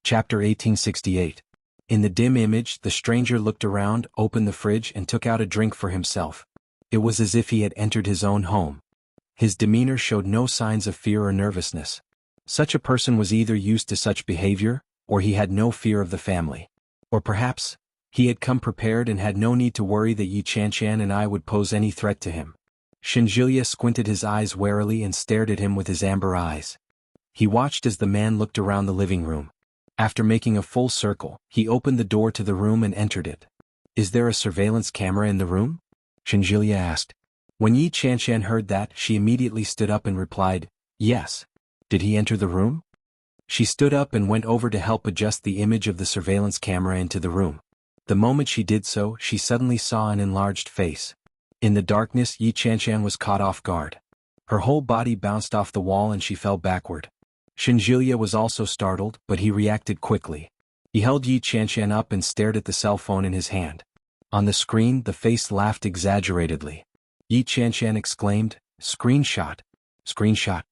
Chapter 1868. In the dim image, the stranger looked around, opened the fridge and took out a drink for himself. It was as if he had entered his own home. His demeanor showed no signs of fear or nervousness. Such a person was either used to such behavior, or he had no fear of the family. Or perhaps, he had come prepared and had no need to worry that Yi Chanshan and I would pose any threat to him. Shinjilya squinted his eyes warily and stared at him with his amber eyes. He watched as the man looked around the living room. After making a full circle, he opened the door to the room and entered it. "Is there a surveillance camera in the room?" Shinjilya asked. When Yi Chanshan heard that, she immediately stood up and replied, "Yes." "Did he enter the room?" She stood up and went over to help adjust the image of the surveillance camera into the room. The moment she did so, she suddenly saw an enlarged face. In the darkness, Yi Chanshan was caught off guard. Her whole body bounced off the wall and she fell backward. Shinjilya was also startled, but he reacted quickly. He held Yi Chanshan up and stared at the cell phone in his hand. On the screen, the face laughed exaggeratedly. Yi Chanshan exclaimed, "Screenshot! Screenshot!"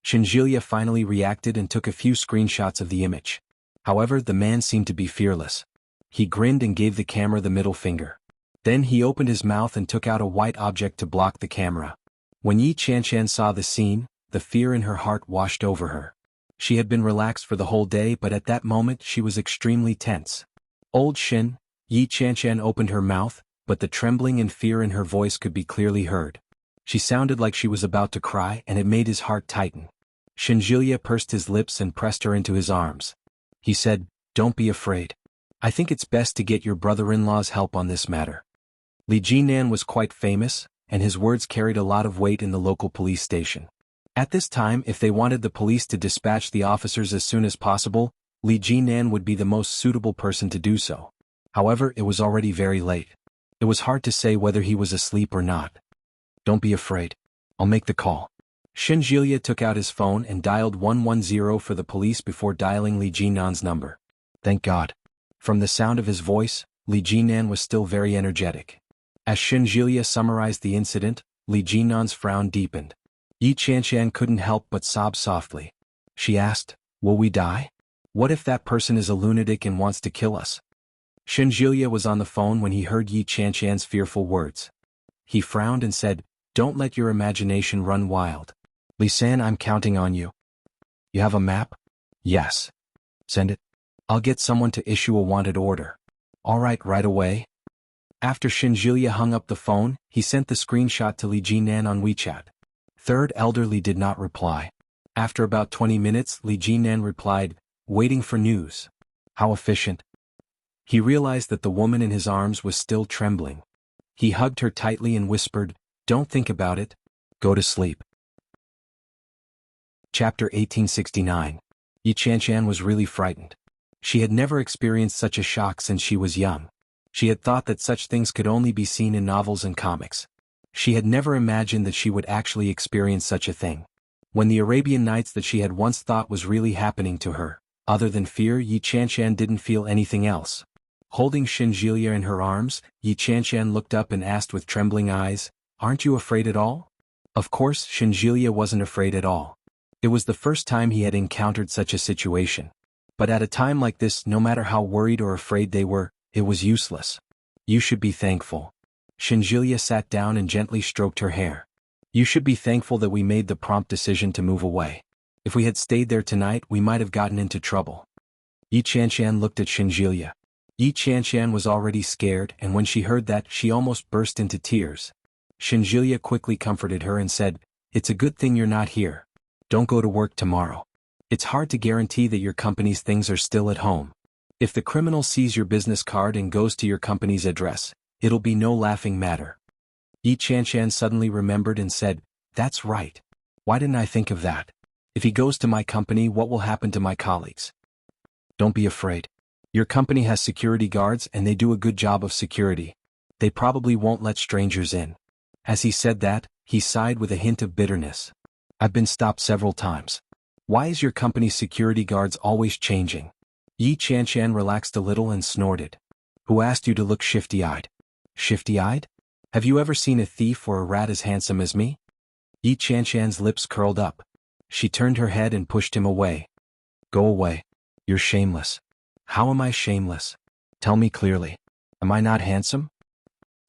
Shinjilya finally reacted and took a few screenshots of the image. However, the man seemed to be fearless. He grinned and gave the camera the middle finger. Then he opened his mouth and took out a white object to block the camera. When Yi Chanshan saw the scene, the fear in her heart washed over her. She had been relaxed for the whole day, but at that moment she was extremely tense. "Old Shin," Yi Chanshan opened her mouth, but the trembling and fear in her voice could be clearly heard. She sounded like she was about to cry, and it made his heart tighten. Shinjilya pursed his lips and pressed her into his arms. He said, "Don't be afraid. I think it's best to get your brother-in-law's help on this matter." Li Jinan was quite famous, and his words carried a lot of weight in the local police station. At this time, if they wanted the police to dispatch the officers as soon as possible, Li Jinan would be the most suitable person to do so. However, it was already very late. It was hard to say whether he was asleep or not. "Don't be afraid. I'll make the call." Shinjilya took out his phone and dialed 110 for the police before dialing Li Jinan's number. Thank God. From the sound of his voice, Li Jinan was still very energetic. As Shinjilya summarized the incident, Li Jinan's frown deepened. Yi Chanshan couldn't help but sob softly. She asked, "Will we die? What if that person is a lunatic and wants to kill us?" Shinjilya was on the phone when he heard Yi Chanshan's fearful words. He frowned and said, "Don't let your imagination run wild. Li-san, I'm counting on you." "You have a map?" "Yes." "Send it. I'll get someone to issue a wanted order." "All right away." After Shinjilya hung up the phone, he sent the screenshot to Li Jinan on WeChat. Third elderly did not reply. After about 20 minutes, Li Jinan replied, "Waiting for news." How efficient. He realized that the woman in his arms was still trembling. He hugged her tightly and whispered, "Don't think about it. Go to sleep." Chapter 1869. Yi Chanshan was really frightened. She had never experienced such a shock since she was young. She had thought that such things could only be seen in novels and comics. She had never imagined that she would actually experience such a thing. When the Arabian Nights that she had once thought was really happening to her, other than fear, Yi Chanshan didn't feel anything else. Holding Shinjilya in her arms, Yi Chanshan looked up and asked with trembling eyes, "Aren't you afraid at all?" Of course, Shinjilya wasn't afraid at all. It was the first time he had encountered such a situation. But at a time like this, no matter how worried or afraid they were, it was useless. "You should be thankful." Shinjilya sat down and gently stroked her hair. "You should be thankful that we made the prompt decision to move away. If we had stayed there tonight, we might have gotten into trouble." Yi Chanshan looked at Shinjilya. Yi Chanshan was already scared, and when she heard that, she almost burst into tears. Shinjilya quickly comforted her and said, "It's a good thing you're not here. Don't go to work tomorrow. It's hard to guarantee that your company's things are still at home. If the criminal sees your business card and goes to your company's address, it'll be no laughing matter." Yi Chanshan suddenly remembered and said, "That's right. Why didn't I think of that? If he goes to my company, what will happen to my colleagues?" "Don't be afraid. Your company has security guards and they do a good job of security. They probably won't let strangers in." As he said that, he sighed with a hint of bitterness. "I've been stopped several times. Why is your company's security guards always changing?" Yi Chanshan relaxed a little and snorted. "Who asked you to look shifty-eyed?" "Shifty-eyed? Have you ever seen a thief or a rat as handsome as me?" Yi Chanshan's lips curled up. She turned her head and pushed him away. "Go away. You're shameless. How am I shameless? Tell me clearly. Am I not handsome?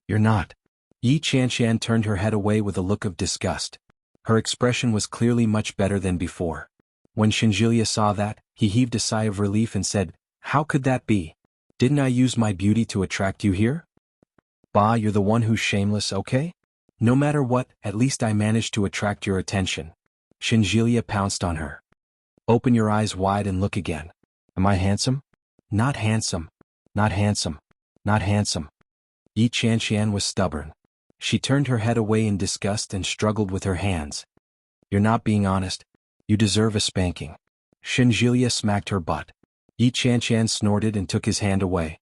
You're not. Yi Qianshan turned her head away with a look of disgust. Her expression was clearly much better than before. When Shinjilia saw that, he heaved a sigh of relief and said, How could that be? Didn't I use my beauty to attract you here? Bah, you're the one who's shameless, okay? No matter what, at least I managed to attract your attention. Shinjilia pounced on her. Open your eyes wide and look again. Am I handsome? Not handsome. Not handsome. Not handsome. Yi Qianshan was stubborn. She turned her head away in disgust and struggled with her hands. You're not being honest. You deserve a spanking. Shinjilia smacked her butt. Yi Qianshan snorted and took his hand away.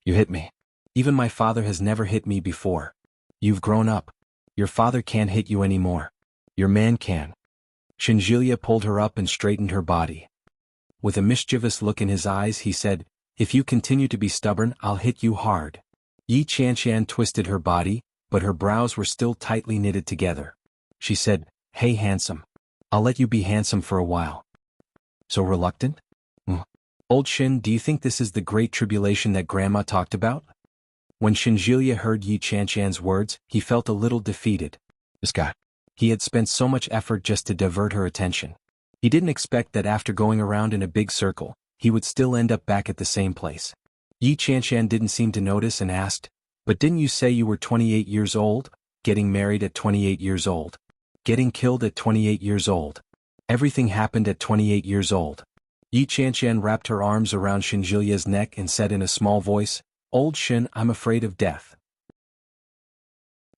You hit me. Even my father has never hit me before. You've grown up. Your father can't hit you anymore. Your man can. Shinjilia pulled her up and straightened her body. With a mischievous look in his eyes he said, If you continue to be stubborn, I'll hit you hard. Yi Qianshan twisted her body, but her brows were still tightly knitted together. She said, Hey handsome. I'll let you be handsome for a while. So reluctant? Old Shin, do you think this is the great tribulation that Grandma talked about? When Shinjilia heard Yi Qianshan's words, he felt a little defeated. This guy. He had spent so much effort just to divert her attention. He didn't expect that after going around in a big circle, he would still end up back at the same place. Yi Qianshan didn't seem to notice and asked, But didn't you say you were 28 years old? Getting married at 28 years old. Getting killed at 28 years old. Everything happened at 28 years old. Yi Qianshan wrapped her arms around Shinjilia's neck and said in a small voice, Old Shin, I'm afraid of death.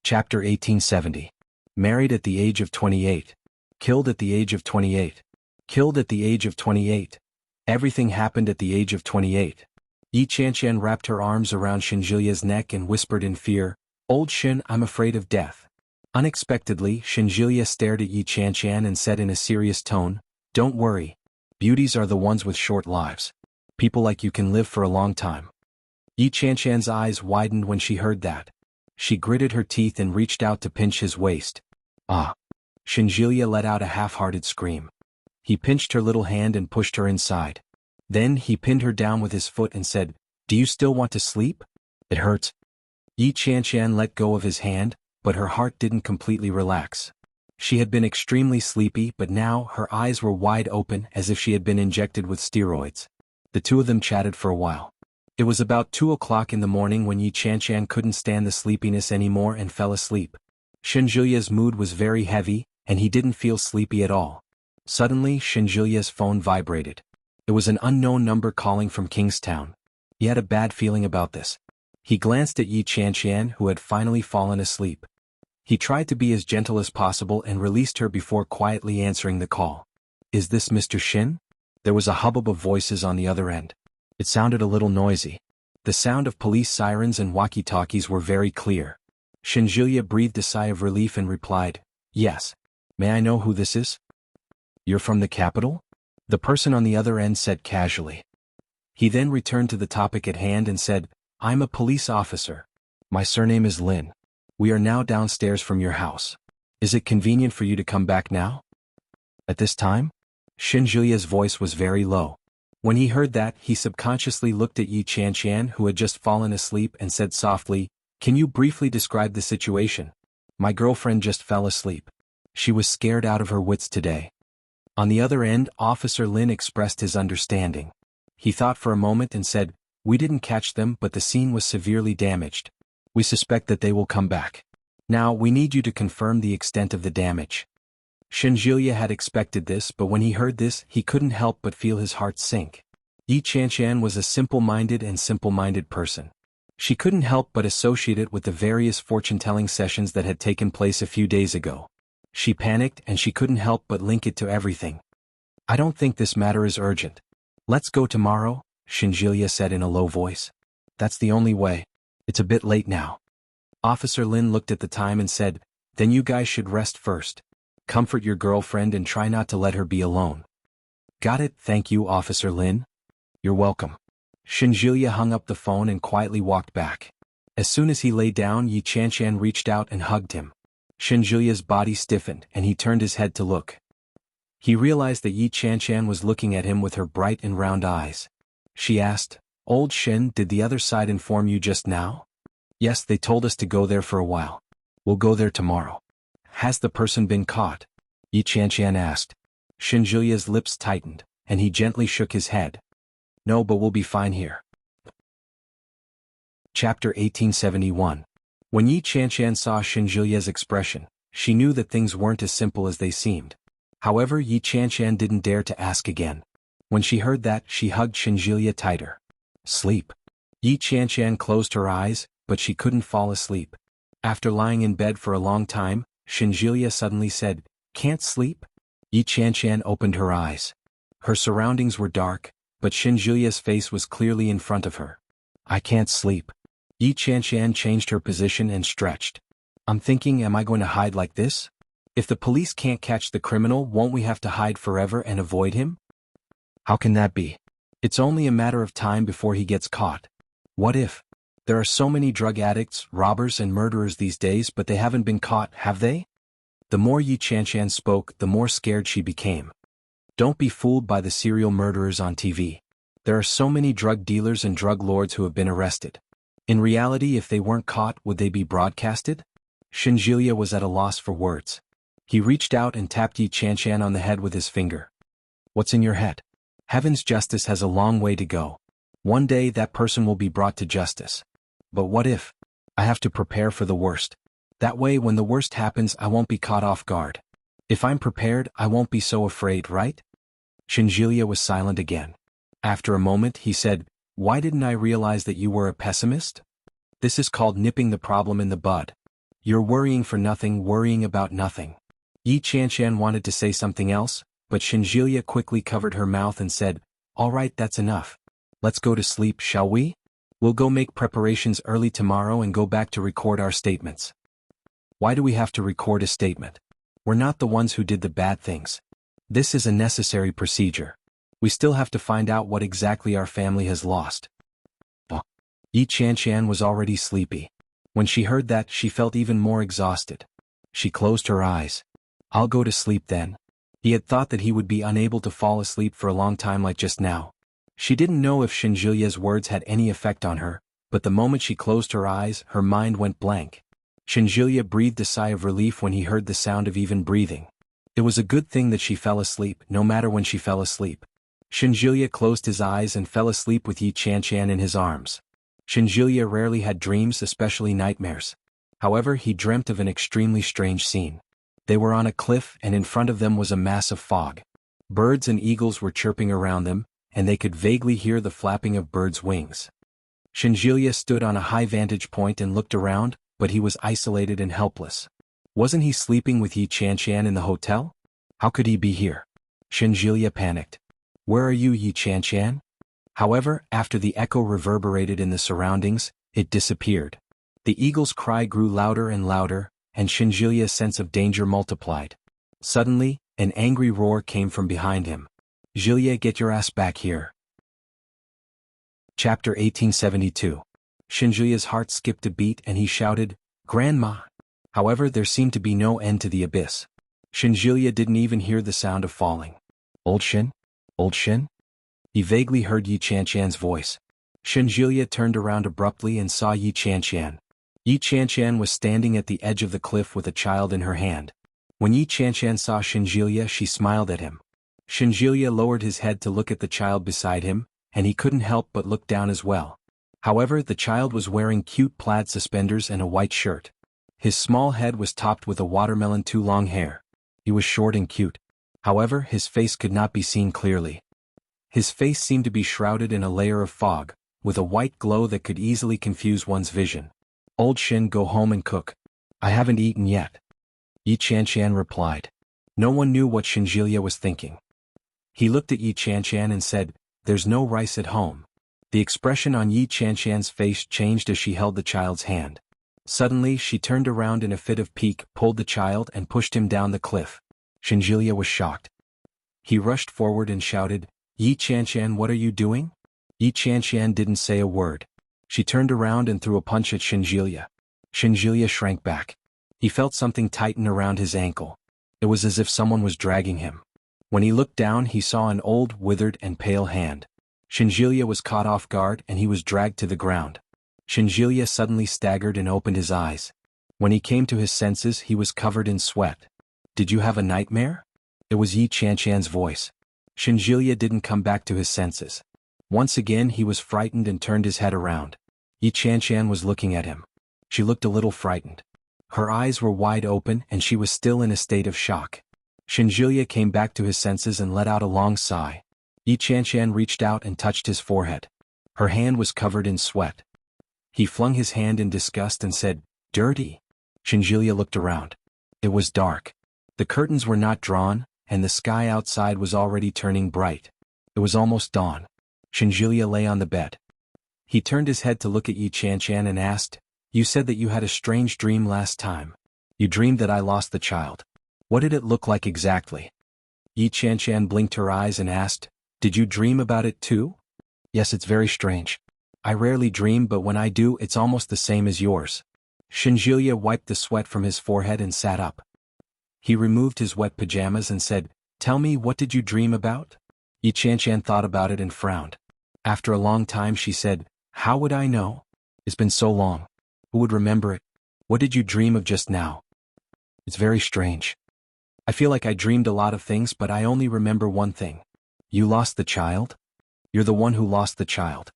Chapter 1870. Married at the age of 28. Killed at the age of 28. Killed at the age of 28. Everything happened at the age of 28. Yi Qianshan wrapped her arms around Shinjilia's neck and whispered in fear, Old Shin, I'm afraid of death. Unexpectedly, Shinjilia stared at Yi Qianshan and said in a serious tone, Don't worry. Beauties are the ones with short lives. People like you can live for a long time. Yi Qianshan's eyes widened when she heard that. She gritted her teeth and reached out to pinch his waist. Ah! Shinjilia let out a half-hearted scream. He pinched her little hand and pushed her inside. Then he pinned her down with his foot and said, Do you still want to sleep? It hurts. Yi Qianshan let go of his hand, but her heart didn't completely relax. She had been extremely sleepy, but now her eyes were wide open as if she had been injected with steroids. The two of them chatted for a while. It was about 2 o'clock in the morning when Yi Qianshan couldn't stand the sleepiness anymore and fell asleep. Shinjilia's mood was very heavy, and he didn't feel sleepy at all. Suddenly, Shinjilia's phone vibrated. It was an unknown number calling from Kingstown. He had a bad feeling about this. He glanced at Yi Qianshan, who had finally fallen asleep. He tried to be as gentle as possible and released her before quietly answering the call. Is this Mr. Shin? There was a hubbub of voices on the other end. It sounded a little noisy. The sound of police sirens and walkie-talkies were very clear. Shinjilia breathed a sigh of relief and replied, Yes. May I know who this is? You're from the capital? The person on the other end said casually. He then returned to the topic at hand and said, I'm a police officer. My surname is Lin. We are now downstairs from your house. Is it convenient for you to come back now? At this time? Shinjilia's voice was very low. When he heard that, he subconsciously looked at Yi Qianshan, who had just fallen asleep, and said softly, Can you briefly describe the situation? My girlfriend just fell asleep. She was scared out of her wits today. On the other end, Officer Lin expressed his understanding. He thought for a moment and said, We didn't catch them, but the scene was severely damaged. We suspect that they will come back. Now, we need you to confirm the extent of the damage. Shinjilia had expected this, but when he heard this, he couldn't help but feel his heart sink. Yi Qianshan was a simple-minded person. She couldn't help but associate it with the various fortune-telling sessions that had taken place a few days ago. She panicked and she couldn't help but link it to everything. I don't think this matter is urgent. Let's go tomorrow, Shinjilia said in a low voice. That's the only way. It's a bit late now. Officer Lin looked at the time and said, Then you guys should rest first. Comfort your girlfriend and try not to let her be alone. Got it, thank you, Officer Lin. You're welcome. Shinjilia hung up the phone and quietly walked back. As soon as he lay down, Yi Qianshan reached out and hugged him. Shinjilia's body stiffened and he turned his head to look. He realized that Yi Chanshan was looking at him with her bright and round eyes. She asked, "Old Shin, did the other side inform you just now?" "Yes, they told us to go there for a while. We'll go there tomorrow." "Has the person been caught?" Yi Chanshan asked. Shin Julia's lips tightened, and he gently shook his head. "No, but we'll be fine here." Chapter 1871. When Yi Chanshan saw Shin Julia's expression, she knew that things weren't as simple as they seemed. However, Yi Chanshan didn't dare to ask again. When she heard that, she hugged Shin Julia tighter. "Sleep." Yi Chanshan closed her eyes, but she couldn't fall asleep. After lying in bed for a long time, Shin Julia suddenly said, "Can't sleep?" Yi Chanshan opened her eyes. Her surroundings were dark, but Shin Julia's face was clearly in front of her. "I can't sleep." Yi Chanshan changed her position and stretched. "I'm thinking, am I going to hide like this? If the police can't catch the criminal, won't we have to hide forever and avoid him? How can that be? It's only a matter of time before he gets caught. What if? There are so many drug addicts, robbers and murderers these days, but they haven't been caught, have they?" The more Yi Chanshan spoke, the more scared she became. Don't be fooled by the serial murderers on TV. There are so many drug dealers and drug lords who have been arrested. In reality, if they weren't caught, would they be broadcasted? Shin Julia was at a loss for words. He reached out and tapped Yi Chanshan on the head with his finger. "What's in your head? Heaven's justice has a long way to go. One day that person will be brought to justice. But what if? I have to prepare for the worst. That way when the worst happens I won't be caught off guard. If I'm prepared, I won't be so afraid, right?" Shin Julia was silent again. After a moment he said, "Why didn't I realize that you were a pessimist? This is called nipping the problem in the bud. You're worrying for nothing, worrying about nothing." Yi Chanshan wanted to say something else, but Shin Julia quickly covered her mouth and said, "All right, that's enough. Let's go to sleep, shall we? We'll go make preparations early tomorrow and go back to record our statements." "Why do we have to record a statement? We're not the ones who did the bad things. This is a necessary procedure. We still have to find out what exactly our family has lost." Yi Chanshan was already sleepy. When she heard that, she felt even more exhausted. She closed her eyes. "I'll go to sleep then." He had thought that he would be unable to fall asleep for a long time like just now. She didn't know if Shin Julia's words had any effect on her, but the moment she closed her eyes, her mind went blank. Shin Julia breathed a sigh of relief when he heard the sound of even breathing. It was a good thing that she fell asleep, no matter when she fell asleep. Shin Julia closed his eyes and fell asleep with Yi Chanshan in his arms. Shin Julia rarely had dreams, especially nightmares. However, he dreamt of an extremely strange scene. They were on a cliff and in front of them was a mass of fog. Birds and eagles were chirping around them, and they could vaguely hear the flapping of birds' wings. Shin Julia stood on a high vantage point and looked around, but he was isolated and helpless. Wasn't he sleeping with Yi Chanshan in the hotel? How could he be here? Shin Julia panicked. "Where are you, Yi Chanshan?" However, after the echo reverberated in the surroundings, it disappeared. The eagle's cry grew louder and louder, and Shin Julia's sense of danger multiplied. Suddenly, an angry roar came from behind him. "Julia, get your ass back here." Chapter 1872. Shin Julia's heart skipped a beat and he shouted, "Grandma!" However, there seemed to be no end to the abyss. Shin Julia didn't even hear the sound of falling. "Old Shin? Old Shin?" He vaguely heard Yi Chanshan's voice. Shin Julia turned around abruptly and saw Yi Chanshan. Yi Chanshan was standing at the edge of the cliff with a child in her hand. When Yi Chanshan saw Shin Julia, she smiled at him. Shin Julia lowered his head to look at the child beside him, and he couldn't help but look down as well. However, the child was wearing cute plaid suspenders and a white shirt. His small head was topped with a watermelon too long hair. He was short and cute. However, his face could not be seen clearly. His face seemed to be shrouded in a layer of fog, with a white glow that could easily confuse one's vision. "Old Shin, go home and cook. I haven't eaten yet." Yi Chanshan replied. No one knew what Shin Julia was thinking. He looked at Yi Chanshan and said, "There's no rice at home." The expression on Yi Chanshan's face changed as she held the child's hand. Suddenly, she turned around in a fit of pique, pulled the child and pushed him down the cliff. Shin Julia was shocked. He rushed forward and shouted, "Yi Chanshan, what are you doing?" Yi Chanshan didn't say a word. She turned around and threw a punch at Shin Julia. Shin Julia shrank back. He felt something tighten around his ankle. It was as if someone was dragging him. When he looked down he saw an old, withered and pale hand. Shinjilya was caught off guard and he was dragged to the ground. Shinjilya suddenly staggered and opened his eyes. When he came to his senses he was covered in sweat. "Did you have a nightmare?" It was Yi Chanshan's voice. Shinjilya didn't come back to his senses. Once again he was frightened and turned his head around. Yi Chanshan was looking at him. She looked a little frightened. Her eyes were wide open and she was still in a state of shock. Shinjilya came back to his senses and let out a long sigh. Yi Chanshan reached out and touched his forehead. Her hand was covered in sweat. He flung his hand in disgust and said, "Dirty." Shinjilya looked around. It was dark. The curtains were not drawn, and the sky outside was already turning bright. It was almost dawn. Shinjilya lay on the bed. He turned his head to look at Yi Chanshan and asked, "You said that you had a strange dream last time. You dreamed that I lost the child. What did it look like exactly?" Yi Chanshan blinked her eyes and asked, "Did you dream about it too?" "Yes, it's very strange. I rarely dream, but when I do it's almost the same as yours." Shinjilya wiped the sweat from his forehead and sat up. He removed his wet pajamas and said, "Tell me, what did you dream about?" Yi Chanshan thought about it and frowned. After a long time she said, "How would I know? It's been so long. Who would remember it? What did you dream of just now?" "It's very strange. I feel like I dreamed a lot of things, but I only remember one thing. You lost the child? You're the one who lost the child."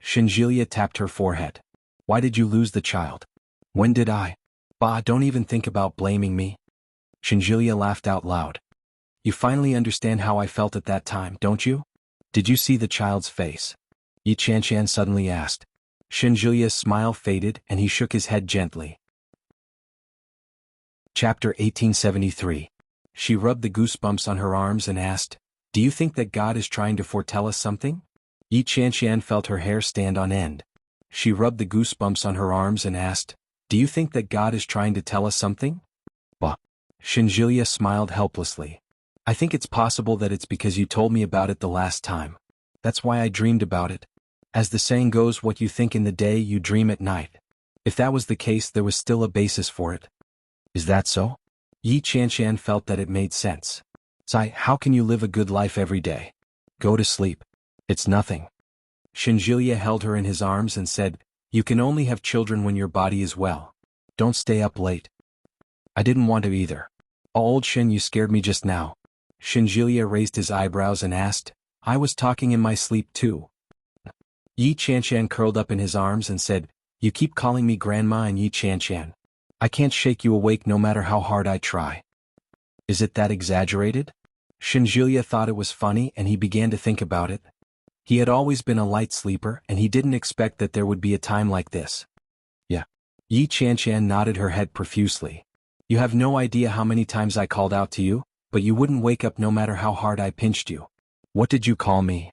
Shinjilya tapped her forehead. "Why did you lose the child? When did I? Bah, don't even think about blaming me." Shinjilya laughed out loud. "You finally understand how I felt at that time, don't you? Did you see the child's face?" Yi Chanshan suddenly asked. Shinjilya's smile faded and he shook his head gently. Chapter 1873. She rubbed the goosebumps on her arms and asked, "Do you think that God is trying to foretell us something?" Yi Chanshan felt her hair stand on end. She rubbed the goosebumps on her arms and asked, "Do you think that God is trying to tell us something?" "Bah." Shinjilya smiled helplessly. "I think it's possible that it's because you told me about it the last time. That's why I dreamed about it. As the saying goes, what you think in the day you dream at night. If that was the case, there was still a basis for it." "Is that so?" Yi Chanshan felt that it made sense. "Sai, how can you live a good life every day? Go to sleep. It's nothing." Shinjilya held her in his arms and said, "You can only have children when your body is well. Don't stay up late." "I didn't want to either." "Oh, old Shin, you scared me just now." Shinjilya raised his eyebrows and asked, "I was talking in my sleep too." Yi Chanshan curled up in his arms and said, "You keep calling me grandma and Yi Chanshan. I can't shake you awake no matter how hard I try." "Is it that exaggerated?" Shinjilya thought it was funny and he began to think about it. He had always been a light sleeper and he didn't expect that there would be a time like this. "Yeah." Yi Chanshan nodded her head profusely. "You have no idea how many times I called out to you, but you wouldn't wake up no matter how hard I pinched you." "What did you call me?"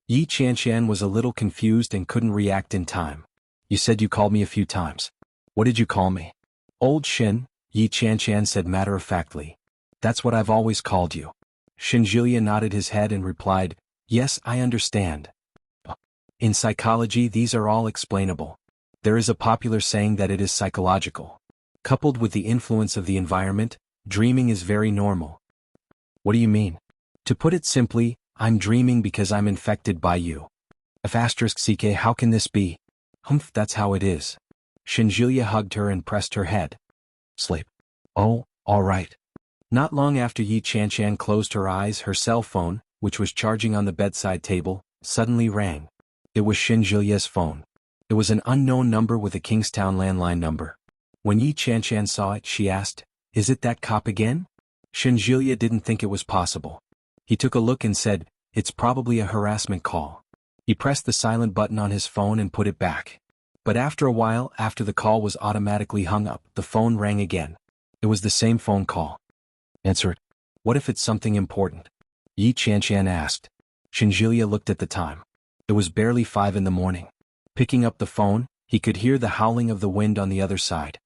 Yi Chanshan was a little confused and couldn't react in time. "You said you called me a few times. What did you call me?" "Old Shin," Yi Chanshan said matter-of-factly. "That's what I've always called you." Shinjilya nodded his head and replied, "Yes, I understand." In psychology, these are all explainable. There is a popular saying that it is psychological. Coupled with the influence of the environment, dreaming is very normal. "What do you mean?" "To put it simply, I'm dreaming because I'm infected by you." *CK, how can this be? "Humph, that's how it is." Shinjilya hugged her and pressed her head. "Sleep." "Oh, all right." Not long after Yi Chanshan closed her eyes, her cell phone, which was charging on the bedside table, suddenly rang. It was Shinjilya's phone. It was an unknown number with a Kingstown landline number. When Yi Chanshan saw it, she asked, "Is it that cop again?" Shinjilya didn't think it was possible. He took a look and said, "It's probably a harassment call." He pressed the silent button on his phone and put it back. But after a while, after the call was automatically hung up, the phone rang again. It was the same phone call. "Answer it." "What if it's something important?" Yi Chanshan asked. Shinjilya looked at the time. It was barely 5 in the morning. Picking up the phone, he could hear the howling of the wind on the other side.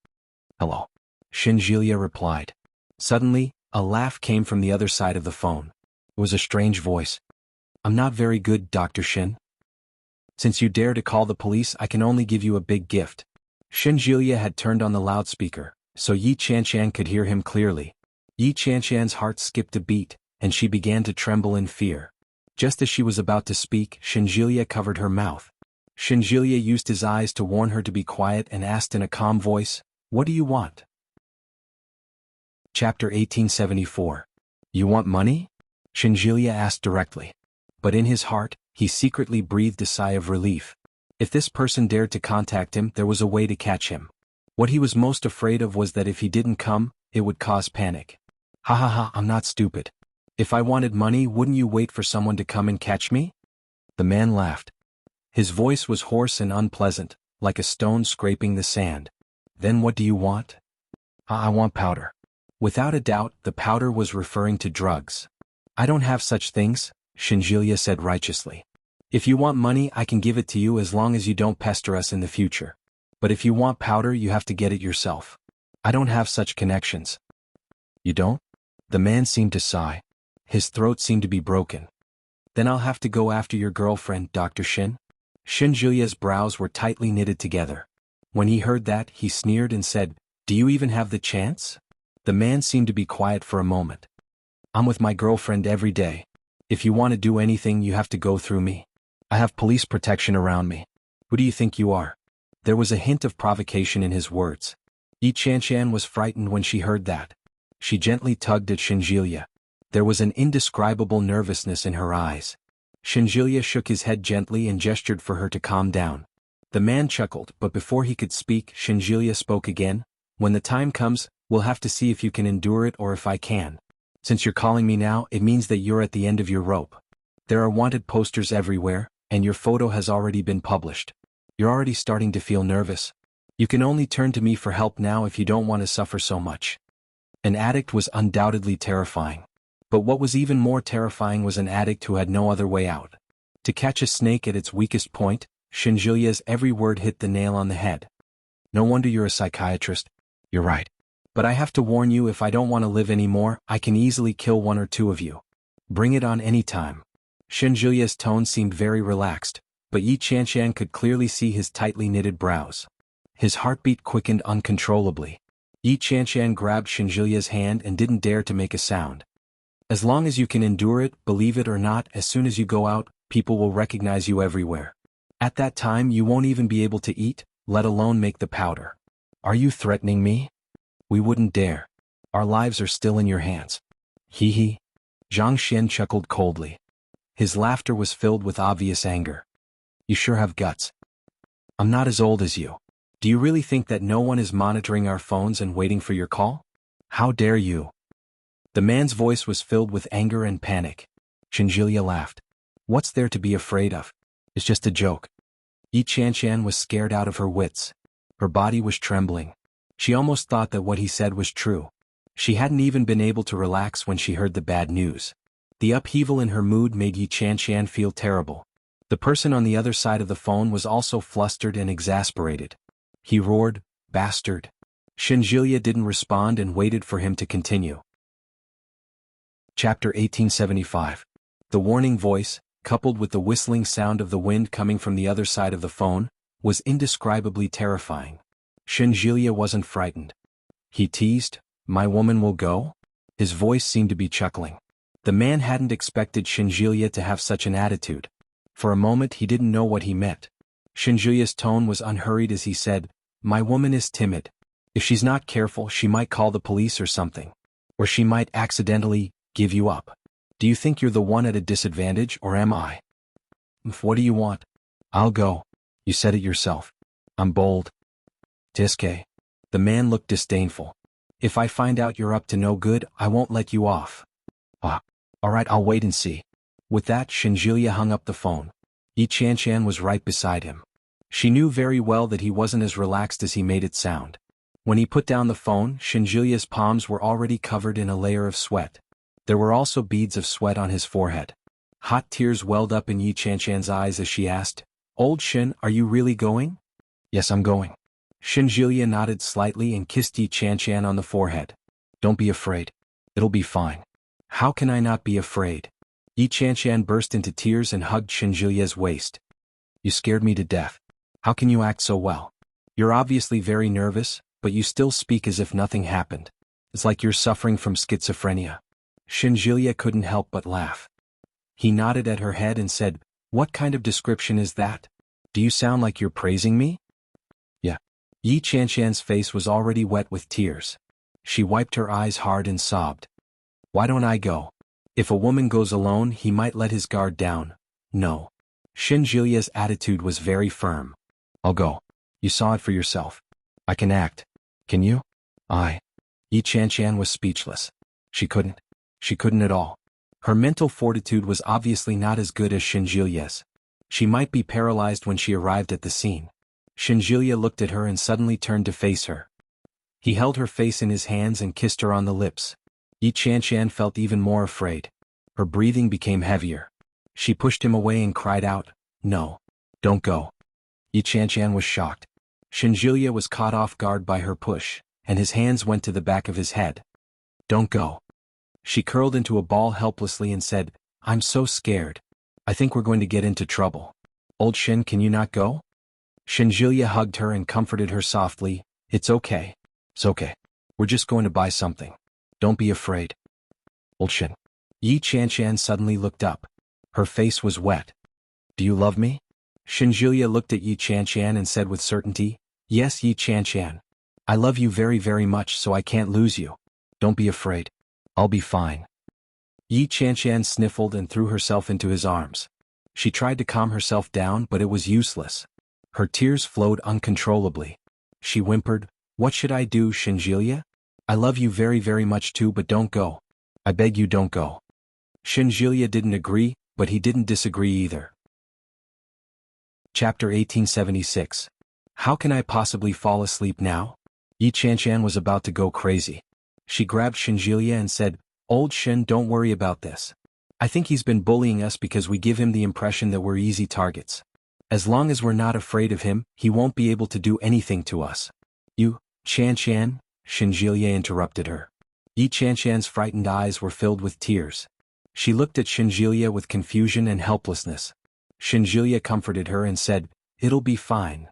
"Hello," Shinjilya replied. Suddenly, a laugh came from the other side of the phone. It was a strange voice. "I'm not very good, Dr. Shin. Since you dare to call the police, I can only give you a big gift." Shinjilya had turned on the loudspeaker, so Yi Chanshan could hear him clearly. Yi Chanshan's heart skipped a beat, and she began to tremble in fear. Just as she was about to speak, Shinjilia covered her mouth. Shinjilia used his eyes to warn her to be quiet and asked in a calm voice, "What do you want?" Chapter 1874. You want money? Shinjilia asked directly. But in his heart, he secretly breathed a sigh of relief. If this person dared to contact him, there was a way to catch him. What he was most afraid of was that if he didn't come, it would cause panic. Ha ha ha, I'm not stupid. If I wanted money, wouldn't you wait for someone to come and catch me? The man laughed. His voice was hoarse and unpleasant, like a stone scraping the sand. Then what do you want? I want powder. Without a doubt, the powder was referring to drugs. I don't have such things, Shinjilia said righteously. If you want money, I can give it to you as long as you don't pester us in the future. But if you want powder, you have to get it yourself. I don't have such connections. You don't? The man seemed to sigh. His throat seemed to be broken. Then I'll have to go after your girlfriend, Dr. Shin. Shinjilia's brows were tightly knitted together. When he heard that, he sneered and said, Do you even have the chance? The man seemed to be quiet for a moment. I'm with my girlfriend every day. If you want to do anything, you have to go through me. I have police protection around me. Who do you think you are? There was a hint of provocation in his words. Yi Chanshan was frightened when she heard that. She gently tugged at Shinjilia. There was an indescribable nervousness in her eyes. Shinjilia shook his head gently and gestured for her to calm down. The man chuckled, but before he could speak, Shinjilia spoke again. When the time comes, we'll have to see if you can endure it or if I can. Since you're calling me now, it means that you're at the end of your rope. There are wanted posters everywhere, and your photo has already been published. You're already starting to feel nervous. You can only turn to me for help now if you don't want to suffer so much. An addict was undoubtedly terrifying. But what was even more terrifying was an addict who had no other way out. To catch a snake at its weakest point, Shinjilia's every word hit the nail on the head. No wonder you're a psychiatrist. You're right. But I have to warn you, if I don't want to live anymore, I can easily kill one or two of you. Bring it on any time. Shinjilia's tone seemed very relaxed, but Yi Chanshan could clearly see his tightly knitted brows. His heartbeat quickened uncontrollably. Yi Chanshan grabbed Shinjilia's hand and didn't dare to make a sound. As long as you can endure it, believe it or not, as soon as you go out, people will recognize you everywhere. At that time, you won't even be able to eat, let alone make the powder. Are you threatening me? We wouldn't dare. Our lives are still in your hands. Hee hee. Zhang Xian chuckled coldly. His laughter was filled with obvious anger. You sure have guts. I'm not as old as you. Do you really think that no one is monitoring our phones and waiting for your call? How dare you? The man's voice was filled with anger and panic. Shinjilia laughed. What's there to be afraid of? It's just a joke. Yi Chanshan was scared out of her wits. Her body was trembling. She almost thought that what he said was true. She hadn't even been able to relax when she heard the bad news. The upheaval in her mood made Yi Chanshan feel terrible. The person on the other side of the phone was also flustered and exasperated. He roared, "Bastard!" Shinjilia didn't respond and waited for him to continue. Chapter 1875. The warning voice, coupled with the whistling sound of the wind coming from the other side of the phone, was indescribably terrifying. Shinjilia wasn't frightened. He teased, "My woman will go?" His voice seemed to be chuckling. The man hadn't expected Shinjilia to have such an attitude. For a moment he didn't know what he meant. Shinjilia's tone was unhurried as he said, "My woman is timid. If she's not careful, she might call the police or something. Or she might accidentally give you up. Do you think you're the one at a disadvantage, or am I?" "What do you want?" "I'll go. You said it yourself. I'm bold." "Tiske." The man looked disdainful. "If I find out you're up to no good, I won't let you off." "Ah, all right, I'll wait and see." With that, Shinjilia hung up the phone. Yi Chanshan was right beside him. She knew very well that he wasn't as relaxed as he made it sound. When he put down the phone, Shinjilia's palms were already covered in a layer of sweat. There were also beads of sweat on his forehead. Hot tears welled up in Yi Chanshan's eyes as she asked, "Old Shin, are you really going?" "Yes, I'm going." Shinjilia nodded slightly and kissed Yi Chanshan on the forehead. "Don't be afraid. It'll be fine." "How can I not be afraid?" Yi Chanshan burst into tears and hugged Shinjilia's waist. "You scared me to death. How can you act so well? You're obviously very nervous, but you still speak as if nothing happened. It's like you're suffering from schizophrenia." Shinjilia couldn't help but laugh. He nodded at her head and said, "What kind of description is that? Do you sound like you're praising me?" "Yeah." Yi Chanshan's face was already wet with tears. She wiped her eyes hard and sobbed. "Why don't I go? If a woman goes alone, he might let his guard down." "No." Shinjilia's attitude was very firm. "I'll go. You saw it for yourself. I can act. Can you?" Yi Chanshan was speechless. She couldn't. She couldn't at all. Her mental fortitude was obviously not as good as Shinjilia's. She might be paralyzed when she arrived at the scene. Shinjilia looked at her and suddenly turned to face her. He held her face in his hands and kissed her on the lips. Yi Chanshan felt even more afraid. Her breathing became heavier. She pushed him away and cried out, "No. Don't go." Yi Chanshan was shocked. Shinjilia was caught off guard by her push, and his hands went to the back of his head. "Don't go." She curled into a ball helplessly and said, "I'm so scared. I think we're going to get into trouble. Old Shin, can you not go?" Shinjilia hugged her and comforted her softly. "It's okay. It's okay. We're just going to buy something. Don't be afraid." "Old Shin." Yi Chanshan suddenly looked up. Her face was wet. "Do you love me?" Shinjilia looked at Yi Chanshan and said with certainty, "Yes, Yi Chanshan. I love you very, very much, so I can't lose you. Don't be afraid. I'll be fine." Yi Chanshan sniffled and threw herself into his arms. She tried to calm herself down, but it was useless. Her tears flowed uncontrollably. She whimpered, "What should I do, Shinjilia? I love you very, very much too, but don't go. I beg you, don't go." Shinjilia didn't agree, but he didn't disagree either. Chapter 1876. How can I possibly fall asleep now? Yi Chanshan was about to go crazy. She grabbed Shinjilia and said, "Old Shin, don't worry about this. I think he's been bullying us because we give him the impression that we're easy targets. As long as we're not afraid of him, he won't be able to do anything to us." "You, Chanshan?" Shinjilia interrupted her. Yi Chanshan's frightened eyes were filled with tears. She looked at Shinjilia with confusion and helplessness. Shinjilia comforted her and said, "It'll be fine."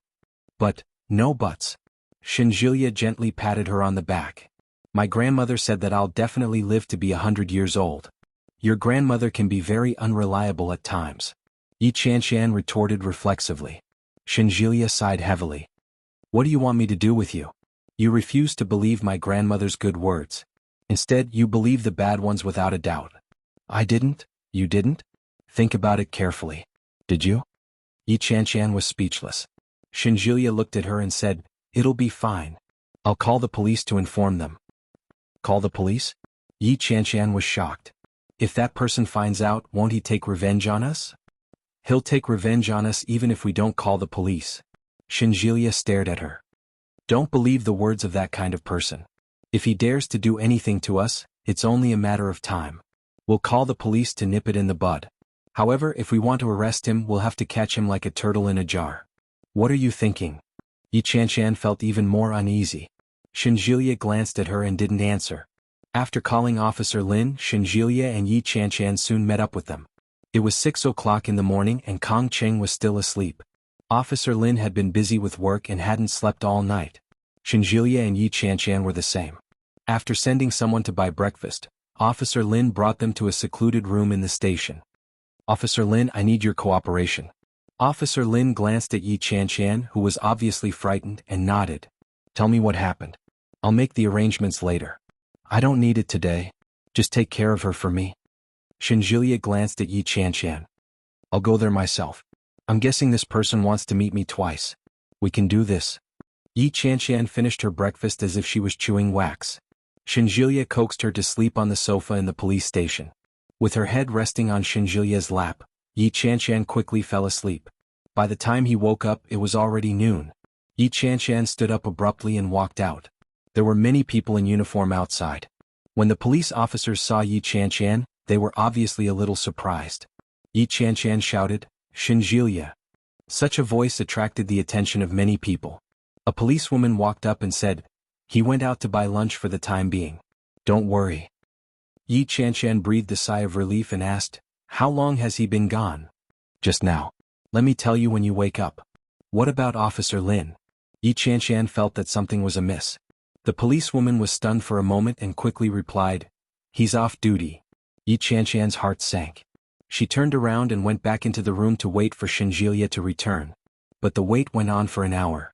"But, no buts." Shinjilia gently patted her on the back. "My grandmother said that I'll definitely live to be 100 years old. Your grandmother can be very unreliable at times." Yi Chanshan retorted reflexively. Shinjilia sighed heavily. "What do you want me to do with you? You refuse to believe my grandmother's good words. Instead, you believe the bad ones without a doubt." "I didn't." "You didn't? Think about it carefully. Did you?" Yi Chanshan was speechless. Shinjilia looked at her and said, "It'll be fine. I'll call the police to inform them." "Call the police?" Yi Chanshan was shocked. "If that person finds out, won't he take revenge on us?" "He'll take revenge on us even if we don't call the police." Shinjilia stared at her. "Don't believe the words of that kind of person. If he dares to do anything to us, it's only a matter of time. We'll call the police to nip it in the bud. However, if we want to arrest him, we'll have to catch him like a turtle in a jar." "What are you thinking?" Yi Chanshan felt even more uneasy. Shinjilia glanced at her and didn't answer. After calling Officer Lin, Shinjilia and Yi Chanshan soon met up with them. It was 6 o'clock in the morning and Kong Cheng was still asleep. Officer Lin had been busy with work and hadn't slept all night. Shinjilia and Yi Chanshan were the same. After sending someone to buy breakfast, Officer Lin brought them to a secluded room in the station. "Officer Lin, I need your cooperation." Officer Lin glanced at Yi Chanshan, who was obviously frightened, and nodded. "Tell me what happened. I'll make the arrangements later." "I don't need it today. Just take care of her for me." Shinjilia glanced at Yi Chanshan. "I'll go there myself. I'm guessing this person wants to meet me twice. We can do this." Yi Chanshan finished her breakfast as if she was chewing wax. Shinjilia coaxed her to sleep on the sofa in the police station. With her head resting on Shinjilia's lap, Yi Chanshan quickly fell asleep. By the time he woke up, it was already noon. Yi Chanshan stood up abruptly and walked out. There were many people in uniform outside. When the police officers saw Yi Chanshan, they were obviously a little surprised. Yi Chanshan shouted, "Shinjilia." Such a voice attracted the attention of many people. A policewoman walked up and said, "He went out to buy lunch for the time being. Don't worry." Yi Chanshan breathed a sigh of relief and asked, "How long has he been gone?" "Just now. Let me tell you when you wake up." "What about Officer Lin?" Yi Chanshan felt that something was amiss. The policewoman was stunned for a moment and quickly replied, "He's off duty. Yi Qianshan's heart sank. She turned around and went back into the room to wait for Shenjilia to return. But the wait went on for an hour.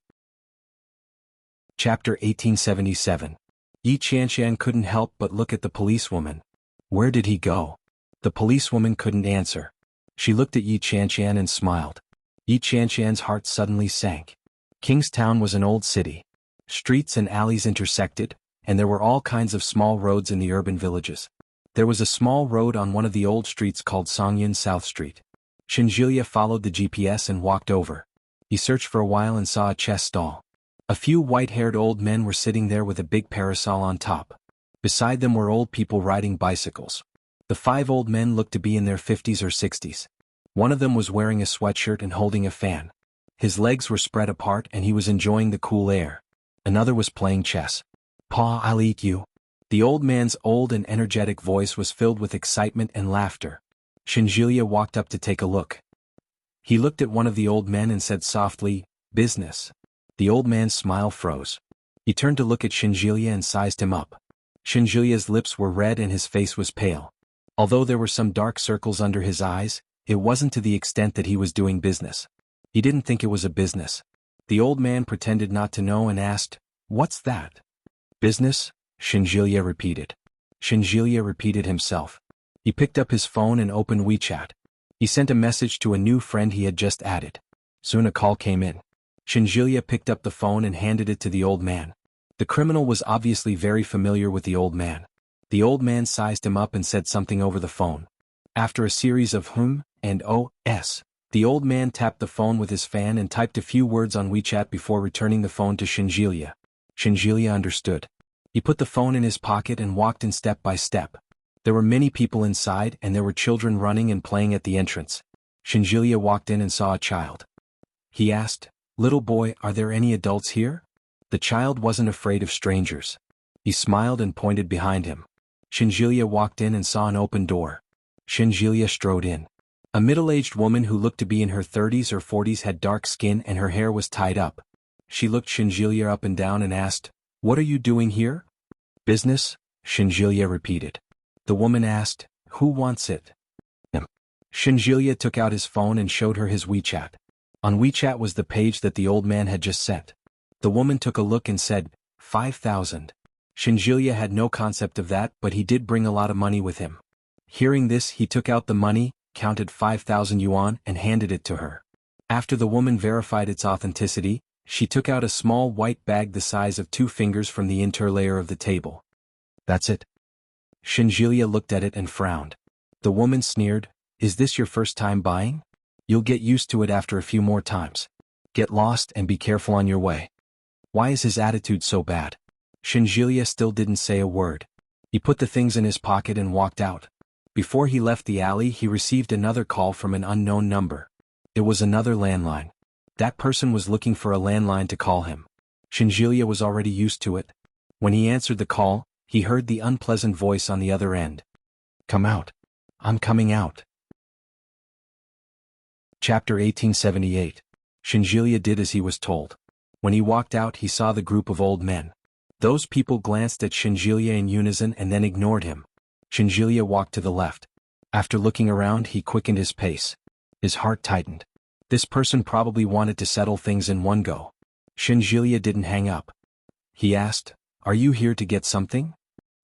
Chapter 1877. Yi Qianshan couldn't help but look at the policewoman. Where did he go? The policewoman couldn't answer. She looked at Yi Qianshan and smiled. Yi Qianshan's heart suddenly sank. Kingstown was an old city. Streets and alleys intersected, and there were all kinds of small roads in the urban villages. There was a small road on one of the old streets called Songyin South Street. Shenjilia followed the GPS and walked over. He searched for a while and saw a chess stall. A few white-haired old men were sitting there with a big parasol on top. Beside them were old people riding bicycles. The 5 old men looked to be in their 50s or 60s. One of them was wearing a sweatshirt and holding a fan. His legs were spread apart and he was enjoying the cool air. Another was playing chess. "Pa, I'll eat you." The old man's old and energetic voice was filled with excitement and laughter. Shenjilia walked up to take a look. He looked at one of the old men and said softly, "Business." The old man's smile froze. He turned to look at Shenjilia and sized him up. Shenjilia's lips were red and his face was pale. Although there were some dark circles under his eyes, it wasn't to the extent that he was doing business. He didn't think it was a business. The old man pretended not to know and asked, "What's that?" "Business?" Shenjilia repeated. Shenjilia repeated himself. He picked up his phone and opened WeChat. He sent a message to a new friend he had just added. Soon a call came in. Shenjilia picked up the phone and handed it to the old man. The criminal was obviously very familiar with the old man. The old man sized him up and said something over the phone. After a series of and "s," the old man tapped the phone with his fan and typed a few words on WeChat before returning the phone to Shenjilia. Shenjilia understood. He put the phone in his pocket and walked in step by step. There were many people inside and there were children running and playing at the entrance. Shenjilia walked in and saw a child. He asked, "Little boy, are there any adults here?" The child wasn't afraid of strangers. He smiled and pointed behind him. Shenjilia walked in and saw an open door. Shenjilia strode in. A middle-aged woman who looked to be in her 30s or 40s had dark skin and her hair was tied up. She looked Shenjilia up and down and asked, "What are you doing here?" "Business," Shenjilia repeated. The woman asked, "Who wants it?" Shenjilia took out his phone and showed her his WeChat. On WeChat was the page that the old man had just sent. The woman took a look and said, 5,000. Shenjilia had no concept of that, but he did bring a lot of money with him. Hearing this, he took out the money, counted 5,000 yuan and handed it to her. After the woman verified its authenticity, she took out a small white bag the size of 2 fingers from the interlayer of the table. "That's it." Shenjilia looked at it and frowned. The woman sneered, "Is this your first time buying? You'll get used to it after a few more times. Get lost and be careful on your way." Why is his attitude so bad? Shenjilia still didn't say a word. He put the things in his pocket and walked out. Before he left the alley, he received another call from an unknown number. It was another landline. That person was looking for a landline to call him. Shenjilia was already used to it. When he answered the call, he heard the unpleasant voice on the other end. "Come out. I'm coming out." Chapter 1878. Shenjilia did as he was told. When he walked out, he saw the group of old men. Those people glanced at Shenjilia in unison and then ignored him. Shenjilia walked to the left. After looking around, he quickened his pace. His heart tightened. This person probably wanted to settle things in one go. Shenjilia didn't hang up. He asked, "Are you here to get something?"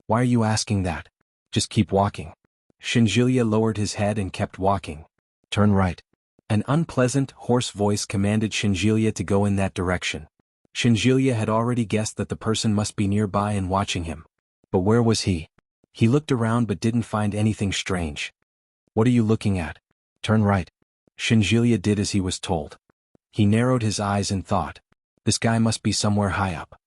"Why are you asking that? Just keep walking." Shenjilia lowered his head and kept walking. "Turn right." An unpleasant, hoarse voice commanded Shenjilia to go in that direction. Shenjilia had already guessed that the person must be nearby and watching him. But where was he? He looked around but didn't find anything strange. "What are you looking at?" "Turn right." Shenjilia did as he was told. He narrowed his eyes and thought, "This guy must be somewhere high up."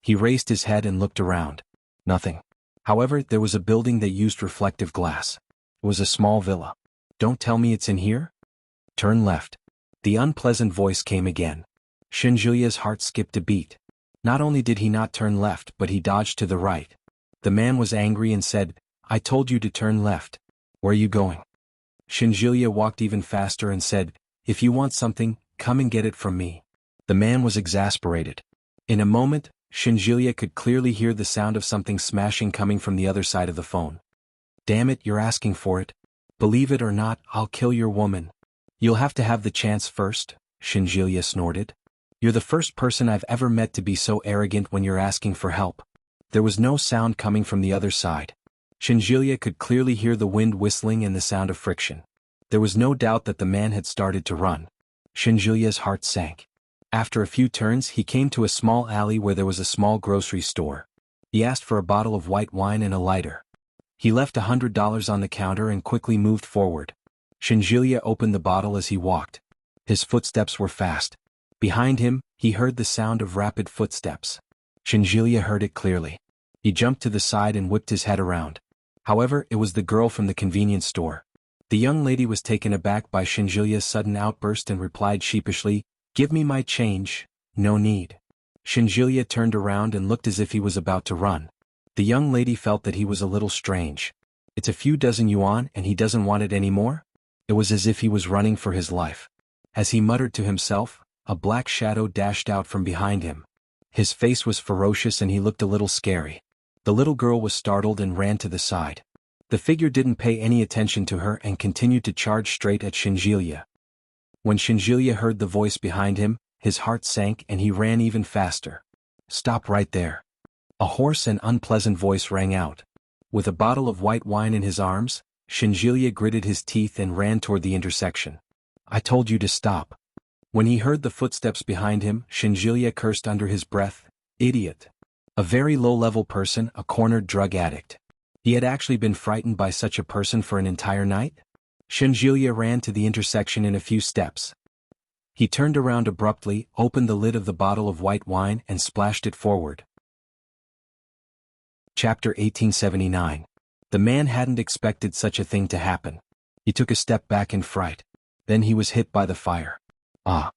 He raised his head and looked around. Nothing. However, there was a building that used reflective glass. It was a small villa. "Don't tell me it's in here?" "Turn left." The unpleasant voice came again. Shenjilia's heart skipped a beat. Not only did he not turn left, but he dodged to the right. The man was angry and said, "I told you to turn left. Where are you going?" Shenjilia walked even faster and said, "If you want something, come and get it from me." The man was exasperated. In a moment, Shenjilia could clearly hear the sound of something smashing coming from the other side of the phone. Damn it, you're asking for it. Believe it or not, I'll kill your woman. You'll have to have the chance first, Shinjilia snorted. You're the first person I've ever met to be so arrogant when you're asking for help. There was no sound coming from the other side. Shinjilia could clearly hear the wind whistling and the sound of friction. There was no doubt that the man had started to run. Shinjilia's heart sank. After a few turns, he came to a small alley where there was a small grocery store. He asked for a bottle of white wine and a lighter. He left $100 on the counter and quickly moved forward. Shinjilia opened the bottle as he walked. His footsteps were fast. Behind him, he heard the sound of rapid footsteps. Shinjilia heard it clearly. He jumped to the side and whipped his head around. However, it was the girl from the convenience store. The young lady was taken aback by Shinjilia's sudden outburst and replied sheepishly, "Give me my change, no need." Shinjilia turned around and looked as if he was about to run. The young lady felt that he was a little strange. It's a few dozen yuan and he doesn't want it anymore? It was as if he was running for his life. As he muttered to himself, a black shadow dashed out from behind him. His face was ferocious and he looked a little scary. The little girl was startled and ran to the side. The figure didn't pay any attention to her and continued to charge straight at Shinjilia. When Shinjilia heard the voice behind him, his heart sank and he ran even faster. "Stop right there." A hoarse and unpleasant voice rang out. With a bottle of white wine in his arms, Shinjilia gritted his teeth and ran toward the intersection. "I told you to stop." When he heard the footsteps behind him, Shinjilia cursed under his breath, "Idiot." A very low-level person, a cornered drug addict. He had actually been frightened by such a person for an entire night? Shinjilia ran to the intersection in a few steps. He turned around abruptly, opened the lid of the bottle of white wine and splashed it forward. Chapter 1879. The man hadn't expected such a thing to happen. He took a step back in fright. Then he was hit by the fire. "Ah!"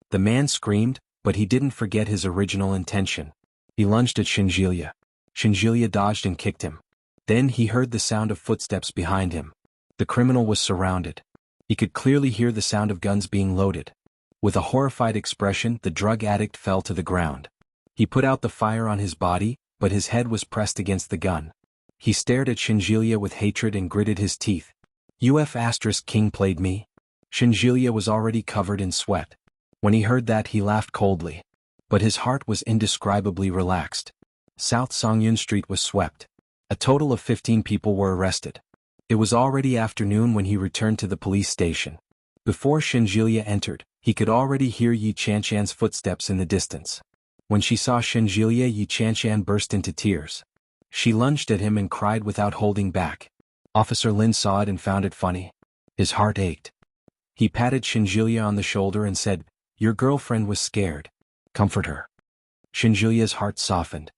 The man screamed, but he didn't forget his original intention. He lunged at Shinjilia. Shinjilia dodged and kicked him. Then he heard the sound of footsteps behind him. The criminal was surrounded. He could clearly hear the sound of guns being loaded. With a horrified expression, the drug addict fell to the ground. He put out the fire on his body, but his head was pressed against the gun. He stared at Shinjilia with hatred and gritted his teeth. King played me? Shinjilia was already covered in sweat. When he heard that, he laughed coldly. But his heart was indescribably relaxed. South Songyun Street was swept. A total of 15 people were arrested. It was already afternoon when he returned to the police station. Before Shinjilia entered, he could already hear Yi Chanshan's footsteps in the distance. When she saw Shinjilia, Yi Chanshan burst into tears. She lunged at him and cried without holding back. Officer Lin saw it and found it funny. His heart ached. He patted Shinjilia on the shoulder and said, "Your girlfriend was scared. Comfort her." Shinjilia's heart softened.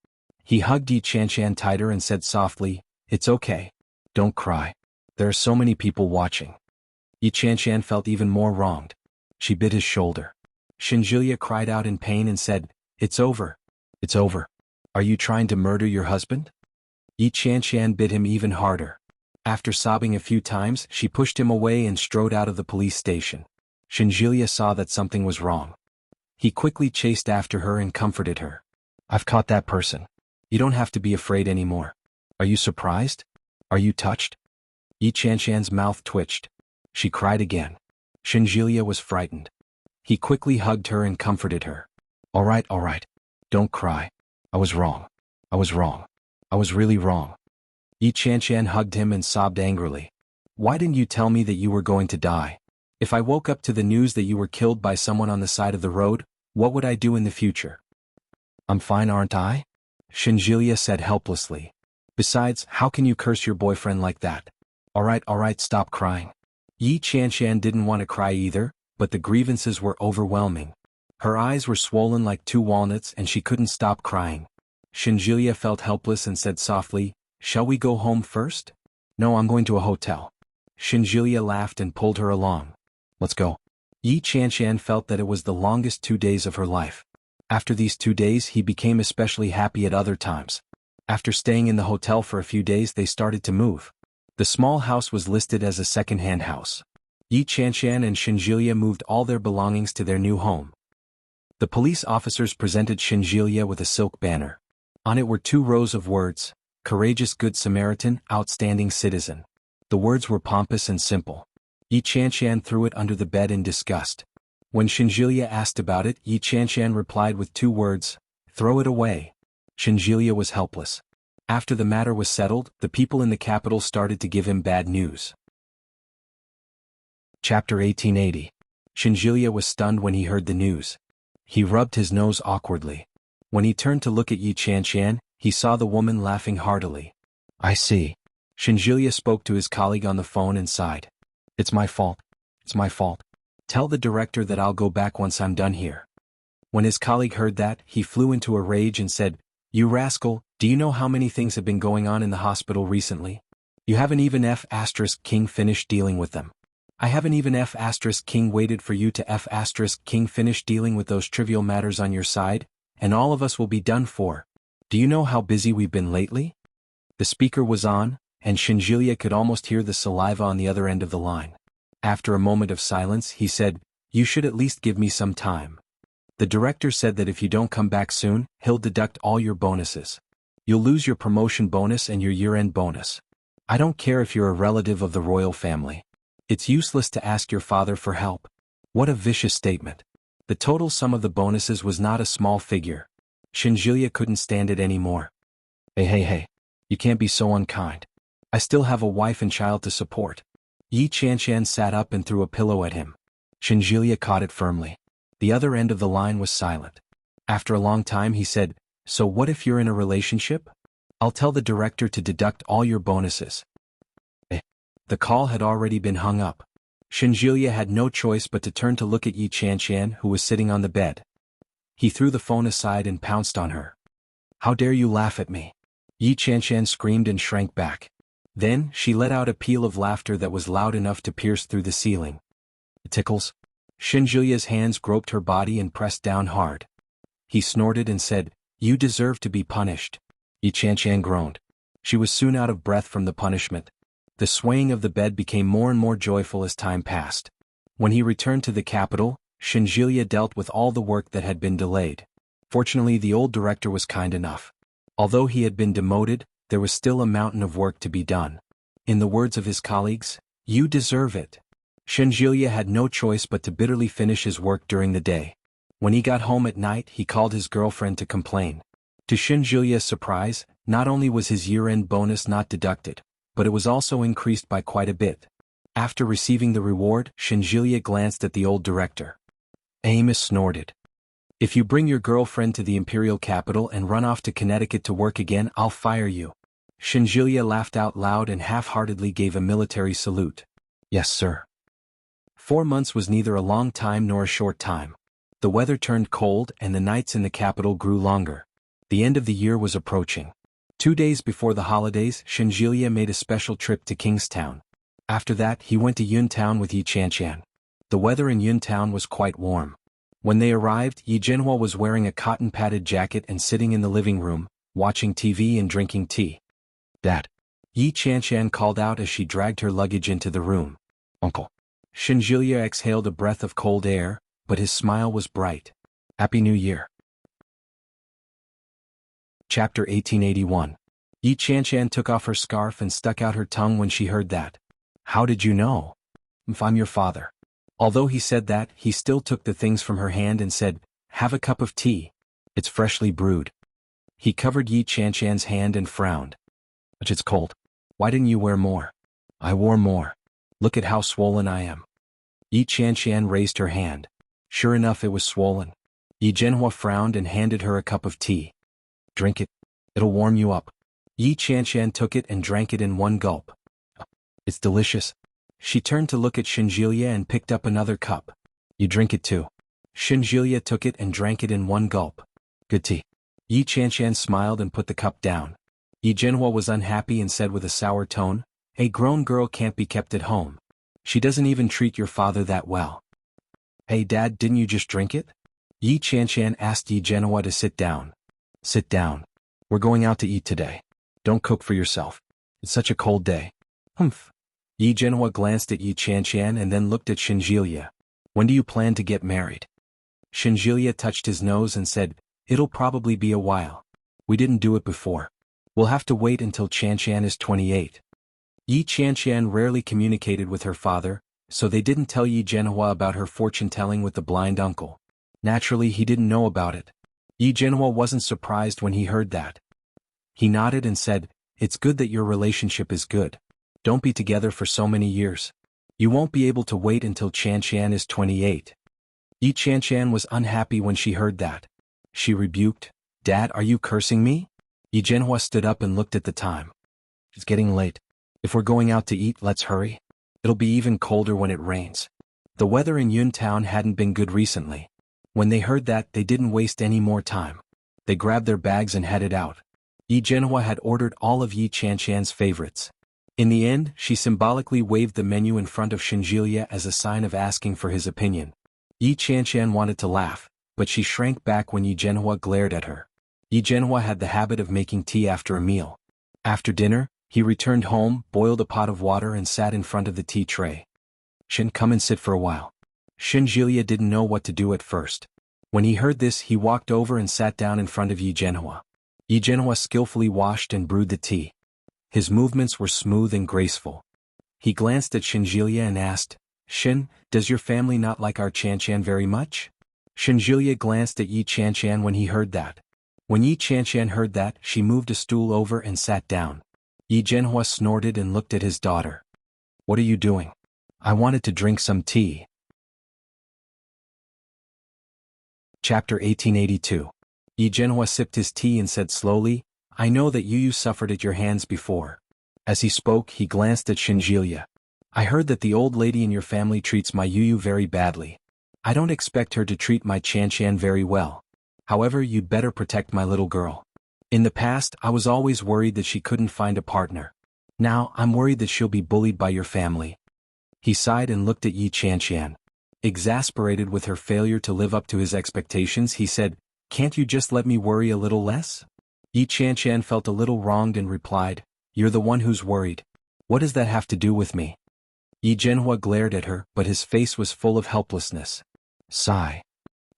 He hugged Yi Chanshan tighter and said softly, "It's okay. Don't cry. There are so many people watching." Yi Chanshan felt even more wronged. She bit his shoulder. Shinjilia cried out in pain and said, "It's over. It's over. Are you trying to murder your husband?" Yi Chanshan bit him even harder. After sobbing a few times, she pushed him away and strode out of the police station. Shinjilia saw that something was wrong. He quickly chased after her and comforted her. "I've caught that person. You don't have to be afraid anymore. Are you surprised? Are you touched?" Yi Chanshan's mouth twitched. She cried again. Shinjilia was frightened. He quickly hugged her and comforted her. All right. Don't cry. I was wrong. I was wrong. I was really wrong." Yi Chanshan hugged him and sobbed angrily. "Why didn't you tell me that you were going to die? If I woke up to the news that you were killed by someone on the side of the road, what would I do in the future?" "I'm fine, aren't I?" Shinjilia said helplessly. "Besides, how can you curse your boyfriend like that?" All right, stop crying." Yi Chanshan didn't want to cry either, but the grievances were overwhelming. Her eyes were swollen like 2 walnuts and she couldn't stop crying. Shinjilia felt helpless and said softly, "Shall we go home first?" "No, I'm going to a hotel." Shinjilia laughed and pulled her along. "Let's go." Yi Chanshan felt that it was the longest 2 days of her life. After these 2 days, he became especially happy at other times. After staying in the hotel for a few days, they started to move. The small house was listed as a second-hand house. Yi Chanshan and Shinjilia moved all their belongings to their new home. The police officers presented Shinjilia with a silk banner. On it were 2 rows of words: "Courageous Good Samaritan, Outstanding Citizen." The words were pompous and simple. Yi Qianshan threw it under the bed in disgust. When Shinjilia asked about it, Yi Qianshan replied with 2 words, "Throw it away." Shinjilia was helpless. After the matter was settled, the people in the capital started to give him bad news. Chapter 1880. Shinjilia was stunned when he heard the news. He rubbed his nose awkwardly. When he turned to look at Yi Qianshan, he saw the woman laughing heartily. "I see." Shinjilia spoke to his colleague on the phone and sighed. "It's my fault. It's my fault. Tell the director that I'll go back once I'm done here." When his colleague heard that, he flew into a rage and said, "You rascal, do you know how many things have been going on in the hospital recently? You haven't even F***king finished dealing with them. I haven't even F***king waited for you to F***king finish dealing with those trivial matters on your side, and all of us will be done for. Do you know how busy we've been lately?" The speaker was on, and Shinjilia could almost hear the saliva on the other end of the line. After a moment of silence, he said, "You should at least give me some time. The director said that if you don't come back soon, he'll deduct all your bonuses. You'll lose your promotion bonus and your year-end bonus. I don't care if you're a relative of the royal family. It's useless to ask your father for help." What a vicious statement. The total sum of the bonuses was not a small figure. Shinjilia couldn't stand it anymore. Hey, you can't be so unkind. I still have a wife and child to support." Yi Qianshan sat up and threw a pillow at him. Shinjilia caught it firmly. The other end of the line was silent. After a long time he said, "So what if you're in a relationship? I'll tell the director to deduct all your bonuses." The call had already been hung up. Shinjilia had no choice but to turn to look at Yi Qianshan, who was sitting on the bed. He threw the phone aside and pounced on her. "How dare you laugh at me?" Yi Qianshan screamed and shrank back. Then, she let out a peal of laughter that was loud enough to pierce through the ceiling. "It tickles." Shinjilia's hands groped her body and pressed down hard. He snorted and said, "You deserve to be punished." Yi Qianshan groaned. She was soon out of breath from the punishment. The swaying of the bed became more and more joyful as time passed. When he returned to the capital, Shinjilia dealt with all the work that had been delayed. Fortunately, the old director was kind enough. Although he had been demoted, there was still a mountain of work to be done. In the words of his colleagues, "You deserve it." Shinjilia had no choice but to bitterly finish his work during the day. When he got home at night, he called his girlfriend to complain. To Shinjilia's surprise, not only was his year-end bonus not deducted, but it was also increased by quite a bit. After receiving the reward, Shinjilia glanced at the old director. Amos snorted. "If you bring your girlfriend to the imperial capital and run off to Connecticut to work again, I'll fire you." Shinjilia laughed out loud and half-heartedly gave a military salute. "Yes, sir." 4 months was neither a long time nor a short time. The weather turned cold and the nights in the capital grew longer. The end of the year was approaching. 2 days before the holidays, Shinjilia made a special trip to Kingstown. After that, he went to Yuntown with Yi Qianshan. The weather in Yuntown was quite warm. When they arrived, Yi Zhenhua was wearing a cotton-padded jacket and sitting in the living room, watching TV and drinking tea. "Dad," Yi Qianshan called out as she dragged her luggage into the room. "Uncle." Shinjilia exhaled a breath of cold air, but his smile was bright. "Happy New Year." Chapter 1881. Yi Qianshan took off her scarf and stuck out her tongue when she heard that. "How did you know?" "If I'm your father." Although he said that, he still took the things from her hand and said, "Have a cup of tea. It's freshly brewed." He covered Yi Qianshan's hand and frowned. "But it's cold. Why didn't you wear more?" "I wore more. Look at how swollen I am." Yi Qianshan raised her hand. Sure enough, it was swollen. Yi Zhenhua frowned and handed her a cup of tea. "Drink it. It'll warm you up." Yi Qianshan took it and drank it in one gulp. "It's delicious." She turned to look at Shinjilia and picked up another cup. "You drink it too." Shinjilia took it and drank it in one gulp. "Good tea." Yi Qianshan smiled and put the cup down. Yi Zhenhua was unhappy and said with a sour tone, "A grown girl can't be kept at home. She doesn't even treat your father that well." "Hey Dad, didn't you just drink it?" Yi Qianshan asked Yi Zhenhua to sit down. "Sit down. We're going out to eat today. Don't cook for yourself. It's such a cold day." "Humph." Yi Zhenhua glanced at Yi Qianshan and then looked at Shinjilia. "When do you plan to get married?" Shinjilia touched his nose and said, "It'll probably be a while. We didn't do it before. We'll have to wait until Qianshan is 28. Yi Qianqian rarely communicated with her father, so they didn't tell Yi Zhenhua about her fortune-telling with the blind uncle. Naturally, he didn't know about it. Yi Zhenhua wasn't surprised when he heard that. He nodded and said, "It's good that your relationship is good. Don't be together for so many years. You won't be able to wait until Qianqian is 28. Yi Qianqian was unhappy when she heard that. She rebuked, "Dad, are you cursing me?" Yi Zhenhua stood up and looked at the time. "It's getting late. If we're going out to eat, let's hurry. It'll be even colder when it rains." The weather in Yuntown hadn't been good recently. When they heard that, they didn't waste any more time. They grabbed their bags and headed out. Yi Zhenhua had ordered all of Yi Qianqian's favorites. In the end, she symbolically waved the menu in front of Shinjilia as a sign of asking for his opinion. Yi Qianqian wanted to laugh, but she shrank back when Yi Zhenhua glared at her. Yi Zhenhua had the habit of making tea after a meal. After dinner, he returned home, boiled a pot of water and sat in front of the tea tray. "Shin, come and sit for a while." Shinjilia didn't know what to do at first. When he heard this, he walked over and sat down in front of Yi Zhenhua. Yi Zhenhua skillfully washed and brewed the tea. His movements were smooth and graceful. He glanced at Shinjilia and asked, "Shin, does your family not like our Qianqian very much?" Shinjilia glanced at Yi Qianqian when he heard that. When Yi Qianqian heard that, she moved a stool over and sat down. Yi Zhenhua snorted and looked at his daughter. "What are you doing?" "I wanted to drink some tea." Chapter 1882. Yi Zhenhua sipped his tea and said slowly, "I know that you suffered at your hands before." As he spoke, he glanced at Shinjilia. "I heard that the old lady in your family treats my Yu very badly. I don't expect her to treat my Qianqian very well. However, you'd better protect my little girl. In the past, I was always worried that she couldn't find a partner. Now, I'm worried that she'll be bullied by your family." He sighed and looked at Yi Qianqian. Exasperated with her failure to live up to his expectations, he said, "Can't you just let me worry a little less?" Yi Qianqian felt a little wronged and replied, "You're the one who's worried. What does that have to do with me?" Yi Zhenhua glared at her, but his face was full of helplessness. Sigh.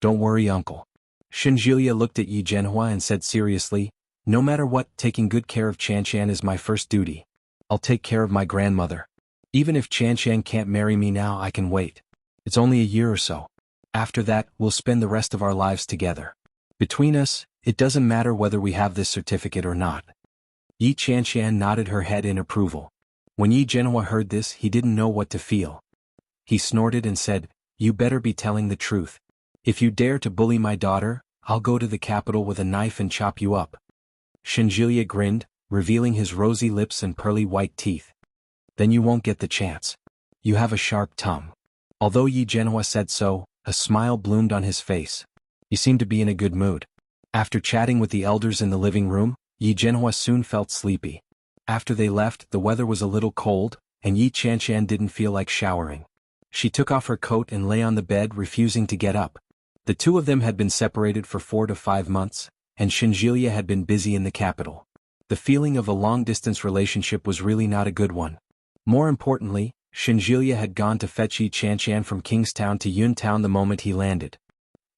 "Don't worry, uncle." Shinjilia looked at Yi Zhenhua and said seriously, "No matter what, taking good care of Qianqian is my first duty. I'll take care of my grandmother. Even if Qianqian can't marry me now, I can wait. It's only a year or so. After that, we'll spend the rest of our lives together. Between us, it doesn't matter whether we have this certificate or not." Yi Qianqian nodded her head in approval. When Yi Zhenhua heard this, he didn't know what to feel. He snorted and said, "You better be telling the truth. If you dare to bully my daughter, I'll go to the capital with a knife and chop you up." Shinjilia grinned, revealing his rosy lips and pearly white teeth. "Then you won't get the chance. You have a sharp tongue." Although Yi Zhenhua said so, a smile bloomed on his face. He seemed to be in a good mood. After chatting with the elders in the living room, Yi Zhenhua soon felt sleepy. After they left, the weather was a little cold, and Yi Qianqian didn't feel like showering. She took off her coat and lay on the bed, refusing to get up. The two of them had been separated for 4 to 5 months, and Shinjilia had been busy in the capital. The feeling of a long-distance relationship was really not a good one. More importantly, Shinjilia had gone to fetch Yi Qianqian from Kingstown to Yuntown the moment he landed.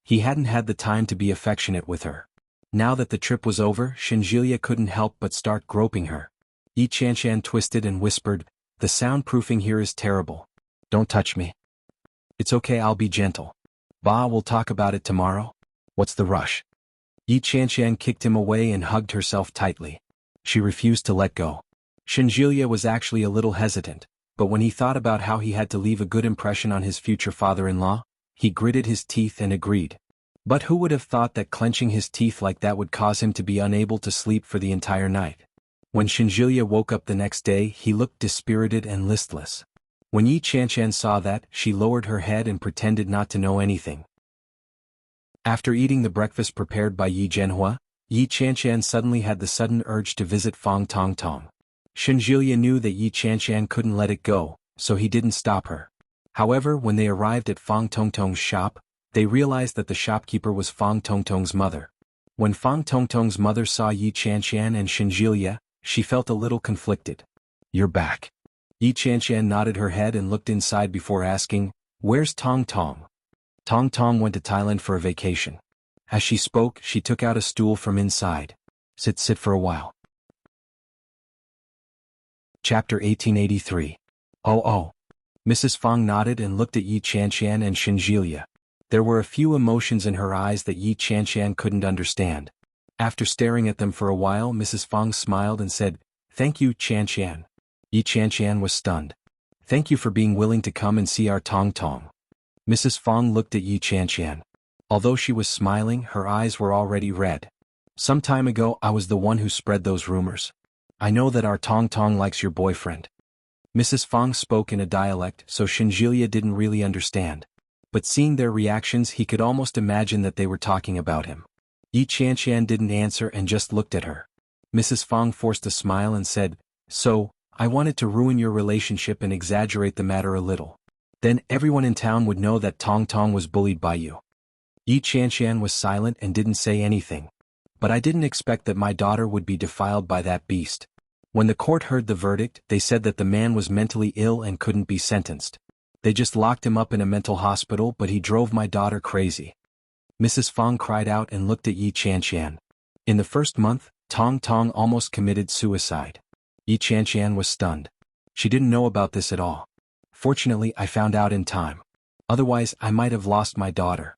He hadn't had the time to be affectionate with her. Now that the trip was over, Shinjilia couldn't help but start groping her. Yi Qianqian twisted and whispered, "The soundproofing here is terrible. Don't touch me." "It's okay, I'll be gentle. Ba, we'll talk about it tomorrow. What's the rush?" Yi Qianqian kicked him away and hugged herself tightly. She refused to let go. Shinjilia was actually a little hesitant, but when he thought about how he had to leave a good impression on his future father-in-law, he gritted his teeth and agreed. But who would have thought that clenching his teeth like that would cause him to be unable to sleep for the entire night? When Shinjilia woke up the next day, he looked dispirited and listless. When Yi Qianqian saw that, she lowered her head and pretended not to know anything. After eating the breakfast prepared by Yi Zhenhua, Yi Qianqian suddenly had the sudden urge to visit Fang Tongtong. Shinjilia knew that Yi Qianqian couldn't let it go, so he didn't stop her. However, when they arrived at Fang Tongtong's shop, they realized that the shopkeeper was Fang Tongtong's mother. When Fang Tongtong's mother saw Yi Qianqian and Shinjilia, she felt a little conflicted. "You're back." Yi Qianqian nodded her head and looked inside before asking, "Where's Tong Tong?" Tong Tong went to Thailand for a vacation. As she spoke, she took out a stool from inside. Sit for a while." Chapter 1883. Oh. Mrs. Fang nodded and looked at Yi Qianqian and Shinjilia. There were a few emotions in her eyes that Yi Qianqian couldn't understand. After staring at them for a while, Mrs. Fang smiled and said, "Thank you, Qianqian." Yi Qianqian was stunned. "Thank you for being willing to come and see our Tong Tong." Mrs. Fang looked at Yi Qianqian. Although she was smiling, her eyes were already red. "Some time ago I was the one who spread those rumors. I know that our Tong Tong likes your boyfriend." Mrs. Fang spoke in a dialect so Shinjilia didn't really understand. But seeing their reactions he could almost imagine that they were talking about him. Yi Qianqian didn't answer and just looked at her. Mrs. Fang forced a smile and said, "So, I wanted to ruin your relationship and exaggerate the matter a little. Then everyone in town would know that Tong Tong was bullied by you." Yi Qianqian was silent and didn't say anything. "But I didn't expect that my daughter would be defiled by that beast." When the court heard the verdict, they said that the man was mentally ill and couldn't be sentenced. They just locked him up in a mental hospital, but he drove my daughter crazy. Mrs. Fang cried out and looked at Yi Qianqian. In the first month, Tong Tong almost committed suicide. Yi Qianqian was stunned. She didn't know about this at all. "Fortunately, I found out in time. Otherwise, I might have lost my daughter."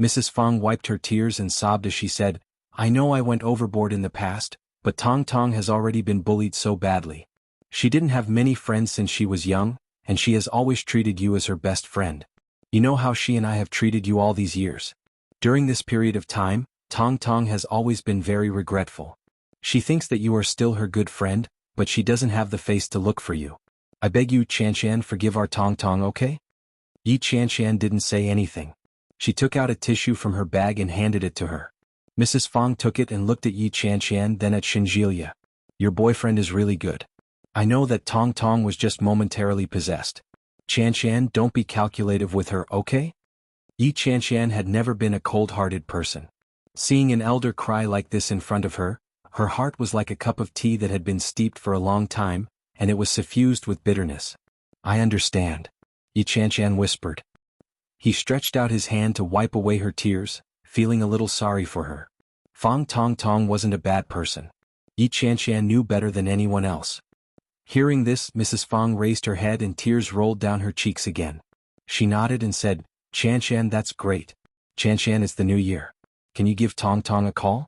Mrs. Fang wiped her tears and sobbed as she said, "I know I went overboard in the past, but Tong Tong has already been bullied so badly. She didn't have many friends since she was young, and she has always treated you as her best friend. You know how she and I have treated you all these years. During this period of time, Tong Tong has always been very regretful. She thinks that you are still her good friend, but she doesn't have the face to look for you. I beg you, Qianqian, forgive our Tong Tong, okay?" Yi Qianqian didn't say anything. She took out a tissue from her bag and handed it to her. Mrs. Fang took it and looked at Yi Qianqian, then at Shinjilia. "Your boyfriend is really good. I know that Tong Tong was just momentarily possessed. Qianqian, don't be calculative with her, okay?" Yi Qianqian had never been a cold-hearted person. Seeing an elder cry like this in front of her, her heart was like a cup of tea that had been steeped for a long time, and it was suffused with bitterness. "I understand," Yi Qianqian whispered. He stretched out his hand to wipe away her tears, feeling a little sorry for her. Fang Tong Tong wasn't a bad person. Yi Qianqian knew better than anyone else. Hearing this, Mrs. Fang raised her head and tears rolled down her cheeks again. She nodded and said, "Qianqian, that's great. Qianqian, it's the new year. Can you give Tong Tong a call?"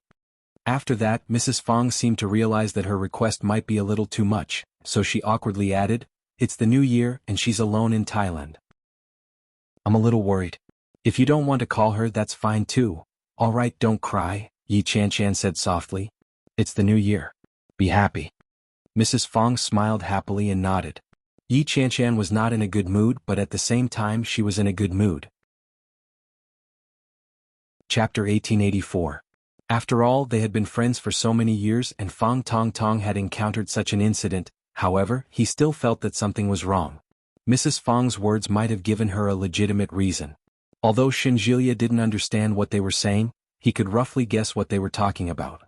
After that, Mrs. Fang seemed to realize that her request might be a little too much, so she awkwardly added, "It's the new year and she's alone in Thailand. I'm a little worried. If you don't want to call her, that's fine too. All right, don't cry," Yi Qianqian said softly. "It's the new year. Be happy." Mrs. Fang smiled happily and nodded. Yi Qianqian was not in a good mood, but at the same time she was in a good mood. Chapter 1884. After all, they had been friends for so many years and Fang Tong Tong had encountered such an incident. However, he still felt that something was wrong. Mrs. Fang's words might have given her a legitimate reason. Although Shinjilia didn't understand what they were saying, he could roughly guess what they were talking about.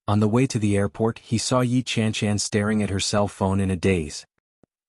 On the way to the airport, he saw Yi Qianqian staring at her cell phone in a daze.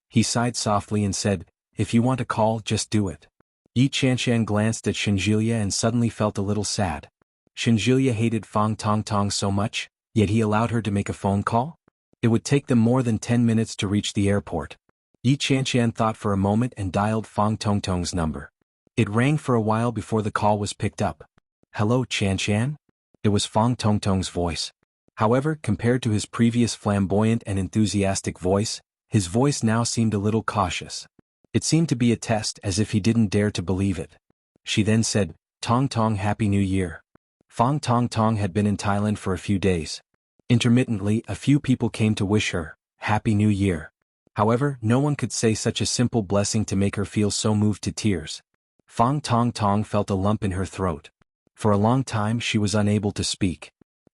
He sighed softly and said, "If you want to call, just do it." Yi Qianqian glanced at Shinjilia and suddenly felt a little sad. Shinjilia hated Fang Tong Tong so much, yet he allowed her to make a phone call? It would take them more than 10 minutes to reach the airport. Yi Qianqian thought for a moment and dialed Fang Tong Tong's number. It rang for a while before the call was picked up. "Hello, Qianqian?" It was Fang Tong Tong's voice. However, compared to his previous flamboyant and enthusiastic voice, his voice now seemed a little cautious. It seemed to be a test, as if he didn't dare to believe it. She then said, "Tong Tong, Happy New Year." Fang Tong Tong had been in Thailand for a few days. Intermittently, a few people came to wish her, Happy New Year. However, no one could say such a simple blessing to make her feel so moved to tears. Fang Tong Tong felt a lump in her throat. For a long time she was unable to speak.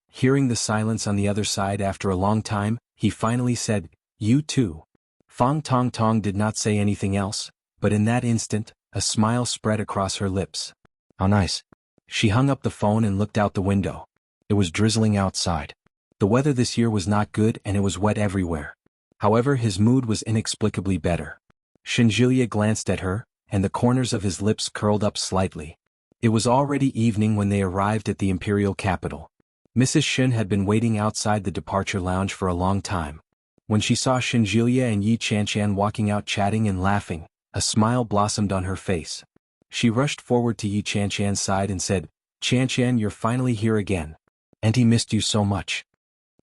Hearing the silence on the other side after a long time, he finally said, "You too." Fang Tong Tong did not say anything else, but in that instant, a smile spread across her lips. How nice. She hung up the phone and looked out the window. It was drizzling outside. The weather this year was not good and it was wet everywhere. However, his mood was inexplicably better. Shinjilia glanced at her, and the corners of his lips curled up slightly. It was already evening when they arrived at the imperial capital. Mrs. Shin had been waiting outside the departure lounge for a long time. When she saw Shinjilia and Yi Chanshan walking out chatting and laughing, a smile blossomed on her face. She rushed forward to Yi Chanshan's side and said, "Chanshan, you're finally here again. Auntie missed you so much."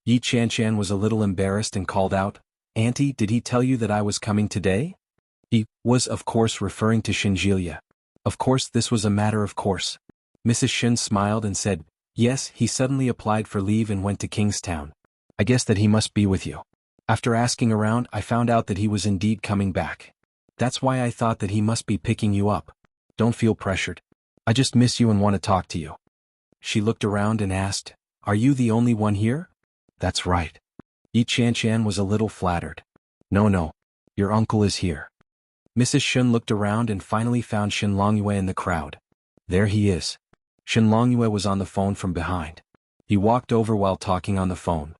Yi Chanshan was a little embarrassed and called out, "Auntie, did he tell you that I was coming today?" He was of course referring to Shinjilia. Of course this was a matter of course. Mrs. Shin smiled and said, "Yes, he suddenly applied for leave and went to Kingstown. I guess that he must be with you. After asking around, I found out that he was indeed coming back. That's why I thought that he must be picking you up. Don't feel pressured. I just miss you and want to talk to you." She looked around and asked, "Are you the only one here?" "That's right." Yi Chanshan was a little flattered. No, your uncle is here." Mrs. Shun looked around and finally found Shin Longyue in the crowd. There he is. Shin Longyue was on the phone from behind. He walked over while talking on the phone.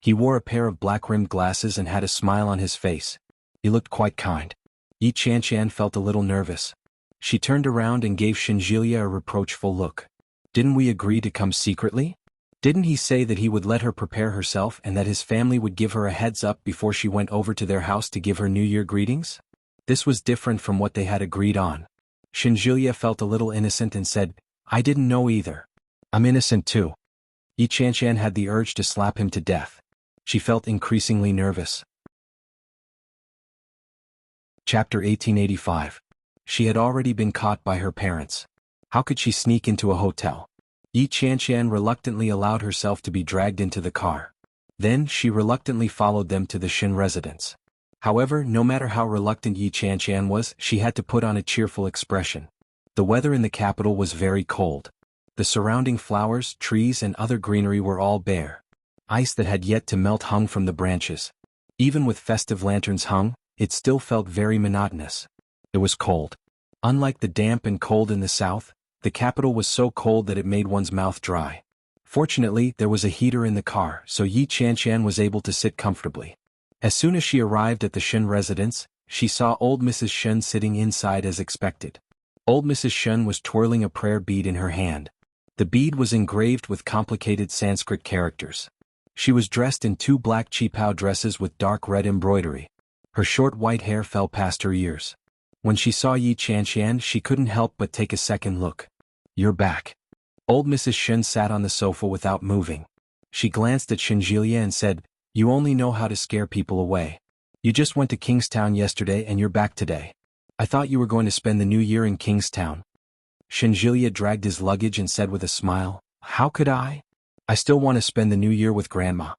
He wore a pair of black-rimmed glasses and had a smile on his face. He looked quite kind. Yi Chanshan felt a little nervous. She turned around and gave Shinjilia a reproachful look. "Didn't we agree to come secretly? Didn't he say that he would let her prepare herself and that his family would give her a heads up before she went over to their house to give her New Year greetings?" This was different from what they had agreed on. Shinjilia felt a little innocent and said, "I didn't know either. I'm innocent too." Yi Chanshan had the urge to slap him to death. She felt increasingly nervous. Chapter 1885. She had already been caught by her parents. How could she sneak into a hotel? Yi Chanshan reluctantly allowed herself to be dragged into the car. Then she reluctantly followed them to the Shin residence. However, no matter how reluctant Yi Chanshan was, she had to put on a cheerful expression. The weather in the capital was very cold. The surrounding flowers, trees and other greenery were all bare. Ice that had yet to melt hung from the branches. Even with festive lanterns hung, it still felt very monotonous. It was cold. Unlike the damp and cold in the south, the capital was so cold that it made one's mouth dry. Fortunately, there was a heater in the car, so Yi Chanshan was able to sit comfortably. As soon as she arrived at the Shin residence, she saw old Mrs. Shin sitting inside as expected. Old Mrs. Shin was twirling a prayer bead in her hand. The bead was engraved with complicated Sanskrit characters. She was dressed in 2 black qipao dresses with dark red embroidery. Her short white hair fell past her ears. When she saw Yi Chanshan, she couldn't help but take a second look. "You're back." Old Mrs. Shin sat on the sofa without moving. She glanced at Shinjilia and said, "You only know how to scare people away. You just went to Kingstown yesterday and you're back today. I thought you were going to spend the New Year in Kingstown." Shinjilia dragged his luggage and said with a smile, "How could I? I still want to spend the New Year with Grandma."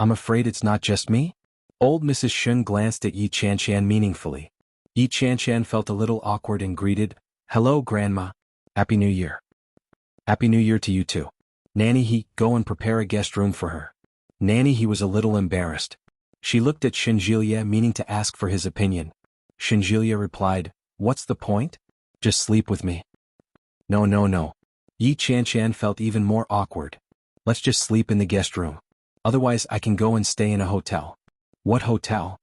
"I'm afraid it's not just me?" Old Mrs. Shun glanced at Yi Chanshan meaningfully. Yi Chanshan felt a little awkward and greeted, "Hello, Grandma. Happy New Year." "Happy New Year to you too. Nanny, he, go and prepare a guest room for her." Nanny, he was a little embarrassed. She looked at Shinjilia meaning to ask for his opinion. Shinjilia replied, "What's the point? Just sleep with me." No. Yi Chanshan felt even more awkward. "Let's just sleep in the guest room. Otherwise I can go and stay in a hotel." "What hotel?"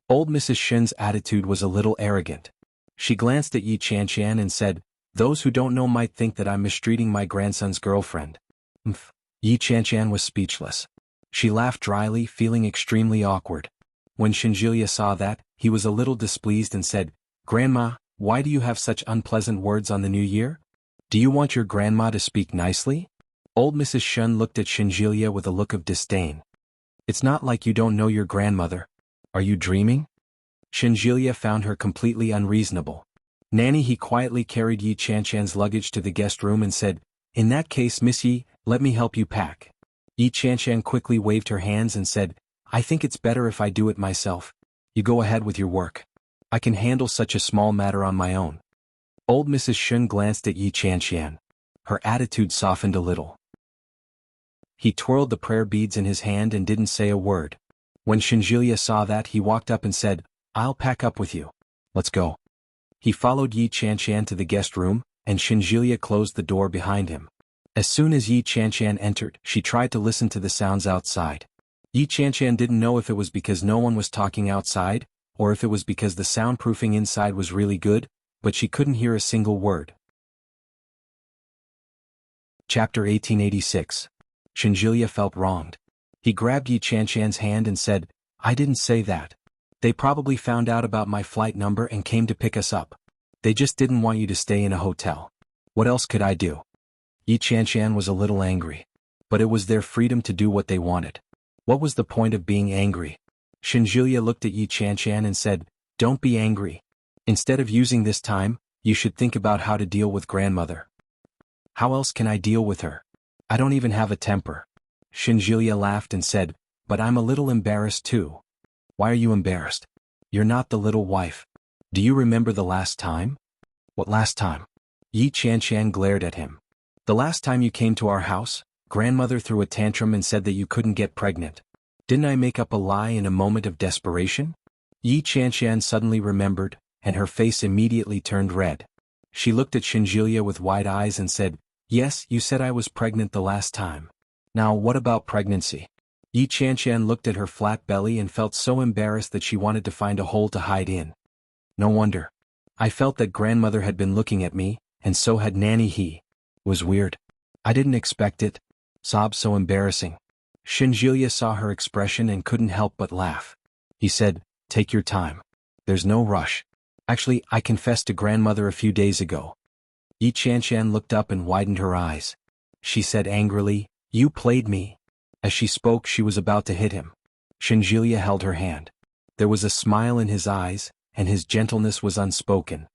Old Mrs. Shin's attitude was a little arrogant. She glanced at Yi Chanshan and said, "Those who don't know might think that I'm mistreating my grandson's girlfriend." Yi Chanshan was speechless. She laughed dryly, feeling extremely awkward. When Shinjilia saw that, he was a little displeased and said, "Grandma, why do you have such unpleasant words on the New Year? Do you want your grandma to speak nicely?" Old Mrs. Shun looked at Shinjilia with a look of disdain. "It's not like you don't know your grandmother. Are you dreaming?" Shinjilia found her completely unreasonable. Nanny, he quietly carried Yi Chanshan's luggage to the guest room and said, "In that case, Miss Yi, let me help you pack." Yi Chanshan quickly waved her hands and said, "I think it's better if I do it myself. You go ahead with your work. I can handle such a small matter on my own." Old Mrs. Shun glanced at Yi Chanshan. Her attitude softened a little. He twirled the prayer beads in his hand and didn't say a word. When Shinjilia saw that, he walked up and said, "I'll pack up with you. Let's go." He followed Yi Chanshan to the guest room, and Shinjilia closed the door behind him. As soon as Yi Chanshan entered, she tried to listen to the sounds outside. Yi Chanshan didn't know if it was because no one was talking outside, or if it was because the soundproofing inside was really good, but she couldn't hear a single word. Chapter 1886. Shinjilia felt wronged. He grabbed Yi Chanshan's hand and said, "I didn't say that. They probably found out about my flight number and came to pick us up. They just didn't want you to stay in a hotel. What else could I do?" Yi Chanshan was a little angry. But it was their freedom to do what they wanted. What was the point of being angry? Shinjulia looked at Yi Chanshan and said, "Don't be angry. Instead of using this time, you should think about how to deal with grandmother." "How else can I deal with her? I don't even have a temper." Shinjulia laughed and said, "But I'm a little embarrassed too." "Why are you embarrassed? You're not the little wife. Do you remember the last time?" "What last time?" Yi Chanshan glared at him. "The last time you came to our house, grandmother threw a tantrum and said that you couldn't get pregnant. Didn't I make up a lie in a moment of desperation?" Yi Chanshan suddenly remembered, and her face immediately turned red. She looked at Shinjulia with wide eyes and said, "Yes, you said I was pregnant the last time. Now what about pregnancy?" Yi Chanshan looked at her flat belly and felt so embarrassed that she wanted to find a hole to hide in. "No wonder. I felt that grandmother had been looking at me, and so had Nanny He. Was weird. I didn't expect it. Sob so embarrassing." Shinjulia saw her expression and couldn't help but laugh. He said, "Take your time. There's no rush. Actually, I confessed to grandmother a few days ago." Yi Chanshan looked up and widened her eyes. She said angrily, "You played me." As she spoke, she was about to hit him. Shinjulia held her hand. There was a smile in his eyes, and his gentleness was unspoken.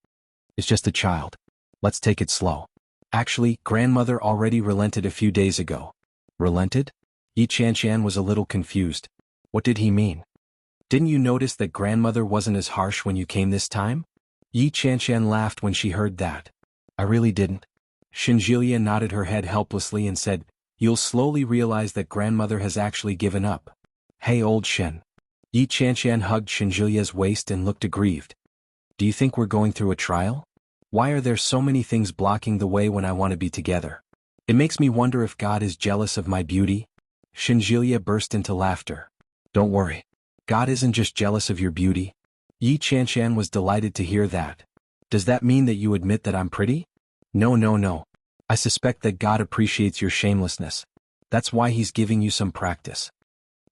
"It's just a child. Let's take it slow. Actually, grandmother already relented a few days ago." "Relented?" Yi Chanshan was a little confused. What did he mean? "Didn't you notice that grandmother wasn't as harsh when you came this time?" Yi Chanshan laughed when she heard that. "I really didn't." Shinjulia nodded her head helplessly and said, "You'll slowly realize that grandmother has actually given up." "Hey old Shen." Yi Chanshan hugged Shinjulia's waist and looked aggrieved. "Do you think we're going through a trial? Why are there so many things blocking the way when I want to be together? It makes me wonder if God is jealous of my beauty." Shinjulia burst into laughter. "Don't worry. God isn't just jealous of your beauty." Yi Chanshan was delighted to hear that. "Does that mean that you admit that I'm pretty?" No, no, no. I suspect that God appreciates your shamelessness. That's why he's giving you some practice."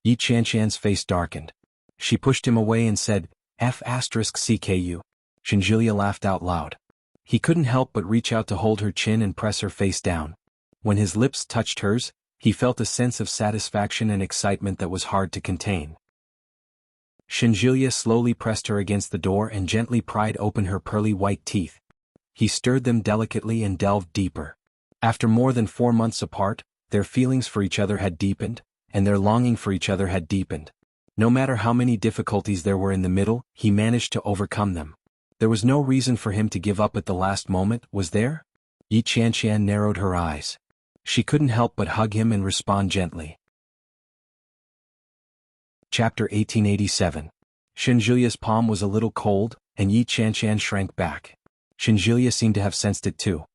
Yi Chanshan's face darkened. She pushed him away and said, "F***CKU." Shinjulia laughed out loud. He couldn't help but reach out to hold her chin and press her face down. When his lips touched hers, he felt a sense of satisfaction and excitement that was hard to contain. Shinjulia slowly pressed her against the door and gently pried open her pearly white teeth. He stirred them delicately and delved deeper. After more than 4 months apart, their feelings for each other had deepened, and their longing for each other had deepened. No matter how many difficulties there were in the middle, he managed to overcome them. There was no reason for him to give up at the last moment, was there? Yi Chanshan narrowed her eyes. She couldn't help but hug him and respond gently. Chapter 1887. Shinjulia's palm was a little cold, and Yi Chanshan shrank back. Shinjulia seemed to have sensed it too.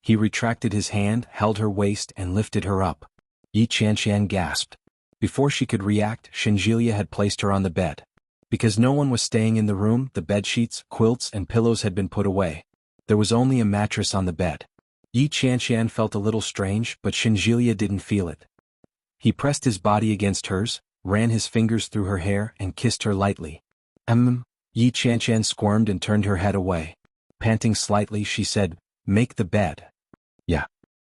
He retracted his hand, held her waist, and lifted her up. Yi Chanshan gasped. Before she could react, Shinjulia had placed her on the bed. Because no one was staying in the room, the bedsheets, quilts, and pillows had been put away. There was only a mattress on the bed. Yi Chanshan felt a little strange, but Shinjulia didn't feel it. He pressed his body against hers, ran his fingers through her hair, and kissed her lightly. Yi Chanshan squirmed and turned her head away. Panting slightly, she said, "Make the bed." "Yeah."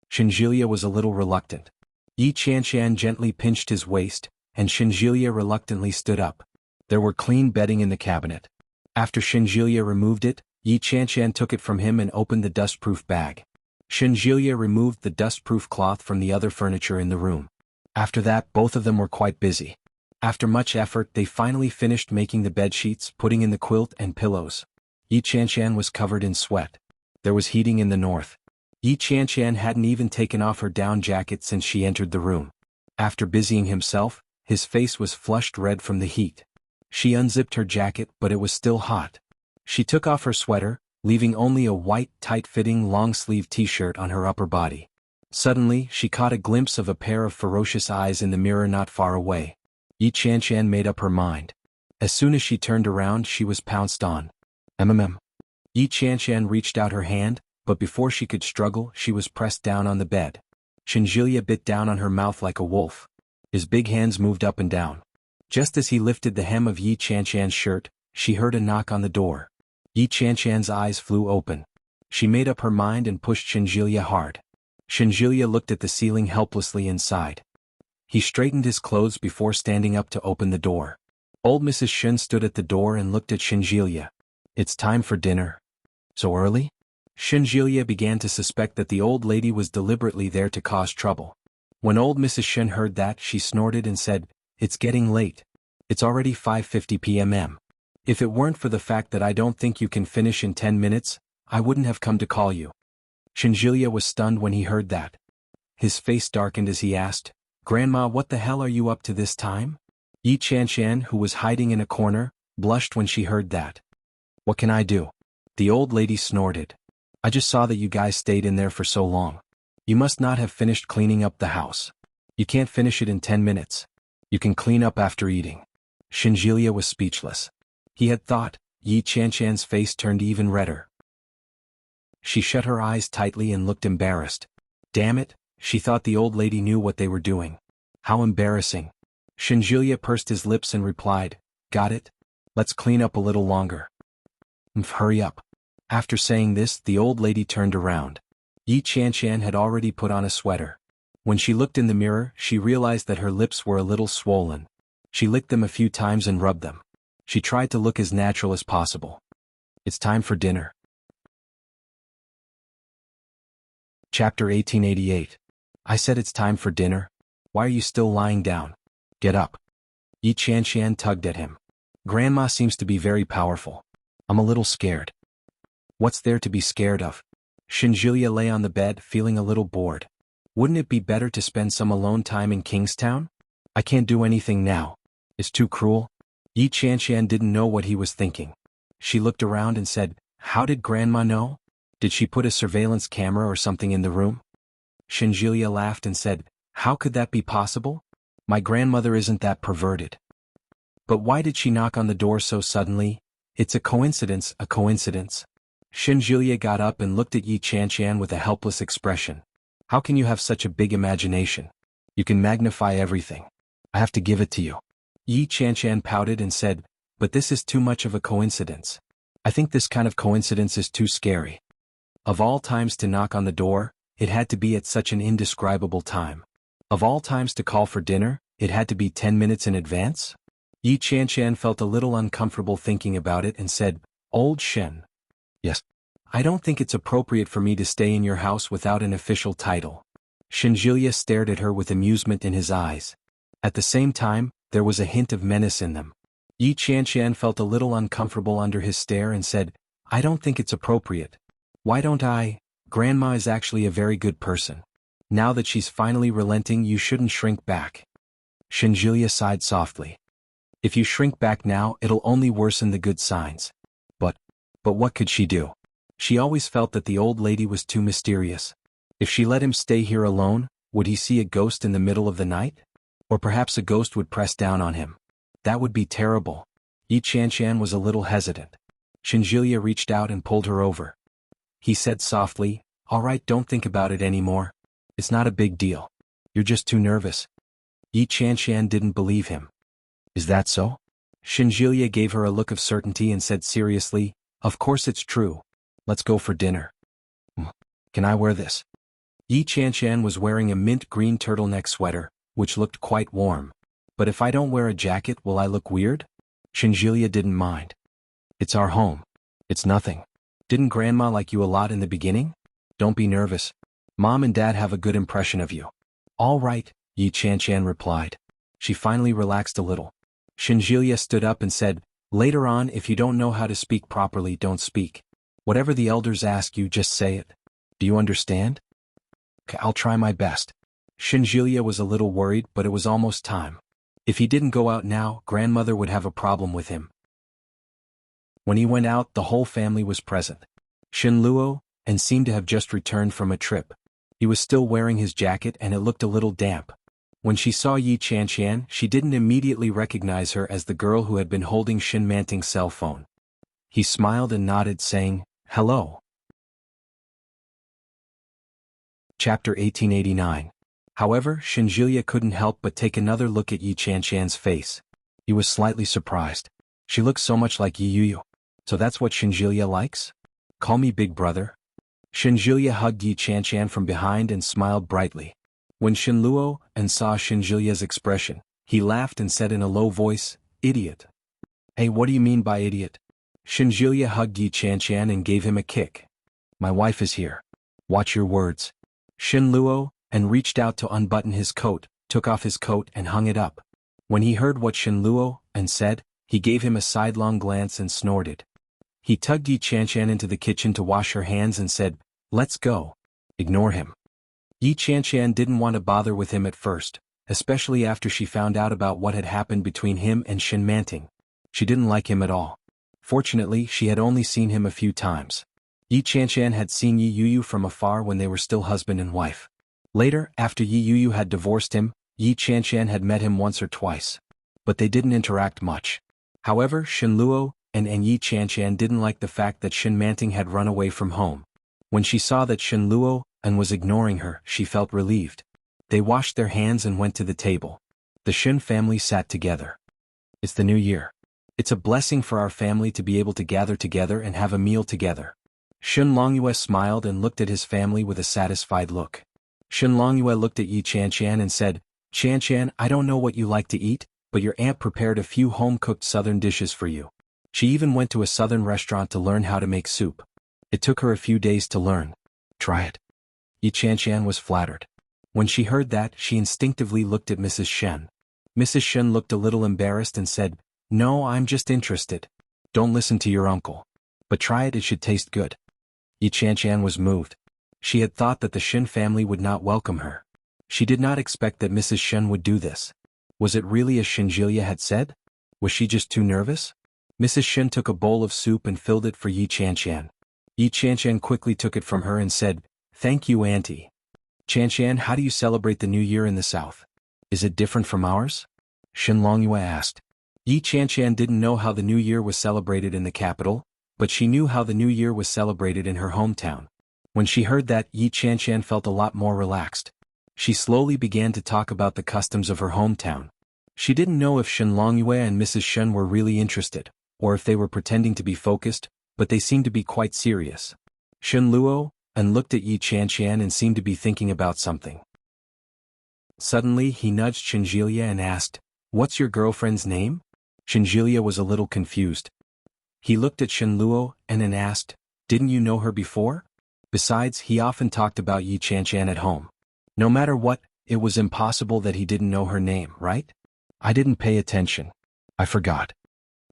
Shinjulia was a little reluctant. Yi Chanshan gently pinched his waist, and Shinjulia reluctantly stood up. There were clean bedding in the cabinet. After Shinjulia removed it, Yi Chanshan took it from him and opened the dustproof bag. Shinjulia removed the dustproof cloth from the other furniture in the room. After that, both of them were quite busy. After much effort, they finally finished making the bedsheets, putting in the quilt and pillows. Yi Chanshan was covered in sweat. There was heating in the north. Yi Chanshan hadn't even taken off her down jacket since she entered the room. After busying himself, his face was flushed red from the heat. She unzipped her jacket, but it was still hot. She took off her sweater, leaving only a white, tight-fitting long-sleeve t-shirt on her upper body. Suddenly, she caught a glimpse of a pair of ferocious eyes in the mirror not far away. Yi Chanshan made up her mind. As soon as she turned around, she was pounced on. Yi Chanshan reached out her hand, but before she could struggle, she was pressed down on the bed. Shinjulia bit down on her mouth like a wolf. His big hands moved up and down. Just as he lifted the hem of Yi Chanshan's shirt, she heard a knock on the door. Yi Chanshan's eyes flew open. She made up her mind and pushed Shinjilia hard. Shinjilia looked at the ceiling helplessly and sighed. He straightened his clothes before standing up to open the door. Old Mrs. Shin stood at the door and looked at Shinjilia. "It's time for dinner. So early?" Shinjilia began to suspect that the old lady was deliberately there to cause trouble. When old Mrs. Shin heard that, she snorted and said, "It's getting late. It's already 5:50 p.m. If it weren't for the fact that I don't think you can finish in 10 minutes, I wouldn't have come to call you." Shinjilia was stunned when he heard that. His face darkened as he asked, "Grandma, what the hell are you up to this time?" Yi Chanshan, who was hiding in a corner, blushed when she heard that. "What can I do?" The old lady snorted. "I just saw that you guys stayed in there for so long. You must not have finished cleaning up the house. You can't finish it in 10 minutes. You can clean up after eating." Shinjilia was speechless. He had thought. Yi Chanshan's face turned even redder. She shut her eyes tightly and looked embarrassed. Damn it, she thought the old lady knew what they were doing. How embarrassing. Shinjilia pursed his lips and replied, "Got it? Let's clean up a little longer. Hurry up." After saying this, the old lady turned around. Yi Chanshan had already put on a sweater. When she looked in the mirror, she realized that her lips were a little swollen. She licked them a few times and rubbed them. She tried to look as natural as possible. "It's time for dinner." Chapter 1888. "I said it's time for dinner. Why are you still lying down? Get up." Yi Chanshan tugged at him. "Grandma seems to be very powerful. I'm a little scared." "What's there to be scared of?" Shinjilia lay on the bed, feeling a little bored. "Wouldn't it be better to spend some alone time in Kingstown? I can't do anything now. It's too cruel." Yi Chanshan didn't know what he was thinking. She looked around and said, "How did Grandma know? Did she put a surveillance camera or something in the room?" Shinjilia laughed and said, "How could that be possible? My grandmother isn't that perverted." "But why did she knock on the door so suddenly? It's a coincidence, a coincidence." Shinjilia got up and looked at Yi Chanshan with a helpless expression. "How can you have such a big imagination? You can magnify everything. I have to give it to you." Yi Chanshan pouted and said, "But this is too much of a coincidence. I think this kind of coincidence is too scary." Of all times to knock on the door, it had to be at such an indescribable time. Of all times to call for dinner, it had to be 10 minutes in advance? Yi Chanshan felt a little uncomfortable thinking about it and said, "Old Shen." "Yes. I don't think it's appropriate for me to stay in your house without an official title." Shinjilia stared at her with amusement in his eyes. At the same time, there was a hint of menace in them. Yi Chanshan felt a little uncomfortable under his stare and said, "I don't think it's appropriate. Why don't I? Grandma is actually a very good person. Now that she's finally relenting, you shouldn't shrink back." Shinjilia sighed softly. "If you shrink back now, it'll only worsen the good signs." But what could she do? She always felt that the old lady was too mysterious. If she let him stay here alone, would he see a ghost in the middle of the night? Or perhaps a ghost would press down on him. That would be terrible. Yi Chanshan was a little hesitant. Shinjilia reached out and pulled her over. He said softly, "All right, don't think about it anymore. It's not a big deal. You're just too nervous." Yi Chanshan didn't believe him. "Is that so?" Shinjilia gave her a look of certainty and said seriously, "Of course it's true. Let's go for dinner." "Can I wear this?" Yi Chanshan was wearing a mint green turtleneck sweater, which looked quite warm. "But if I don't wear a jacket, will I look weird?" Shinjilia didn't mind. "It's our home. It's nothing. Didn't Grandma like you a lot in the beginning? Don't be nervous. Mom and Dad have a good impression of you." "All right," Yi Chanshan replied. She finally relaxed a little. Shinjilia stood up and said, "Later on, if you don't know how to speak properly, don't speak. Whatever the elders ask you, just say it. Do you understand?" "Okay, I'll try my best." Shinjilia was a little worried, but it was almost time. If he didn't go out now, grandmother would have a problem with him. When he went out, the whole family was present. Shin Luo, and seemed to have just returned from a trip. He was still wearing his jacket and it looked a little damp. When she saw Yi Chanshan, she didn't immediately recognize her as the girl who had been holding Shin Manting's cell phone. He smiled and nodded, saying, "Hello." Chapter 1889. However, Shinjilia couldn't help but take another look at Yi Chanshan's face. He was slightly surprised. She looked so much like Yi Yuyu. So that's what Shinjilia likes? Call me big brother. Shinjilia hugged Yi Chanshan from behind and smiled brightly. When Shinluo and saw Shinjilia's expression, he laughed and said in a low voice, "Idiot." "Hey, what do you mean by idiot?" Shinjilia hugged Yi Chanshan and gave him a kick. "My wife is here. Watch your words." Shinluo and reached out to unbutton his coat, took off his coat and hung it up. When he heard what Shinluo and said, he gave him a sidelong glance and snorted. He tugged Yi Chanshan into the kitchen to wash her hands and said, "Let's go." Ignore him. Yi Chanshan didn't want to bother with him at first, especially after she found out about what had happened between him and Shin Manting. She didn't like him at all. Fortunately, she had only seen him a few times. Yi Chanshan had seen Yi Yuyu from afar when they were still husband and wife. Later, after Yi Yuyu had divorced him, Yi Chanshan had met him once or twice. But they didn't interact much. However, Shinluo and Yi Chanshan didn't like the fact that Shin Manting had run away from home. When she saw that Shinluo and was ignoring her, she felt relieved. They washed their hands and went to the table. The Shin family sat together. It's the new year. It's a blessing for our family to be able to gather together and have a meal together. Shin Longyue smiled and looked at his family with a satisfied look. Shin Longyue looked at Yi Chanshan and said, "Chanshan, I don't know what you like to eat, but your aunt prepared a few home-cooked southern dishes for you. She even went to a southern restaurant to learn how to make soup. It took her a few days to learn. Try it." Yi Chanshan was flattered. When she heard that, she instinctively looked at Mrs. Shen. Mrs. Shen looked a little embarrassed and said, "No, I'm just interested. Don't listen to your uncle. But try it, it should taste good." Yi Chanshan was moved. She had thought that the Shen family would not welcome her. She did not expect that Mrs. Shen would do this. Was it really as Shinjilia had said? Was she just too nervous? Mrs. Shen took a bowl of soup and filled it for Yi Chanshan. Yi Chanshan quickly took it from her and said, "Thank you, Auntie." "Chanshan, how do you celebrate the New Year in the South? Is it different from ours?" Shin Longyue asked. Yi Chanshan didn't know how the New Year was celebrated in the capital, but she knew how the New Year was celebrated in her hometown. When she heard that, Yi Chanshan felt a lot more relaxed. She slowly began to talk about the customs of her hometown. She didn't know if Shin Longyue and Mrs. Shen were really interested, or if they were pretending to be focused, but they seemed to be quite serious. Shin Luo and looked at Yi Chanshan and seemed to be thinking about something. Suddenly he nudged Shinjilia and asked, "What's your girlfriend's name?" Shinjilia was a little confused. He looked at Shin Luo and asked, "Didn't you know her before?" Besides, he often talked about Yi Chanshan at home. No matter what, it was impossible that he didn't know her name, right? "I didn't pay attention. I forgot."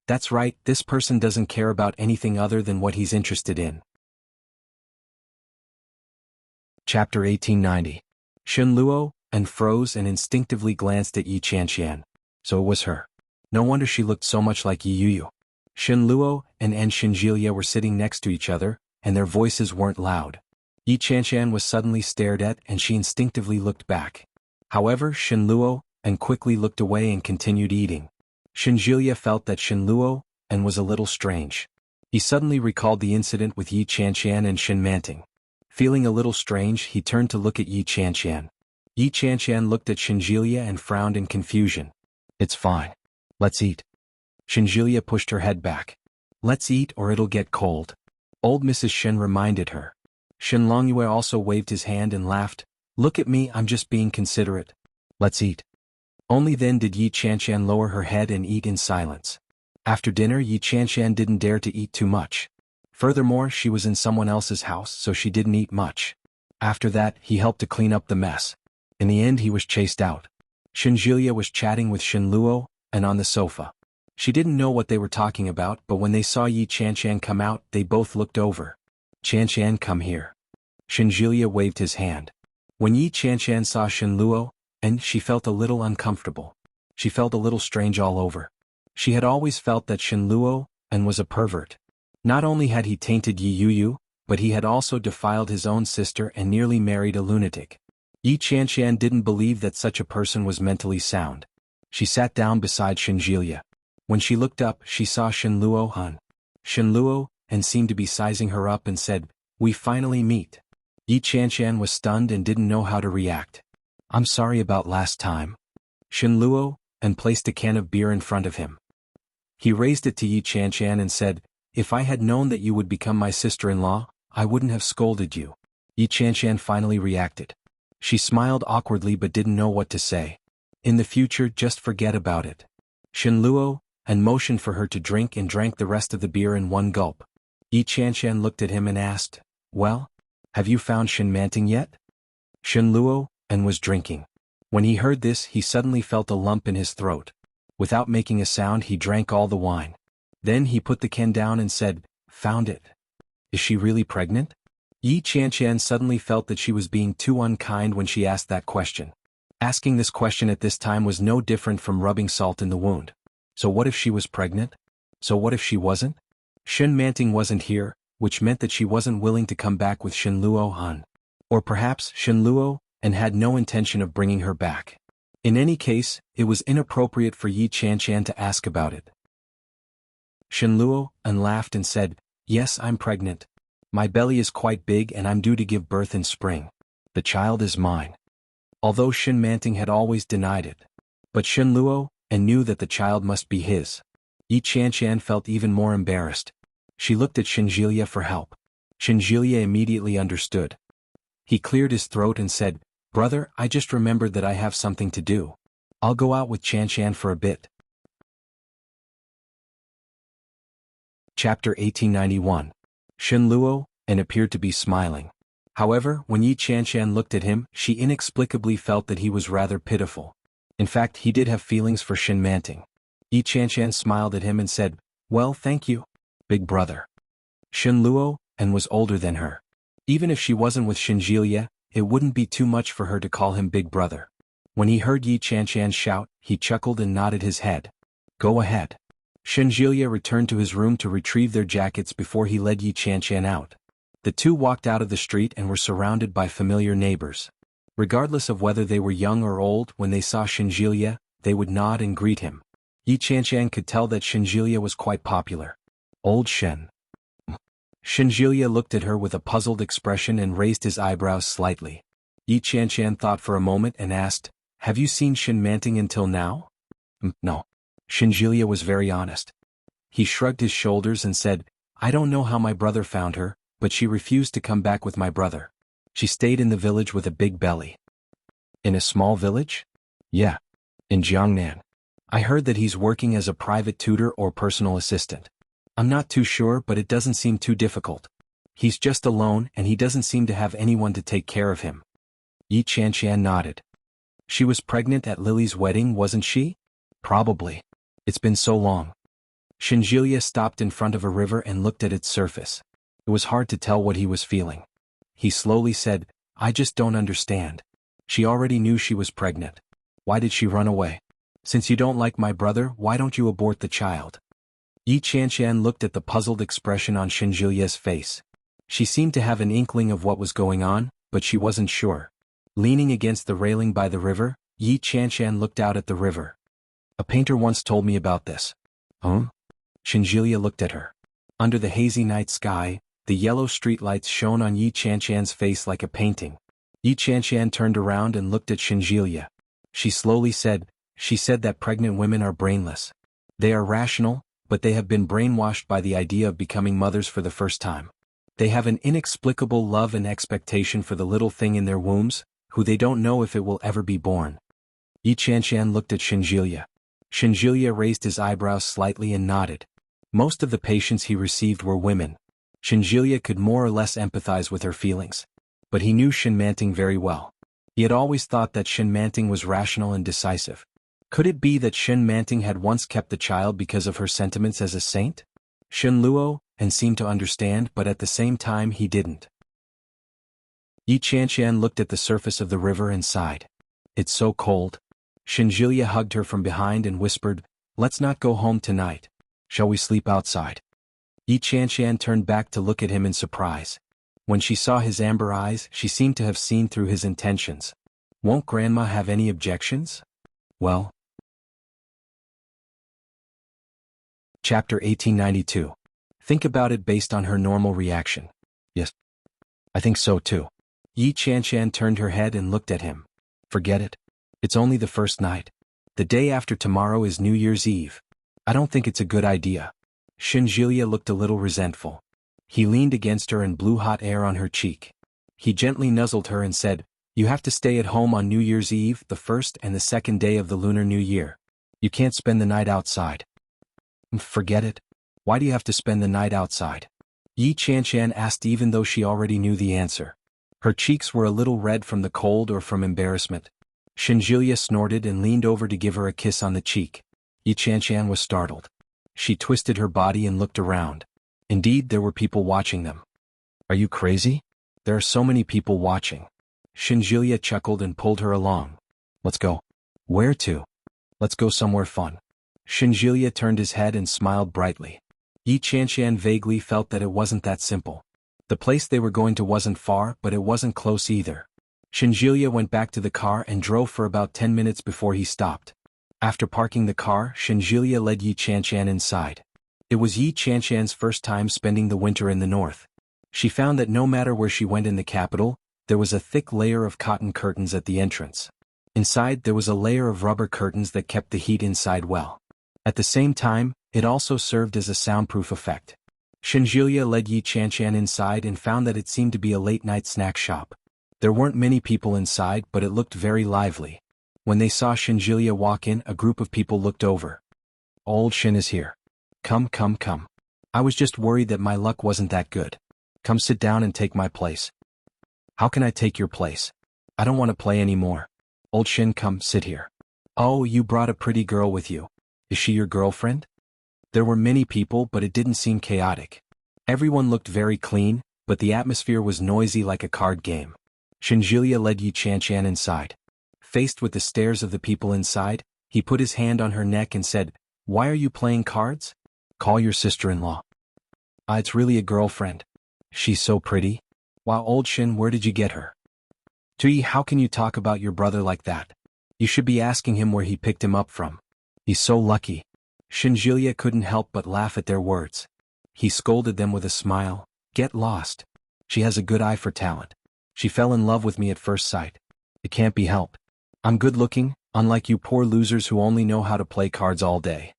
That's right, this person doesn't care about anything other than what he's interested in. Chapter 1890. Shin Luo and froze and instinctively glanced at Yi Chanshan. So it was her. No wonder she looked so much like Yi Yuyu. Shin Luo and Shinjilia were sitting next to each other, and their voices weren't loud. Yi Chanshan was suddenly stared at and she instinctively looked back. However, Shin Luo and quickly looked away and continued eating. Shinjilia felt that Shin Luo and was a little strange. He suddenly recalled the incident with Yi Chanshan and Shin Manting. Feeling a little strange, he turned to look at Yi Chanshan. Yi Chanshan looked at Shinjilia and frowned in confusion. "It's fine. Let's eat." Shinjilia pushed her head back. "Let's eat or it'll get cold." Old Mrs. Shen reminded her. Shin Longyue also waved his hand and laughed. "Look at me, I'm just being considerate. Let's eat." Only then did Yi Chanshan lower her head and eat in silence. After dinner, Yi Chanshan didn't dare to eat too much. Furthermore, she was in someone else's house, so she didn't eat much. After that, he helped to clean up the mess. In the end, he was chased out. Shinjilia was chatting with Shin Luo and on the sofa. She didn't know what they were talking about, but when they saw Yi Chanshan come out, they both looked over. "Chanshan, come here." Shinjilia waved his hand. When Yi Chanshan saw Shin Luo, and she felt a little uncomfortable. She felt a little strange all over. She had always felt that Shin Luo and was a pervert. Not only had he tainted Yi Yuyu, but he had also defiled his own sister and nearly married a lunatic. Yi Chanshan didn't believe that such a person was mentally sound. She sat down beside Shinjilia. When she looked up, she saw Shin Luo. Shin Luo and seemed to be sizing her up and said, "We finally meet." Yi Chanshan was stunned and didn't know how to react. I'm sorry about last time. Shen Luo, and placed a can of beer in front of him. He raised it to Yi Qianshan and said, if I had known that you would become my sister-in-law, I wouldn't have scolded you. Yi Qianshan finally reacted. She smiled awkwardly but didn't know what to say. In the future, just forget about it. Shen Luo, and motioned for her to drink and drank the rest of the beer in one gulp. Yi Qianshan looked at him and asked, well, have you found Shen Manting yet? Shen Luo, and was drinking. When he heard this, he suddenly felt a lump in his throat. Without making a sound, he drank all the wine. Then he put the can down and said, found it. Is she really pregnant? Yi Qianshan suddenly felt that she was being too unkind when she asked that question. Asking this question at this time was no different from rubbing salt in the wound. So what if she was pregnant? So what if she wasn't? Shen Manting wasn't here, which meant that she wasn't willing to come back with Shen Luo Han. Or perhaps Shen Luo, and had no intention of bringing her back. In any case, it was inappropriate for Yi Qianshan to ask about it. Shen Luo, and laughed and said, yes, I'm pregnant. My belly is quite big and I'm due to give birth in spring. The child is mine. Although Shen Manting had always denied it. But Shen Luo, and knew that the child must be his. Yi Qianshan felt even more embarrassed. She looked at Shen Jielia for help. Shen Jielia immediately understood. He cleared his throat and said, brother, I just remembered that I have something to do. I'll go out with Qianshan for a bit. Chapter 1891. Shen Luo, and appeared to be smiling. However, when Yi Qianshan looked at him, she inexplicably felt that he was rather pitiful. In fact, he did have feelings for Shen Manting. Yi Qianshan smiled at him and said, well, thank you, big brother. Shen Luo, and was older than her. Even if she wasn't with Shen Jielia, it wouldn't be too much for her to call him big brother. When he heard Yi Qianshan shout, he chuckled and nodded his head. Go ahead. Shen Jielia returned to his room to retrieve their jackets before he led Yi Qianshan out. The two walked out of the street and were surrounded by familiar neighbors. Regardless of whether they were young or old, when they saw Shen Jielia, they would nod and greet him. Yi Qianshan could tell that Shen Jielia was quite popular. Old Shen. Shen Jielia looked at her with a puzzled expression and raised his eyebrows slightly. Yi Qianshan thought for a moment and asked, have you seen Shen Manting until now? No. Shen Jielia was very honest. He shrugged his shoulders and said, I don't know how my brother found her, but she refused to come back with my brother. She stayed in the village with a big belly. In a small village? Yeah. In Jiangnan. I heard that he's working as a private tutor or personal assistant. I'm not too sure, but it doesn't seem too difficult. He's just alone and he doesn't seem to have anyone to take care of him. Yi Qianshan nodded. She was pregnant at Lily's wedding, wasn't she? Probably. It's been so long. Shen Jielia stopped in front of a river and looked at its surface. It was hard to tell what he was feeling. He slowly said, I just don't understand. She already knew she was pregnant. Why did she run away? Since you don't like my brother, why don't you abort the child? Yi Qianshan looked at the puzzled expression on Shen Jielia's face. She seemed to have an inkling of what was going on, but she wasn't sure. Leaning against the railing by the river, Yi Qianshan looked out at the river. A painter once told me about this. Huh? Shen Jielia looked at her. Under the hazy night sky, the yellow streetlights shone on Yi Qianshan's face like a painting. Yi Qianshan turned around and looked at Shen Jielia. She slowly said, she said that pregnant women are brainless. They are rational, but they have been brainwashed by the idea of becoming mothers for the first time. They have an inexplicable love and expectation for the little thing in their wombs, who they don't know if it will ever be born. Yi Qianshan looked at Shen Jielia. Shen Jielia raised his eyebrows slightly and nodded. Most of the patients he received were women. Shen Jielia could more or less empathize with her feelings. But he knew Shen Manting very well. He had always thought that Shen Manting was rational and decisive. Could it be that Shen Manting had once kept the child because of her sentiments as a saint? Shen Luo, and seemed to understand, but at the same time he didn't. Yi Qianshan looked at the surface of the river and sighed. It's so cold. Shen Jielia hugged her from behind and whispered, let's not go home tonight. Shall we sleep outside? Yi Qianshan turned back to look at him in surprise. When she saw his amber eyes, she seemed to have seen through his intentions. Won't Grandma have any objections? Well. Chapter 1892. Think about it based on her normal reaction. Yes. I think so too. Yi Qianshan turned her head and looked at him. Forget it. It's only the first night. The day after tomorrow is New Year's Eve. I don't think it's a good idea. Shinjilia looked a little resentful. He leaned against her and blew hot air on her cheek. He gently nuzzled her and said, "You have to stay at home on New Year's Eve, the first and the second day of the Lunar New Year. You can't spend the night outside." "Forget it. Why do you have to spend the night outside?" Yi Chanshan asked, even though she already knew the answer. Her cheeks were a little red from the cold or from embarrassment. Shinjilia snorted and leaned over to give her a kiss on the cheek. Yi Chanshan was startled. She twisted her body and looked around. Indeed, there were people watching them. "Are you crazy? There are so many people watching." Shinjilia chuckled and pulled her along. "Let's go." "Where to?" "Let's go somewhere fun." Shinjilia turned his head and smiled brightly. Yi Chanshan vaguely felt that it wasn't that simple. The place they were going to wasn't far, but it wasn't close either. Shinjilia went back to the car and drove for about 10 minutes before he stopped. After parking the car, Shinjilia led Yi Chanshan inside. It was Yi Chanshan's first time spending the winter in the north. She found that no matter where she went in the capital, there was a thick layer of cotton curtains at the entrance. Inside there was a layer of rubber curtains that kept the heat inside well. At the same time, it also served as a soundproof effect. Shinjilia led Yi Chanshan inside and found that it seemed to be a late-night snack shop. There weren't many people inside, but it looked very lively. When they saw Shinjilia walk in, a group of people looked over. "Old Shin is here. Come, come, come. I was just worried that my luck wasn't that good. Come sit down and take my place." "How can I take your place? I don't want to play anymore." "Old Shin, come, sit here." "Oh, you brought a pretty girl with you. Is she your girlfriend?" There were many people, but it didn't seem chaotic. Everyone looked very clean, but the atmosphere was noisy like a card game. Shinjilia led Yi Chanshan inside. Faced with the stares of the people inside, he put his hand on her neck and said, "Why are you playing cards? Call your sister-in-law." It's really a girlfriend. She's so pretty." "Wow, old Shin, where did you get her?" "Tui, how can you talk about your brother like that? You should be asking him where he picked him up from. He's so lucky." Shinjilia couldn't help but laugh at their words. He scolded them with a smile. "Get lost. She has a good eye for talent. She fell in love with me at first sight. It can't be helped. I'm good looking, unlike you poor losers who only know how to play cards all day."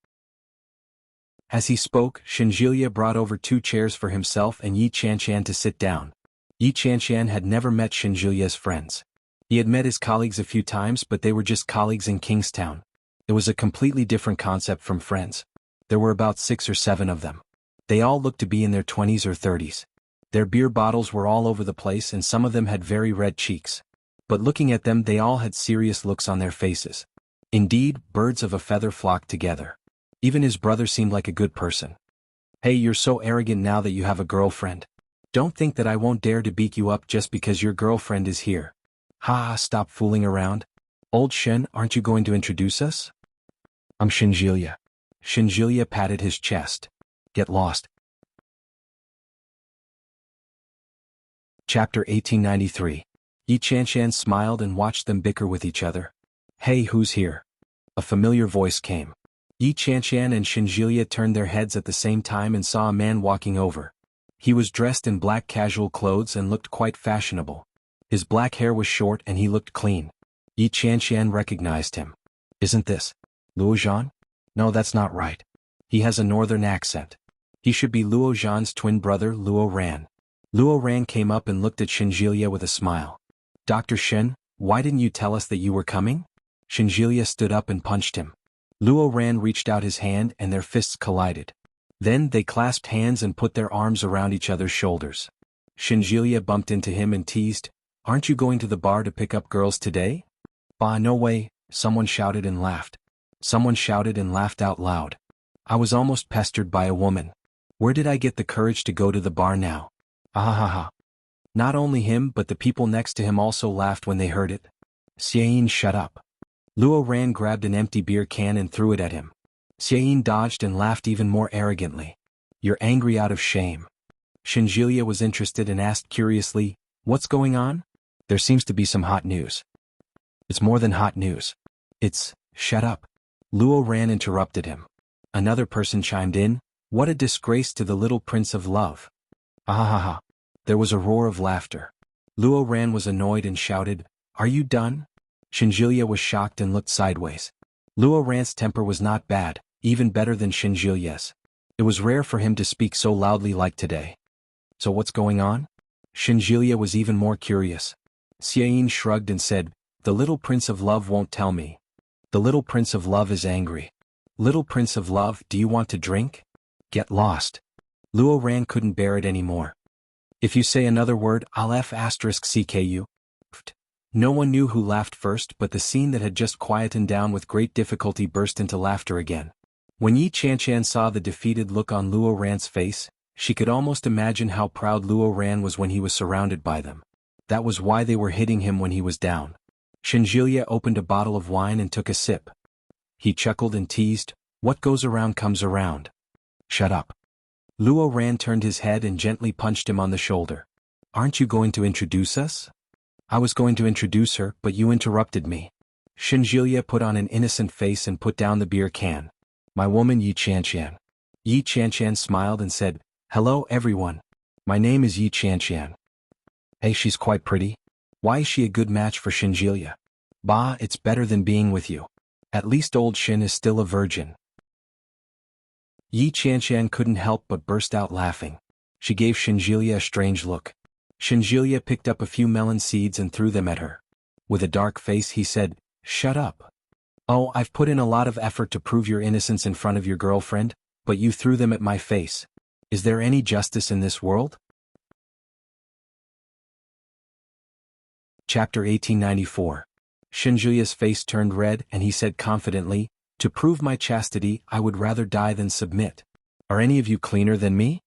As he spoke, Shinjilia brought over 2 chairs for himself and Yi Chanshan to sit down. Yi Chanshan had never met Shinjilia's friends. He had met his colleagues a few times, but they were just colleagues in Kingstown. It was a completely different concept from friends. There were about 6 or 7 of them. They all looked to be in their 20s or 30s. Their beer bottles were all over the place and some of them had very red cheeks. But looking at them, they all had serious looks on their faces. Indeed, birds of a feather flocked together. Even his brother seemed like a good person. "Hey, you're so arrogant now that you have a girlfriend. Don't think that I won't dare to beat you up just because your girlfriend is here. Ha, stop fooling around. Old Shin, aren't you going to introduce us?" "I'm Shinjilia." Shinjilia patted his chest. "Get lost." Chapter 1893. Yi Chanshan smiled and watched them bicker with each other. "Hey, who's here?" A familiar voice came. Yi Chanshan and Shinjilia turned their heads at the same time and saw a man walking over. He was dressed in black casual clothes and looked quite fashionable. His black hair was short and he looked clean. Yi Chanshan recognized him. "Isn't this Luo Zhan?" "No, that's not right. He has a northern accent. He should be Luo Zhan's twin brother, Luo Ran." Luo Ran came up and looked at Shinjilia with a smile. "Dr. Shin, why didn't you tell us that you were coming?" Shinjilia stood up and punched him. Luo Ran reached out his hand and their fists collided. Then they clasped hands and put their arms around each other's shoulders. Shinjilia bumped into him and teased, "Aren't you going to the bar to pick up girls today?" "Bah, no way," someone shouted and laughed. Someone shouted and laughed out loud. "I was almost pestered by a woman. Where did I get the courage to go to the bar now?" "Ahahaha." Not only him but the people next to him also laughed when they heard it. "Xiayin, shut up." Luo Ran grabbed an empty beer can and threw it at him. Xiayin dodged and laughed even more arrogantly. "You're angry out of shame." Shinjilia was interested and asked curiously, "What's going on?" "There seems to be some hot news." "It's more than hot news. It's..." "Shut up." Luo Ran interrupted him. Another person chimed in, "What a disgrace to the little prince of love." Ahahaha. There was a roar of laughter. Luo Ran was annoyed and shouted, "Are you done?" Shinjilia was shocked and looked sideways. Luo Ran's temper was not bad, even better than Shinjilia's. It was rare for him to speak so loudly like today. So what's going on? Shinjilia was even more curious. Xiaoyin shrugged and said, "The little prince of love won't tell me. The little prince of love is angry. Little prince of love, do you want to drink? Get lost." Luo Ran couldn't bear it anymore. "If you say another word, I'll *CK you." No one knew who laughed first, but the scene that had just quietened down with great difficulty burst into laughter again. When Yi Qianshan saw the defeated look on Luo Ran's face, she could almost imagine how proud Luo Ran was when he was surrounded by them. That was why they were hitting him when he was down. Shinjilia opened a bottle of wine and took a sip. He chuckled and teased, "What goes around comes around. Shut up." Luo Ran turned his head and gently punched him on the shoulder. "Aren't you going to introduce us?" "I was going to introduce her, but you interrupted me." Shinjilia put on an innocent face and put down the beer can. "My woman Yi Qianshan." Yi Qianshan smiled and said, "Hello everyone. My name is Yi Qianshan." "Hey, she's quite pretty. Why is she a good match for Shinjilia?" "Bah, it's better than being with you. At least old Shin is still a virgin." Yi Qianshan couldn't help but burst out laughing. She gave Shinjilia a strange look. Shinjilia picked up a few melon seeds and threw them at her. With a dark face he said, "Shut up. Oh, I've put in a lot of effort to prove your innocence in front of your girlfriend, but you threw them at my face. Is there any justice in this world?" Chapter 1894. Shinjuya's face turned red and he said confidently, "To prove my chastity, I would rather die than submit. Are any of you cleaner than me?"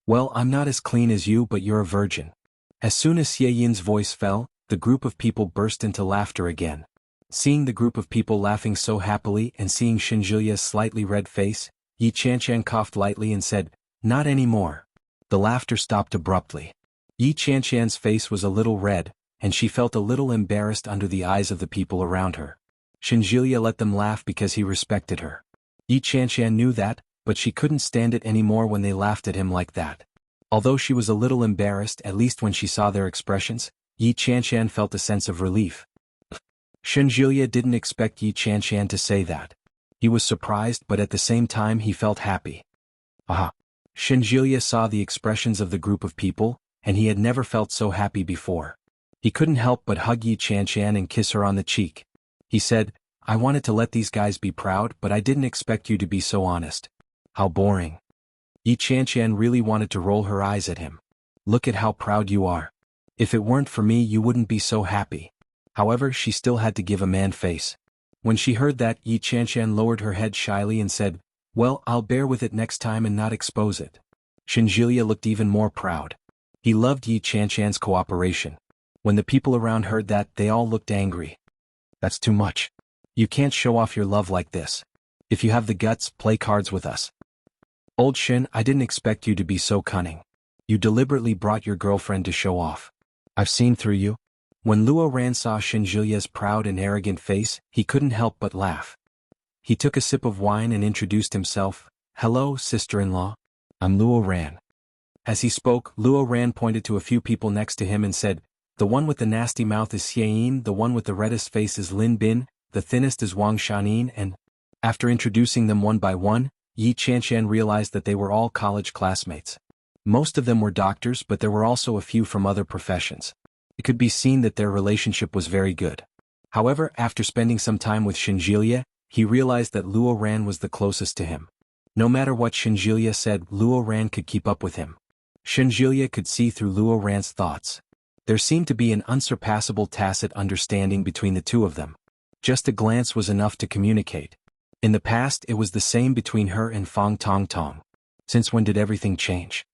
"Well, I'm not as clean as you, but you're a virgin." As soon as Xieyin's voice fell, the group of people burst into laughter again. Seeing the group of people laughing so happily and seeing Shinjuya's slightly red face, Yi Qianshan coughed lightly and said, "Not anymore." The laughter stopped abruptly. Yi Qianshan's face was a little red, and she felt a little embarrassed under the eyes of the people around her. Shinjuya let them laugh because he respected her. Yi Qianshan knew that, but she couldn't stand it anymore when they laughed at him like that. Although she was a little embarrassed at least when she saw their expressions, Yi Qianshan felt a sense of relief. Shinjuya didn't expect Yi Qianshan to say that. He was surprised but at the same time he felt happy. Aha! Shinjuya saw the expressions of the group of people, and he had never felt so happy before. He couldn't help but hug Yi Qianshan and kiss her on the cheek. He said, "I wanted to let these guys be proud, but I didn't expect you to be so honest. How boring." Yi Qianshan really wanted to roll her eyes at him. "Look at how proud you are. If it weren't for me you wouldn't be so happy." However, she still had to give a man face. When she heard that, Yi Qianshan lowered her head shyly and said, "Well, I'll bear with it next time and not expose it." Shinjilia looked even more proud. He loved Yi Qianshan's cooperation. When the people around heard that, they all looked angry. "That's too much. You can't show off your love like this. If you have the guts, play cards with us." "Old Shin, I didn't expect you to be so cunning. You deliberately brought your girlfriend to show off. I've seen through you." When Luo Ran saw Shinjuya's proud and arrogant face, he couldn't help but laugh. He took a sip of wine and introduced himself. "Hello, sister-in-law. I'm Luo Ran." As he spoke, Luo Ran pointed to a few people next to him and said, "The one with the nasty mouth is Xiaoyin, the one with the reddest face is Lin Bin, the thinnest is Wang Shanin," and, after introducing them one by one, Yi Qianshan realized that they were all college classmates. Most of them were doctors, but there were also a few from other professions. It could be seen that their relationship was very good. However, after spending some time with Shinjilia, he realized that Luo Ran was the closest to him. No matter what Shinjilia said, Luo Ran could keep up with him. Shinjilia could see through Luo Ran's thoughts. There seemed to be an unsurpassable tacit understanding between the two of them. Just a glance was enough to communicate. In the past, it was the same between her and Fang Tong Tong. Since when did everything change?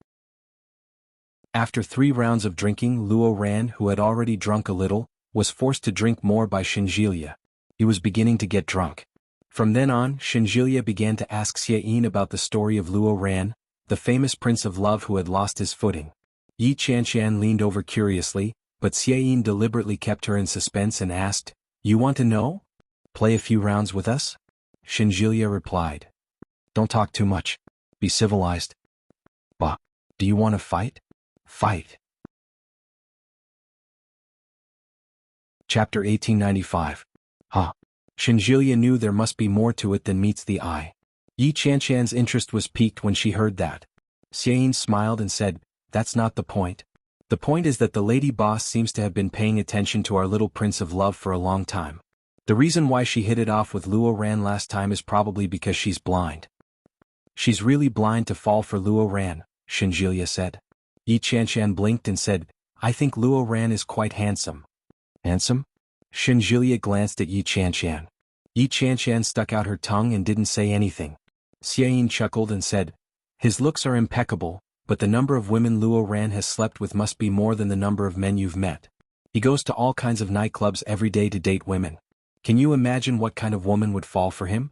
After 3 rounds of drinking, Luo Ran, who had already drunk a little, was forced to drink more by Shinjilia. He was beginning to get drunk. From then on, Shinjilia began to ask Xiaoyin about the story of Luo Ran, the famous prince of love who had lost his footing. Yi Qianshan leaned over curiously, but Xiaoyin deliberately kept her in suspense and asked, "You want to know? Play a few rounds with us?" Shinjilia replied, "Don't talk too much. Be civilized." "Bah, do you want to fight? Fight." Chapter 1895. Huh. Shinjilia knew there must be more to it than meets the eye. Yi Chanshan's interest was piqued when she heard that. Xiaoyin smiled and said, "That's not the point. The point is that the lady boss seems to have been paying attention to our little prince of love for a long time. The reason why she hit it off with Luo Ran last time is probably because she's blind." "She's really blind to fall for Luo Ran," Shinjilia said. Yi Chanshan blinked and said, "I think Luo Ran is quite handsome." "Handsome?" Shinjilia glanced at Yi Chanshan. Yi Chanshan stuck out her tongue and didn't say anything. Xiaoyin chuckled and said, "His looks are impeccable, but the number of women Luo Ran has slept with must be more than the number of men you've met. He goes to all kinds of nightclubs every day to date women. Can you imagine what kind of woman would fall for him?"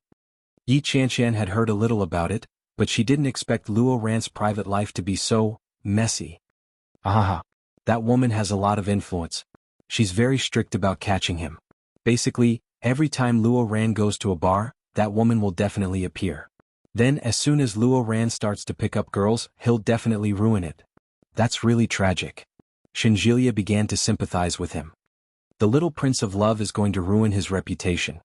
Yi Chanshan had heard a little about it, but she didn't expect Luo Ran's private life to be so messy. "Ah, that woman has a lot of influence. She's very strict about catching him. Basically, every time Luo Ran goes to a bar, that woman will definitely appear. Then as soon as Luo Ran starts to pick up girls, he'll definitely ruin it. That's really tragic." Shinjilia began to sympathize with him. The little prince of love is going to ruin his reputation.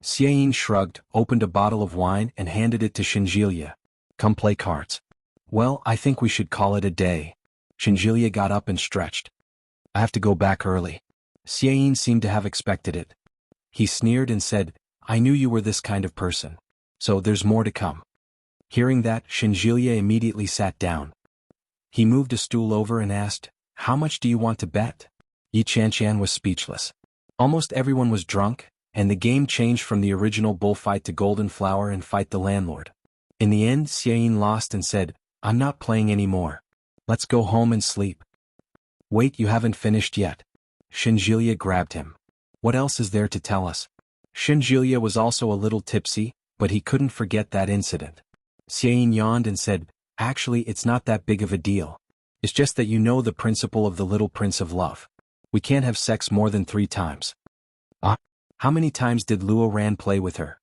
Xiaoyin shrugged, opened a bottle of wine and handed it to Shinjilia. "Come play cards." "Well, I think we should call it a day." Shinjilia got up and stretched. "I have to go back early." Xiaoyin seemed to have expected it. He sneered and said, "I knew you were this kind of person. So there's more to come." Hearing that, Shinjilia immediately sat down. He moved a stool over and asked, "How much do you want to bet?" Yi Chanshan was speechless. Almost everyone was drunk, and the game changed from the original bullfight to Golden Flower and Fight the Landlord. In the end, Xiaoyin lost and said, "I'm not playing anymore. Let's go home and sleep." "Wait, you haven't finished yet." Shinjilia grabbed him. "What else is there to tell us?" Shinjilia was also a little tipsy, but he couldn't forget that incident. Xiaoyin yawned and said, "Actually, it's not that big of a deal. It's just that you know the principle of the little prince of love. We can't have sex more than 3 times. "Ah? How many times did Luo Ran play with her?"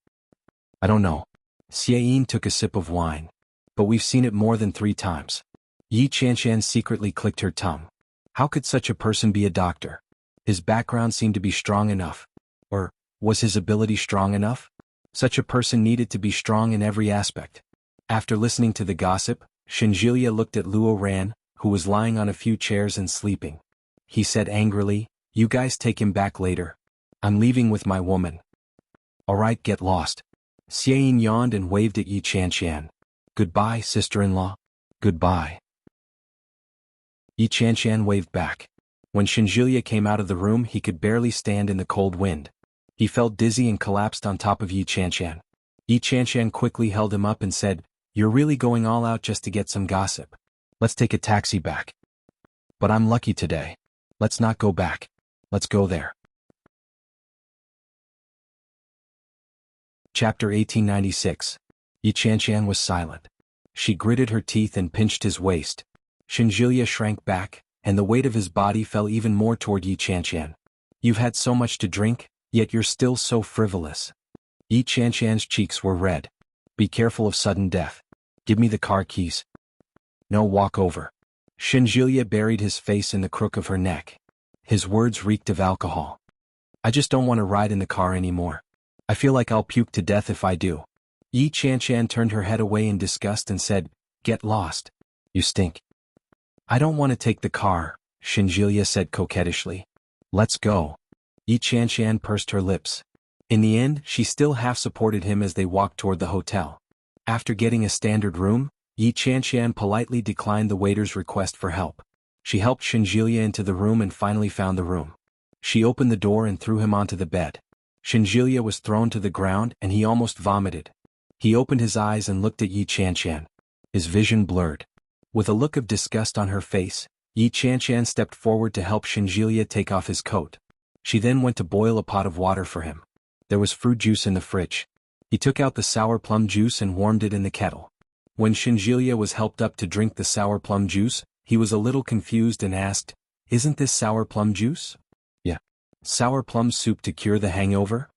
"I don't know." Xiaoyin took a sip of wine. "But we've seen it more than 3 times." Yi Chanshan secretly clicked her tongue. How could such a person be a doctor? His background seemed to be strong enough. Or, was his ability strong enough? Such a person needed to be strong in every aspect. After listening to the gossip, Shinjilia looked at Luo Ran, who was lying on a few chairs and sleeping. He said angrily, "You guys take him back later. I'm leaving with my woman." "Alright, get lost." Xiaoyin yawned and waved at Yi Chanshan. "Goodbye, sister-in-law." "Goodbye." Yi Chanshan waved back. When Shinjilia came out of the room, he could barely stand in the cold wind. He felt dizzy and collapsed on top of Yi Chanshan. Yi Chanshan quickly held him up and said, "You're really going all out just to get some gossip. Let's take a taxi back." "But I'm lucky today." "Let's not go back. Let's go there." Chapter 1896. Yi Chanshan was silent. She gritted her teeth and pinched his waist. Shinjilia shrank back, and the weight of his body fell even more toward Yi Chanshan. "You've had so much to drink, yet you're still so frivolous." Yi Chanshan's cheeks were red. "Be careful of sudden death. Give me the car keys." "No, walk over." Shinjilia buried his face in the crook of her neck. His words reeked of alcohol. "I just don't want to ride in the car anymore. I feel like I'll puke to death if I do." Yi Chanshan turned her head away in disgust and said, "Get lost. You stink." "I don't want to take the car," Shinjilia said coquettishly. "Let's go." Yi Chanshan pursed her lips. In the end, she still half-supported him as they walked toward the hotel. After getting a standard room, Yi Chanshan politely declined the waiter's request for help. She helped Shinjilia into the room and finally found the room. She opened the door and threw him onto the bed. Shinjilia was thrown to the ground and he almost vomited. He opened his eyes and looked at Yi Chanshan. His vision blurred. With a look of disgust on her face, Yi Chanshan stepped forward to help Shinjilia take off his coat. She then went to boil a pot of water for him. There was fruit juice in the fridge. He took out the sour plum juice and warmed it in the kettle. When Shinjilia was helped up to drink the sour plum juice, he was a little confused and asked, "Isn't this sour plum juice?" "Yeah." "Sour plum soup to cure the hangover?"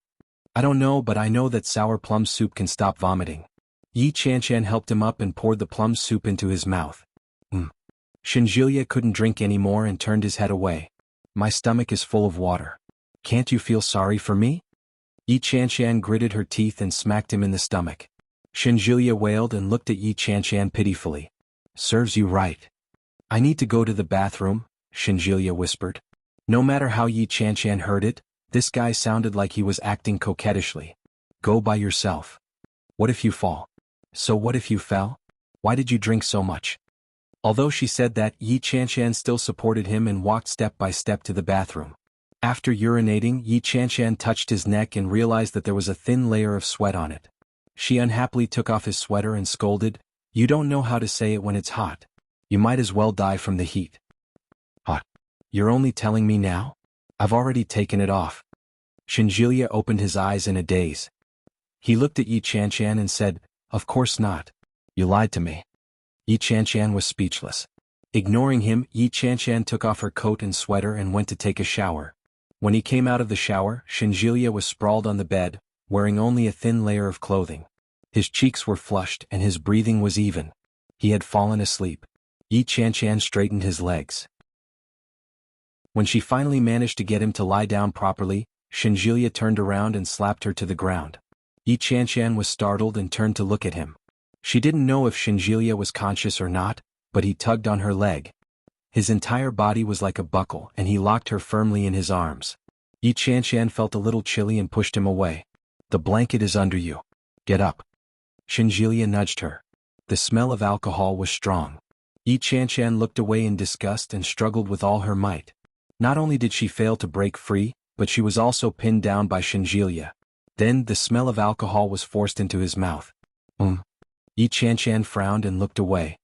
"I don't know, but I know that sour plum soup can stop vomiting." Yi Chanshan helped him up and poured the plum soup into his mouth. Shinjilia couldn't drink anymore and turned his head away. "My stomach is full of water." Can't you feel sorry for me? Yi Chanshan gritted her teeth and smacked him in the stomach. Shinjulia wailed and looked at Yi Chanshan pitifully. Serves you right. I need to go to the bathroom, Shinjulia whispered. No matter how Yi Chanshan heard it, this guy sounded like he was acting coquettishly. Go by yourself. What if you fall? So what if you fell? Why did you drink so much? Although she said that, Yi Chanshan still supported him and walked step by step to the bathroom. After urinating, Yi Chanshan touched his neck and realized that there was a thin layer of sweat on it. She unhappily took off his sweater and scolded, You don't know how to say it when it's hot. You might as well die from the heat. Hot. You're only telling me now? I've already taken it off. Shinjulia opened his eyes in a daze. He looked at Yi Chanshan and said, Of course not. You lied to me. Yi Chanshan was speechless. Ignoring him, Yi Chanshan took off her coat and sweater and went to take a shower. When he came out of the shower, Shinjulia was sprawled on the bed, wearing only a thin layer of clothing. His cheeks were flushed and his breathing was even. He had fallen asleep. Yi Chanshan straightened his legs. When she finally managed to get him to lie down properly, Shinjulia turned around and slapped her to the ground. Yi Chanshan was startled and turned to look at him. She didn't know if Shinjulia was conscious or not, but he tugged on her leg. His entire body was like a buckle and he locked her firmly in his arms. Yi Chanshan felt a little chilly and pushed him away. The blanket is under you. Get up. Shinjulia nudged her. The smell of alcohol was strong. Yi Chanshan looked away in disgust and struggled with all her might. Not only did she fail to break free, but she was also pinned down by Shinjulia. Then the smell of alcohol was forced into his mouth. Yi Chanshan frowned and looked away.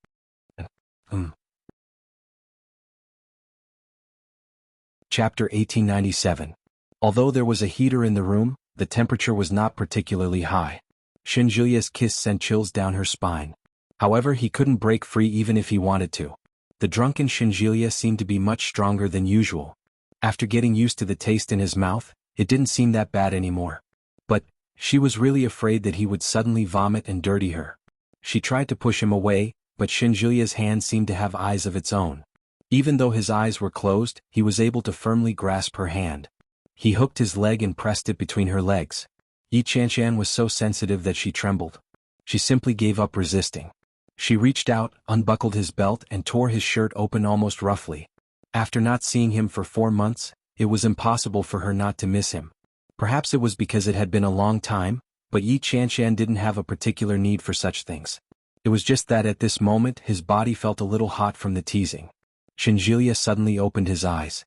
Chapter 1897. Although there was a heater in the room, the temperature was not particularly high. Shinjulia's kiss sent chills down her spine. However, he couldn't break free even if he wanted to. The drunken Shinjulia seemed to be much stronger than usual. After getting used to the taste in his mouth, it didn't seem that bad anymore. But she was really afraid that he would suddenly vomit and dirty her. She tried to push him away, but Shinjulia's hand seemed to have eyes of its own. Even though his eyes were closed, he was able to firmly grasp her hand. He hooked his leg and pressed it between her legs. Yi Chanshan was so sensitive that she trembled. She simply gave up resisting. She reached out, unbuckled his belt and tore his shirt open almost roughly. After not seeing him for 4 months, it was impossible for her not to miss him. Perhaps it was because it had been a long time, but Yi Chanshan didn't have a particular need for such things. It was just that at this moment his body felt a little hot from the teasing. Shinjulia suddenly opened his eyes.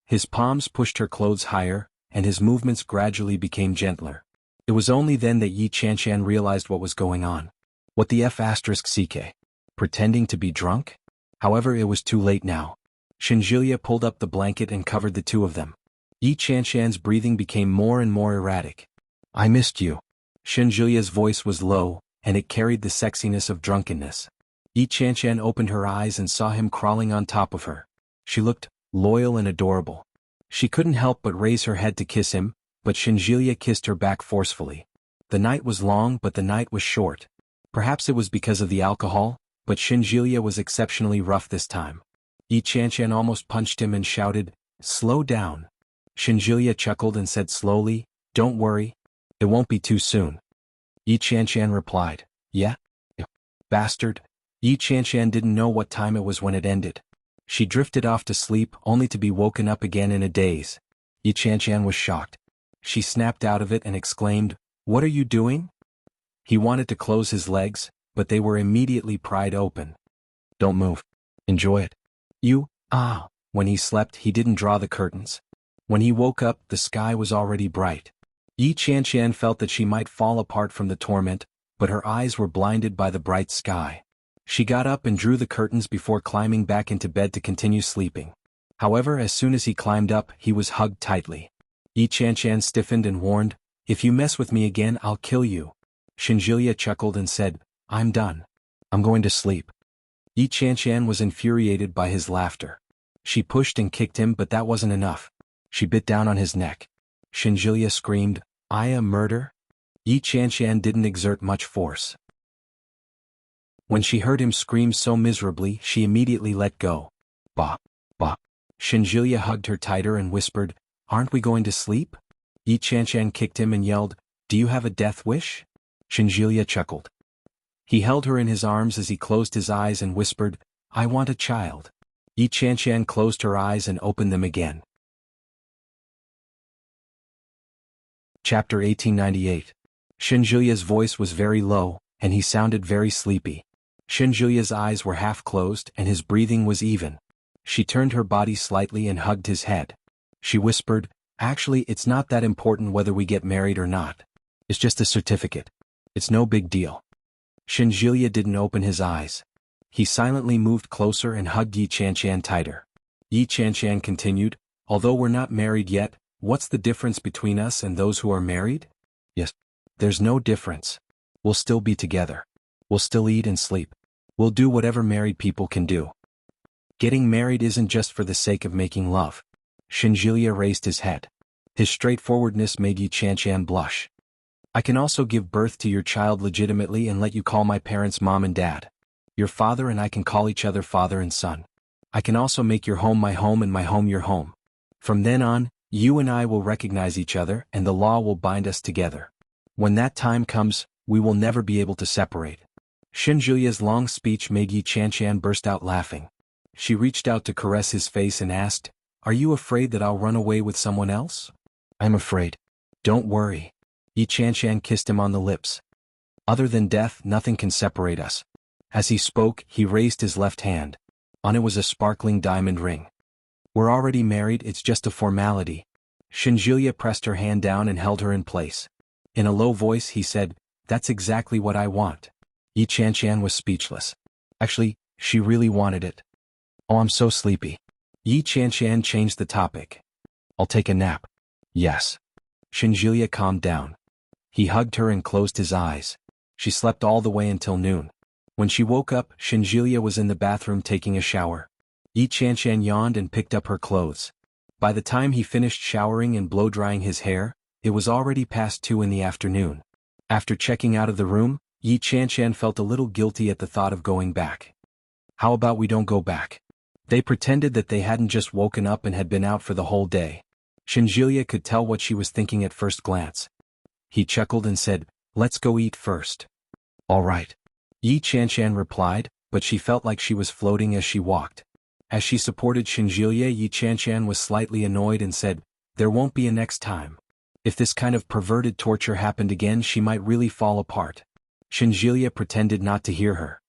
His palms pushed her clothes higher, and his movements gradually became gentler. It was only then that Yi Chanshan realized what was going on. What the F***ck? Pretending to be drunk? However, it was too late now. Shinjulia pulled up the blanket and covered the two of them. Yi Chanshan's breathing became more and more erratic. I missed you. Shinjulia's voice was low, and it carried the sexiness of drunkenness. Yi Chanshan opened her eyes and saw him crawling on top of her. She looked loyal and adorable. She couldn't help but raise her head to kiss him, but Shinjulia kissed her back forcefully. The night was long, but the night was short. Perhaps it was because of the alcohol, but Shinjulia was exceptionally rough this time. Yi Chanshan almost punched him and shouted, Slow down. Shinjulia chuckled and said slowly, Don't worry. It won't be too soon. Yi Chanshan replied, Yeah? Bastard. Yi Chanshan didn't know what time it was when it ended. She drifted off to sleep only to be woken up again in a daze. Yi Chanshan was shocked. She snapped out of it and exclaimed, What are you doing? He wanted to close his legs, but they were immediately pried open. Don't move. Enjoy it. When he slept, he didn't draw the curtains. When he woke up, the sky was already bright. Yi Chanshan felt that she might fall apart from the torment, but her eyes were blinded by the bright sky. She got up and drew the curtains before climbing back into bed to continue sleeping. However, as soon as he climbed up, he was hugged tightly. Yi Chanshan stiffened and warned, If you mess with me again, I'll kill you. Shinjulia chuckled and said, I'm done. I'm going to sleep. Yi Chanshan was infuriated by his laughter. She pushed and kicked him, but that wasn't enough. She bit down on his neck. Shinjulia screamed, I am murder? Yi Chanshan didn't exert much force. When she heard him scream so miserably, she immediately let go. Bah, bah. Shinjulia hugged her tighter and whispered, Aren't we going to sleep? Yi Qianshan kicked him and yelled, Do you have a death wish? Shenjilia chuckled. He held her in his arms as he closed his eyes and whispered, I want a child. Yi Qianshan closed her eyes and opened them again. Chapter 1898. Shenjilia's voice was very low, and he sounded very sleepy. Shenjilia's eyes were half closed and his breathing was even. She turned her body slightly and hugged his head. She whispered, Actually, it's not that important whether we get married or not. It's just a certificate. It's no big deal. Shenjilia didn't open his eyes. He silently moved closer and hugged Yi Qianshan tighter. Yi Qianshan continued, Although we're not married yet, what's the difference between us and those who are married? Yes. There's no difference. We'll still be together. We'll still eat and sleep. We'll do whatever married people can do. Getting married isn't just for the sake of making love. Shenjilia raised his head. His straightforwardness made Yi Qianshan blush. I can also give birth to your child legitimately and let you call my parents mom and dad. Your father and I can call each other father and son. I can also make your home my home and my home your home. From then on, you and I will recognize each other and the law will bind us together. When that time comes, we will never be able to separate. Shenjilia's long speech made Yi Qianshan burst out laughing. She reached out to caress his face and asked, Are you afraid that I'll run away with someone else? I'm afraid. Don't worry. Yi Qianshan kissed him on the lips. Other than death, nothing can separate us. As he spoke, he raised his left hand. On it was a sparkling diamond ring. We're already married, it's just a formality. Shenjilia pressed her hand down and held her in place. In a low voice he said, That's exactly what I want. Yi Qianshan was speechless. Actually, she really wanted it. Oh, I'm so sleepy. Yi Qianshan changed the topic. I'll take a nap. Yes. Shenjilia calmed down. He hugged her and closed his eyes. She slept all the way until noon. When she woke up, Shenjilia was in the bathroom taking a shower. Yi Qianshan yawned and picked up her clothes. By the time he finished showering and blow-drying his hair, it was already past 2 in the afternoon. After checking out of the room, Yi Qianshan felt a little guilty at the thought of going back. How about we don't go back? They pretended that they hadn't just woken up and had been out for the whole day. Shenjilia could tell what she was thinking at first glance. He chuckled and said, Let's go eat first. All right. Yi Qianshan replied, but she felt like she was floating as she walked. As she supported Shenjilia, Yi Qianshan was slightly annoyed and said, There won't be a next time. If this kind of perverted torture happened again, she might really fall apart. Shenjilia pretended not to hear her.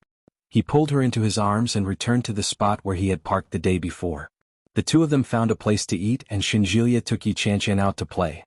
He pulled her into his arms and returned to the spot where he had parked the day before. The two of them found a place to eat and Shenjilia took Yi Qianshan out to play.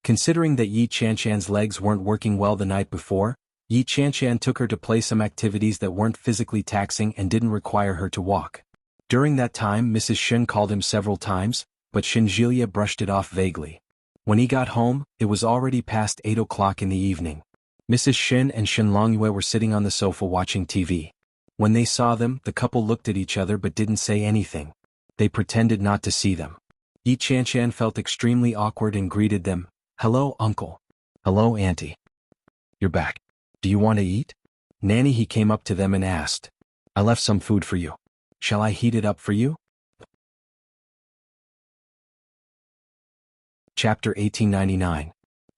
Considering that Yi Qianshan's legs weren't working well the night before, Yi Qianshan took her to play some activities that weren't physically taxing and didn't require her to walk. During that time Mrs. Shen called him several times, but Shenjilia brushed it off vaguely. When he got home, it was already past 8 o'clock in the evening. Mrs. Shen and Shen Longyue were sitting on the sofa watching TV. When they saw them, the couple looked at each other but didn't say anything. They pretended not to see them. Yi Qianshan felt extremely awkward and greeted them. Hello, uncle. Hello, auntie. You're back. Do you want to eat? Nanny, he came up to them and asked. I left some food for you. Shall I heat it up for you? Chapter 1899.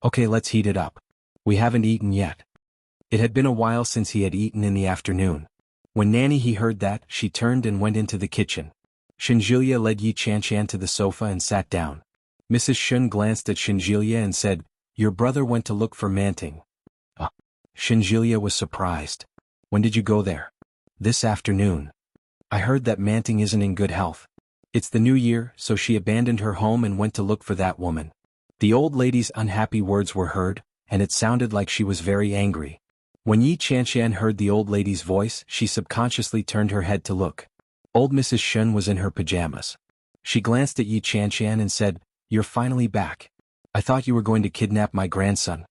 Okay, let's heat it up. We haven't eaten yet. It had been a while since he had eaten in the afternoon. When Nanny he heard that, she turned and went into the kitchen. Shenjilia led Yi Qianshan to the sofa and sat down. Mrs. Shen glanced at Shenjilia and said, Your brother went to look for Manting. Shenjilia was surprised. When did you go there? This afternoon. I heard that Manting isn't in good health. It's the new year, so she abandoned her home and went to look for that woman. The old lady's unhappy words were heard, and it sounded like she was very angry. When Yi Qianshan heard the old lady's voice, she subconsciously turned her head to look. Old Mrs. Shen was in her pajamas. She glanced at Yi Qianshan and said, You're finally back. I thought you were going to kidnap my grandson.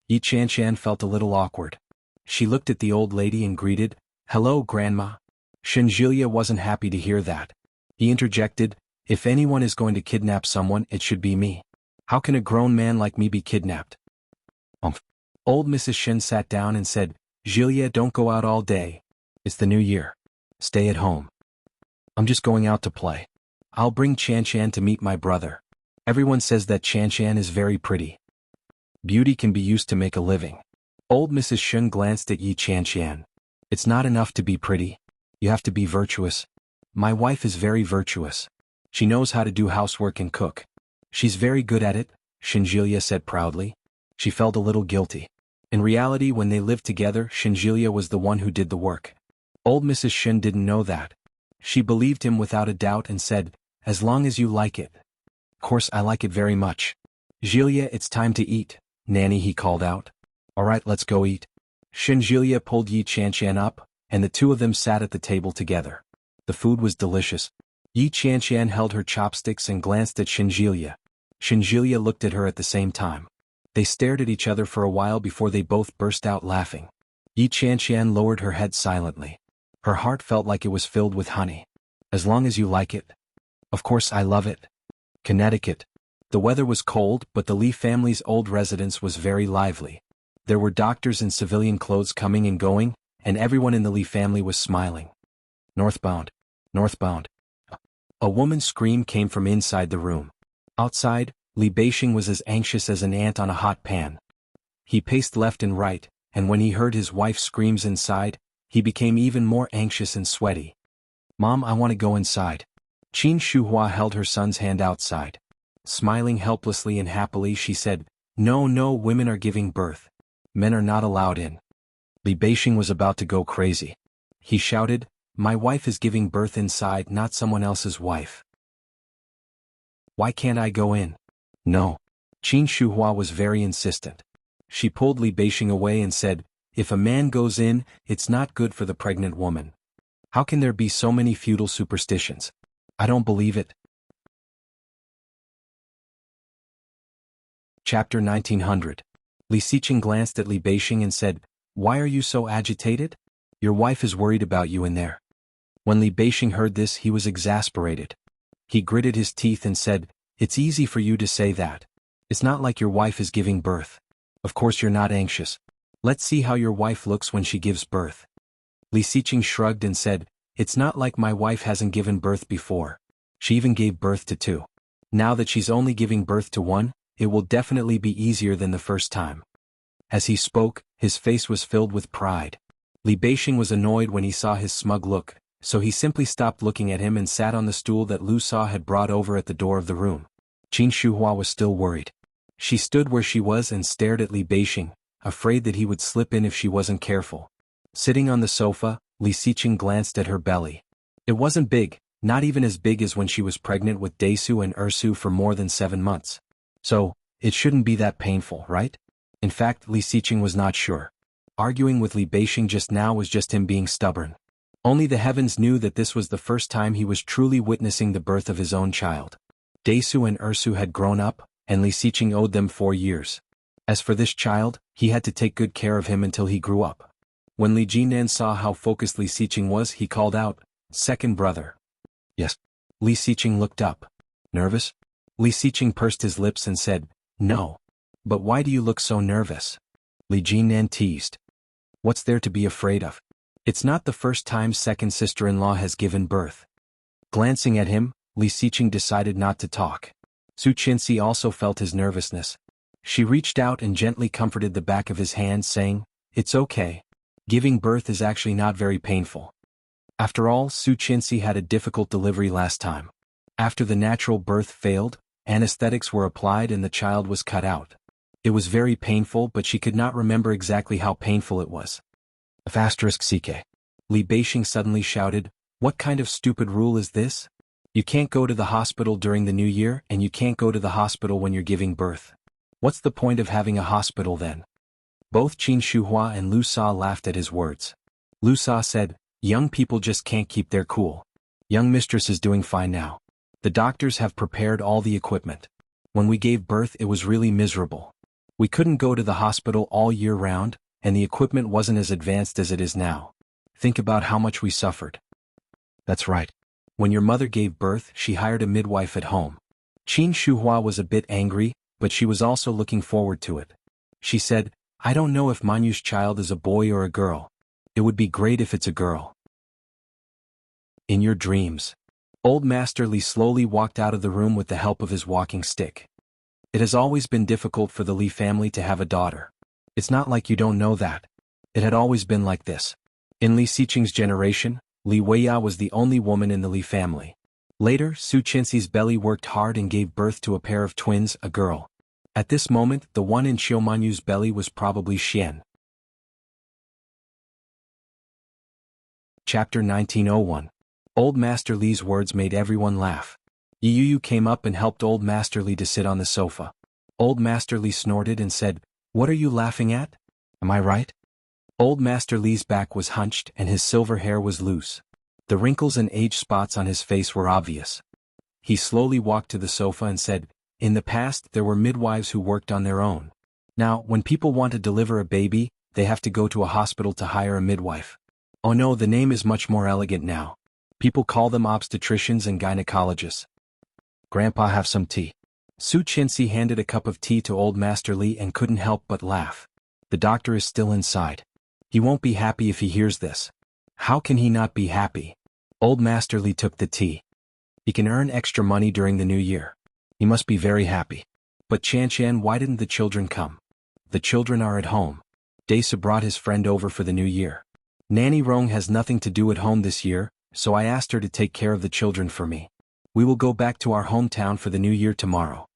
Yi Qianshan felt a little awkward. She looked at the old lady and greeted, Hello, Grandma. Shenjilia wasn't happy to hear that. He interjected, If anyone is going to kidnap someone, it should be me. How can a grown man like me be kidnapped? Old Mrs. Shen sat down and said, Jilia, don't go out all day. It's the new year. Stay at home. I'm just going out to play. I'll bring Chanshan to meet my brother. Everyone says that Chanshan is very pretty. Beauty can be used to make a living. Old Mrs. Shun glanced at Yi Chanshan. It's not enough to be pretty. You have to be virtuous. My wife is very virtuous. She knows how to do housework and cook. She's very good at it, Shinjilia said proudly. She felt a little guilty. In reality, when they lived together, Shinjilia was the one who did the work. Old Mrs. Shun didn't know that. She believed him without a doubt and said, as long as you like it. Of course I like it very much. Jilia, it's time to eat, Nanny, he called out. Alright, let's go eat. Shinjilia pulled Yi Chanshan up, and the two of them sat at the table together. The food was delicious. Yi Chanshan held her chopsticks and glanced at Shinjilia. Shinjilia looked at her at the same time. They stared at each other for a while before they both burst out laughing. Yi Chanshan lowered her head silently. Her heart felt like it was filled with honey. As long as you like it. Of course I love it. Connecticut. The weather was cold, but the Lee family's old residence was very lively. There were doctors in civilian clothes coming and going, and everyone in the Lee family was smiling. Northbound. Northbound. A woman's scream came from inside the room. Outside, Li Beixing was as anxious as an ant on a hot pan. He paced left and right, and when he heard his wife's screams inside, he became even more anxious and sweaty. Mom, I want to go inside. Qin Shuhua held her son's hand outside. Smiling helplessly and happily, she said, No, no, women are giving birth. Men are not allowed in. Li Beixing was about to go crazy. He shouted, My wife is giving birth inside, not someone else's wife. Why can't I go in? No. Qin Shuhua was very insistent. She pulled Li Beixing away and said, If a man goes in, it's not good for the pregnant woman. How can there be so many feudal superstitions? I don't believe it. Chapter 1900. Li Xiqing glanced at Li Beixing and said, Why are you so agitated? Your wife is worried about you in there. When Li Beixing heard this, he was exasperated. He gritted his teeth and said, It's easy for you to say that. It's not like your wife is giving birth. Of course you're not anxious. Let's see how your wife looks when she gives birth. Li Xiqing shrugged and said, It's not like my wife hasn't given birth before. She even gave birth to 2. Now that she's only giving birth to 1, it will definitely be easier than the first time. As he spoke, his face was filled with pride. Li Beixing was annoyed when he saw his smug look, so he simply stopped looking at him and sat on the stool that Lu Sa had brought over at the door of the room. Qin Shuhua was still worried. She stood where she was and stared at Li Beixing, afraid that he would slip in if she wasn't careful. Sitting on the sofa, Li Xiqing glanced at her belly. It wasn't big, not even as big as when she was pregnant with Desu and Ursu for more than 7 months. So, it shouldn't be that painful, right? In fact, Li Xiqing was not sure. Arguing with Li Beixing just now was just him being stubborn. Only the heavens knew that this was the first time he was truly witnessing the birth of his own child. Desu and Ursu had grown up, and Li Xiqing owed them 4 years. As for this child, he had to take good care of him until he grew up. When Li Jinan saw how focused Li Xiqing was, he called out, Second brother. Yes. Li Xiqing looked up. Nervous? Li Xiqing pursed his lips and said, No. But why do you look so nervous? Li Jinan teased. What's there to be afraid of? It's not the first time second sister-in-law has given birth. Glancing at him, Li Xiqing decided not to talk. Su Qinxi also felt his nervousness. She reached out and gently comforted the back of his hand, saying, It's okay. Giving birth is actually not very painful. After all, Su Qinxi had a difficult delivery last time. After the natural birth failed, anesthetics were applied and the child was cut out. It was very painful, but she could not remember exactly how painful it was. *CK. Li Beixing suddenly shouted, What kind of stupid rule is this? You can't go to the hospital during the new year, and you can't go to the hospital when you're giving birth. What's the point of having a hospital then? Both Qin Shuhua and Lu Sa laughed at his words. Lu Sa said, Young people just can't keep their cool. Young mistress is doing fine now. The doctors have prepared all the equipment. When we gave birth, it was really miserable. We couldn't go to the hospital all year round, and the equipment wasn't as advanced as it is now. Think about how much we suffered. That's right. When your mother gave birth, she hired a midwife at home. Qin Shuhua was a bit angry, but she was also looking forward to it. She said, I don't know if Manyu's child is a boy or a girl. It would be great if it's a girl. In your dreams. Old Master Li slowly walked out of the room with the help of his walking stick. It has always been difficult for the Li family to have a daughter. It's not like you don't know that. It had always been like this. In Li Xiqing's generation, Li Weiya was the only woman in the Li family. Later, Su Qianxi's belly worked hard and gave birth to a pair of twins, a girl. At this moment, the one in Xiaomanyu's belly was probably Xian. Chapter 1901. Old Master Li's words made everyone laugh. Yu came up and helped Old Master Li to sit on the sofa. Old Master Li snorted and said, "What are you laughing at? Am I right?" Old Master Li's back was hunched and his silver hair was loose. The wrinkles and age spots on his face were obvious. He slowly walked to the sofa and said, "In the past there were midwives who worked on their own. Now, when people want to deliver a baby, they have to go to a hospital to hire a midwife. Oh no, the name is much more elegant now. People call them obstetricians and gynecologists." "Grandpa, have some tea." Su Qianxi handed a cup of tea to Old Master Li and couldn't help but laugh. The doctor is still inside. He won't be happy if he hears this. How can he not be happy? Old Master Li took the tea. He can earn extra money during the new year. He must be very happy. But Qian, why didn't the children come? The children are at home. Desa brought his friend over for the new year. Nanny Rong has nothing to do at home this year, so I asked her to take care of the children for me. We will go back to our hometown for the new year tomorrow.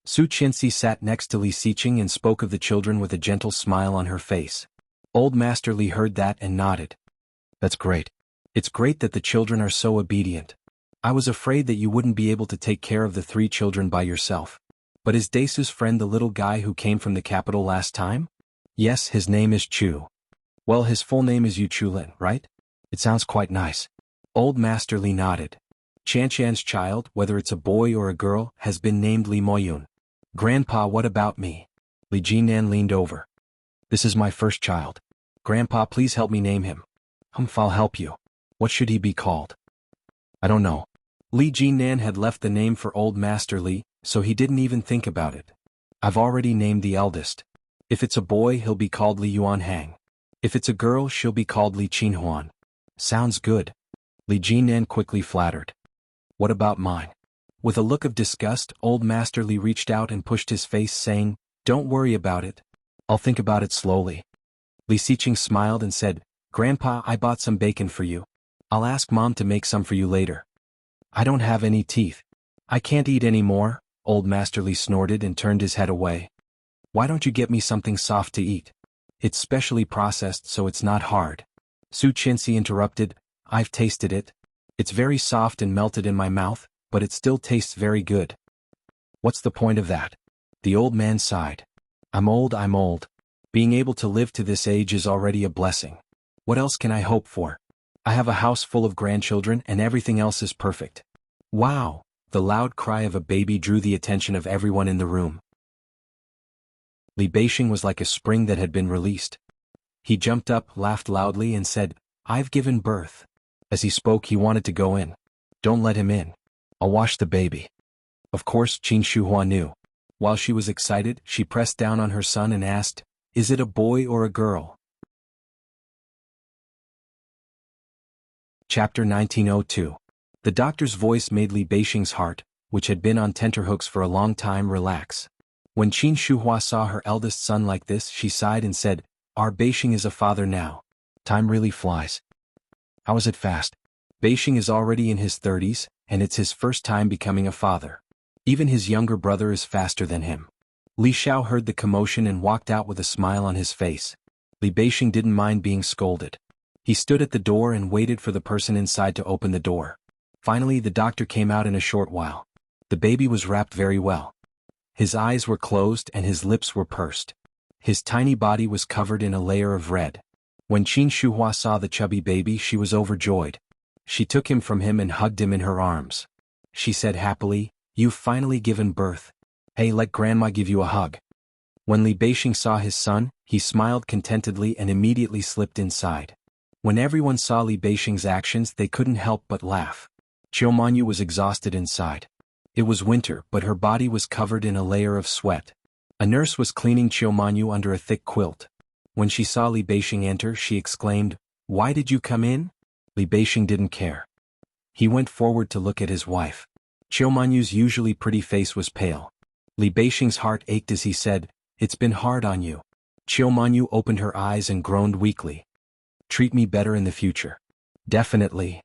Su Qianxi sat next to Li Xiqing and spoke of the children with a gentle smile on her face. Old Master Li heard that and nodded. "That's great. It's great that the children are so obedient. I was afraid that you wouldn't be able to take care of the 3 children by yourself. But is Desu's friend the little guy who came from the capital last time?" "Yes, his name is Chu." "Well, his full name is Yu Chulin, right? It sounds quite nice." Old Master Li nodded. Qian's child, whether it's a boy or a girl, has been named Li Moyun. "Grandpa, what about me?" Li Jinan leaned over. "This is my first child. Grandpa, please help me name him." I'll help you. What should he be called?" "I don't know." Li Jinan had left the name for Old Master Li, so he didn't even think about it. "I've already named the eldest. If it's a boy, he'll be called Li Yuanhang. If it's a girl, she'll be called Li Qinhuan." "Sounds good." Li Jinan quickly flattered. "What about mine?" With a look of disgust, Old Master Li reached out and pushed his face, saying, "Don't worry about it. I'll think about it slowly." Li Xiqing smiled and said, "Grandpa, I bought some bacon for you. I'll ask Mom to make some for you later." "I don't have any teeth. I can't eat any more." Old Master Li snorted and turned his head away. "Why don't you get me something soft to eat? It's specially processed so it's not hard." Su Qianxi interrupted, "I've tasted it. It's very soft and melted in my mouth, but it still tastes very good." "What's the point of that?" The old man sighed. I'm old. Being able to live to this age is already a blessing. What else can I hope for? I have a house full of grandchildren and everything else is perfect." "Wow!" The loud cry of a baby drew the attention of everyone in the room. Li Beixing was like a spring that had been released. He jumped up, laughed loudly and said, "I've given birth." As he spoke, he wanted to go in. "Don't let him in. I'll wash the baby." Of course, Qin Shuhua knew. While she was excited, she pressed down on her son and asked, "Is it a boy or a girl?" Chapter 1902. The doctor's voice made Li Beixing's heart, which had been on tenterhooks for a long time, relax. When Qin Shuhua saw her eldest son like this, she sighed and said, "Our Beixing is a father now. Time really flies." "How is it fast?" "Beixing is already in his 30s, and it's his first time becoming a father. Even his younger brother is faster than him." Li Xiao heard the commotion and walked out with a smile on his face. Li Beixing didn't mind being scolded. He stood at the door and waited for the person inside to open the door. Finally, the doctor came out in a short while. The baby was wrapped very well. His eyes were closed and his lips were pursed. His tiny body was covered in a layer of red. When Qin Shuhua saw the chubby baby, she was overjoyed. She took him from him and hugged him in her arms. She said happily, "You've finally given birth. Hey, let Grandma give you a hug." When Li Beixing saw his son, he smiled contentedly and immediately slipped inside. When everyone saw Li Beixing's actions, they couldn't help but laugh. Qiumanyu was exhausted inside. It was winter, but her body was covered in a layer of sweat. A nurse was cleaning Qiumanyu under a thick quilt. When she saw Li Beixing enter, she exclaimed, "Why did you come in?" Li Beixing didn't care. He went forward to look at his wife. Qiumanyu's usually pretty face was pale. Li Beixing's heart ached as he said, "It's been hard on you." Qiumanyu opened her eyes and groaned weakly. "Treat me better in the future." Definitely.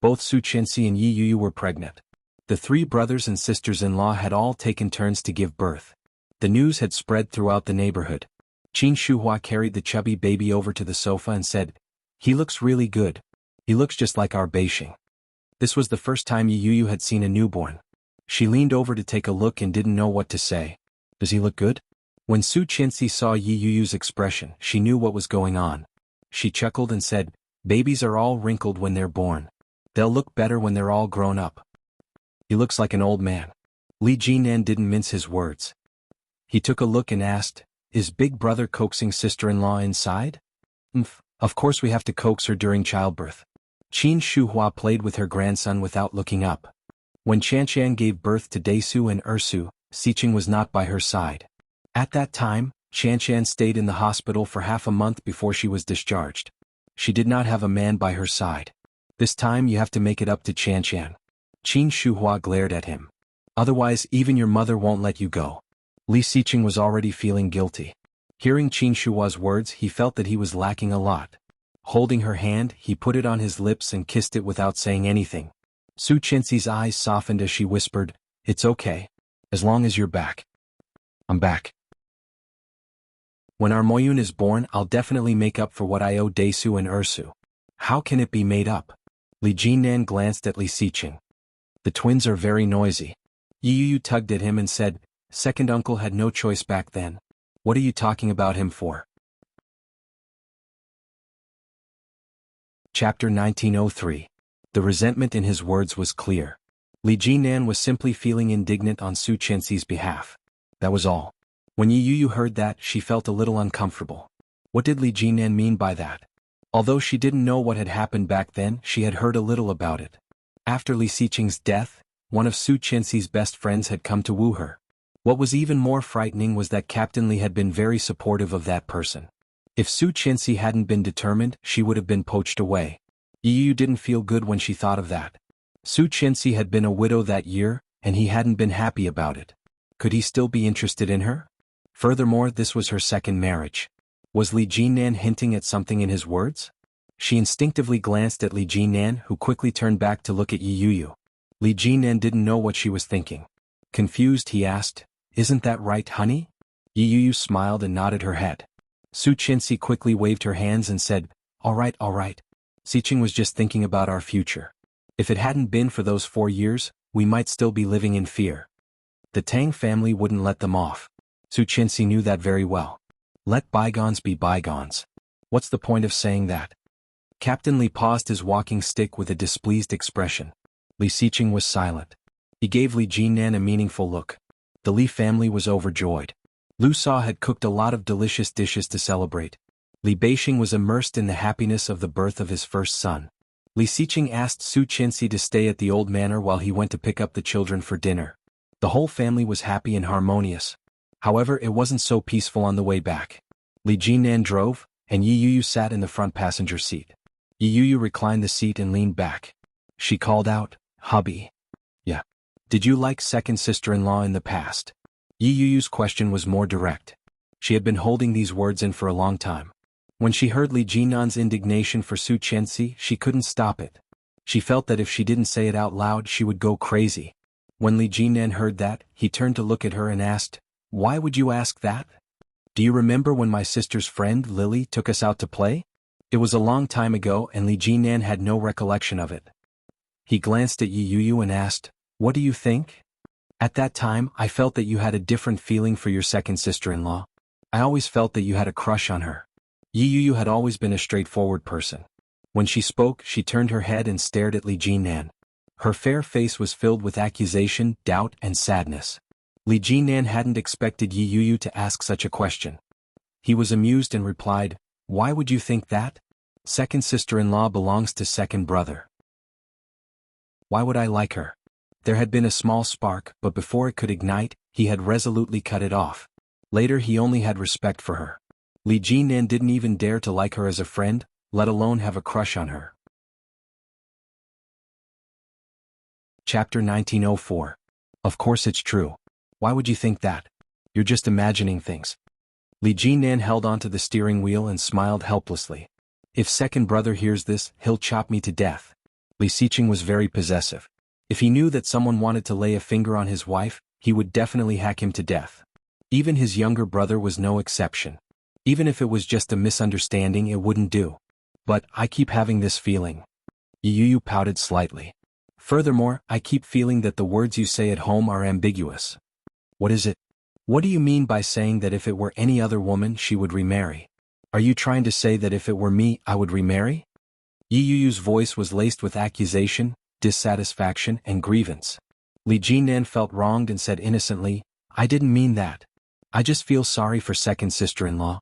Both Su Qianxi and Yi Yuyu were pregnant. The three brothers and sisters-in-law had all taken turns to give birth. The news had spread throughout the neighborhood. Qin Shuhua carried the chubby baby over to the sofa and said, "He looks really good. He looks just like our Beixing." This was the first time Yi Yuyu had seen a newborn. She leaned over to take a look and didn't know what to say. "Does he look good?" When Su Qianxi saw Yi Yuyu's expression, she knew what was going on. She chuckled and said, "Babies are all wrinkled when they're born. They'll look better when they're all grown up." "He looks like an old man." Li Jinan didn't mince his words. He took a look and asked, "Is big brother coaxing sister-in-law inside?" Of course we have to coax her during childbirth." Qin Shuhua played with her grandson without looking up. When Chanshan gave birth to Daisu and Ersu, Siqing was not by her side. At that time, Chanshan stayed in the hospital for half a month before she was discharged. She did not have a man by her side. "This time you have to make it up to Chanshan." Qin Shuhua glared at him. "Otherwise even your mother won't let you go." Li Siqing was already feeling guilty. Hearing Qin Shuhua's words, he felt that he was lacking a lot. Holding her hand, he put it on his lips and kissed it without saying anything. Su Qianxi's eyes softened as she whispered, "It's okay. As long as you're back." "I'm back. When our Moyun is born, I'll definitely make up for what I owe Daisu and Ersu." "How can it be made up?" Li Jinan glanced at Li Siqing. "The twins are very noisy." Yi Yuyu tugged at him and said, "Second uncle had no choice back then. What are you talking about him for?" Chapter 1903. The resentment in his words was clear. Li Jinan was simply feeling indignant on Su Qianxi's behalf. That was all. When Yi Yuyu heard that, she felt a little uncomfortable. What did Li Jinan mean by that? Although she didn't know what had happened back then, she had heard a little about it. After Li Siqing's death, one of Su Qianxi's best friends had come to woo her. What was even more frightening was that Captain Li had been very supportive of that person. If Su Qianxi hadn't been determined, she would have been poached away. Yi Yuyu didn't feel good when she thought of that. Su Qianxi had been a widow that year, and he hadn't been happy about it. Could he still be interested in her? Furthermore, this was her second marriage. Was Li Jinan hinting at something in his words? She instinctively glanced at Li Jinan, who quickly turned back to look at Yi Yuyu. Li Jinan didn't know what she was thinking. Confused, he asked, "Isn't that right, honey?" Yi Yuyu smiled and nodded her head. Su Qianxi quickly waved her hands and said, all right. Siqing was just thinking about our future. If it hadn't been for those 4 years, we might still be living in fear. The Tang family wouldn't let them off. Su Qianxi knew that very well. Let bygones be bygones. What's the point of saying that? Captain Li paused his walking stick with a displeased expression. Li Siqing was silent. He gave Li Jinan a meaningful look. The Li family was overjoyed. Lu Sa had cooked a lot of delicious dishes to celebrate. Li Beixing was immersed in the happiness of the birth of his first son. Li Siqing asked Su Qianxi to stay at the old manor while he went to pick up the children for dinner. The whole family was happy and harmonious. However, it wasn't so peaceful on the way back. Li Jinan drove, and Yi Yuyu sat in the front passenger seat. Yi Yuyu reclined the seat and leaned back. She called out, "Hubby." "Yeah. Did you like second sister-in-law in the past?" Yi Yuyu's question was more direct. She had been holding these words in for a long time. When she heard Li Jinan's indignation for Su Qianxi, she couldn't stop it. She felt that if she didn't say it out loud, she would go crazy. When Li Jinan heard that, he turned to look at her and asked, "Why would you ask that? Do you remember when my sister's friend Lily took us out to play?" It was a long time ago and Li Jinan had no recollection of it. He glanced at Yi Yuyu and asked, "What do you think?" "At that time, I felt that you had a different feeling for your second sister-in-law. I always felt that you had a crush on her." Yi Yuyu had always been a straightforward person. When she spoke, she turned her head and stared at Li Jinan. Her fair face was filled with accusation, doubt, and sadness. Li Jinan hadn't expected Yi Yuyu to ask such a question. He was amused and replied, "Why would you think that? Second sister-in-law belongs to second brother. Why would I like her?" There had been a small spark, but before it could ignite, he had resolutely cut it off. Later he only had respect for her. Li Jinan didn't even dare to like her as a friend, let alone have a crush on her. Chapter 1904. Of course it's true. Why would you think that? You're just imagining things. Li Jinan held onto the steering wheel and smiled helplessly. If second brother hears this, he'll chop me to death. Li Xiqing was very possessive. If he knew that someone wanted to lay a finger on his wife, he would definitely hack him to death. Even his younger brother was no exception. Even if it was just a misunderstanding, it wouldn't do. But I keep having this feeling. Yu pouted slightly. Furthermore, I keep feeling that the words you say at home are ambiguous. What is it? What do you mean by saying that if it were any other woman she would remarry? Are you trying to say that if it were me I would remarry? Yuyu's voice was laced with accusation, dissatisfaction, and grievance. Li Jinan felt wronged and said innocently, I didn't mean that. I just feel sorry for second sister-in-law.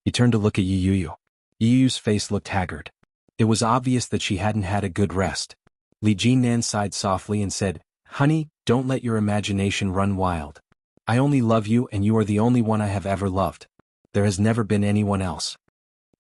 He turned to look at Yuyu. Yuyu's face looked haggard. It was obvious that she hadn't had a good rest. Li Jinan sighed softly and said, Honey, don't let your imagination run wild. I only love you and you are the only one I have ever loved. There has never been anyone else.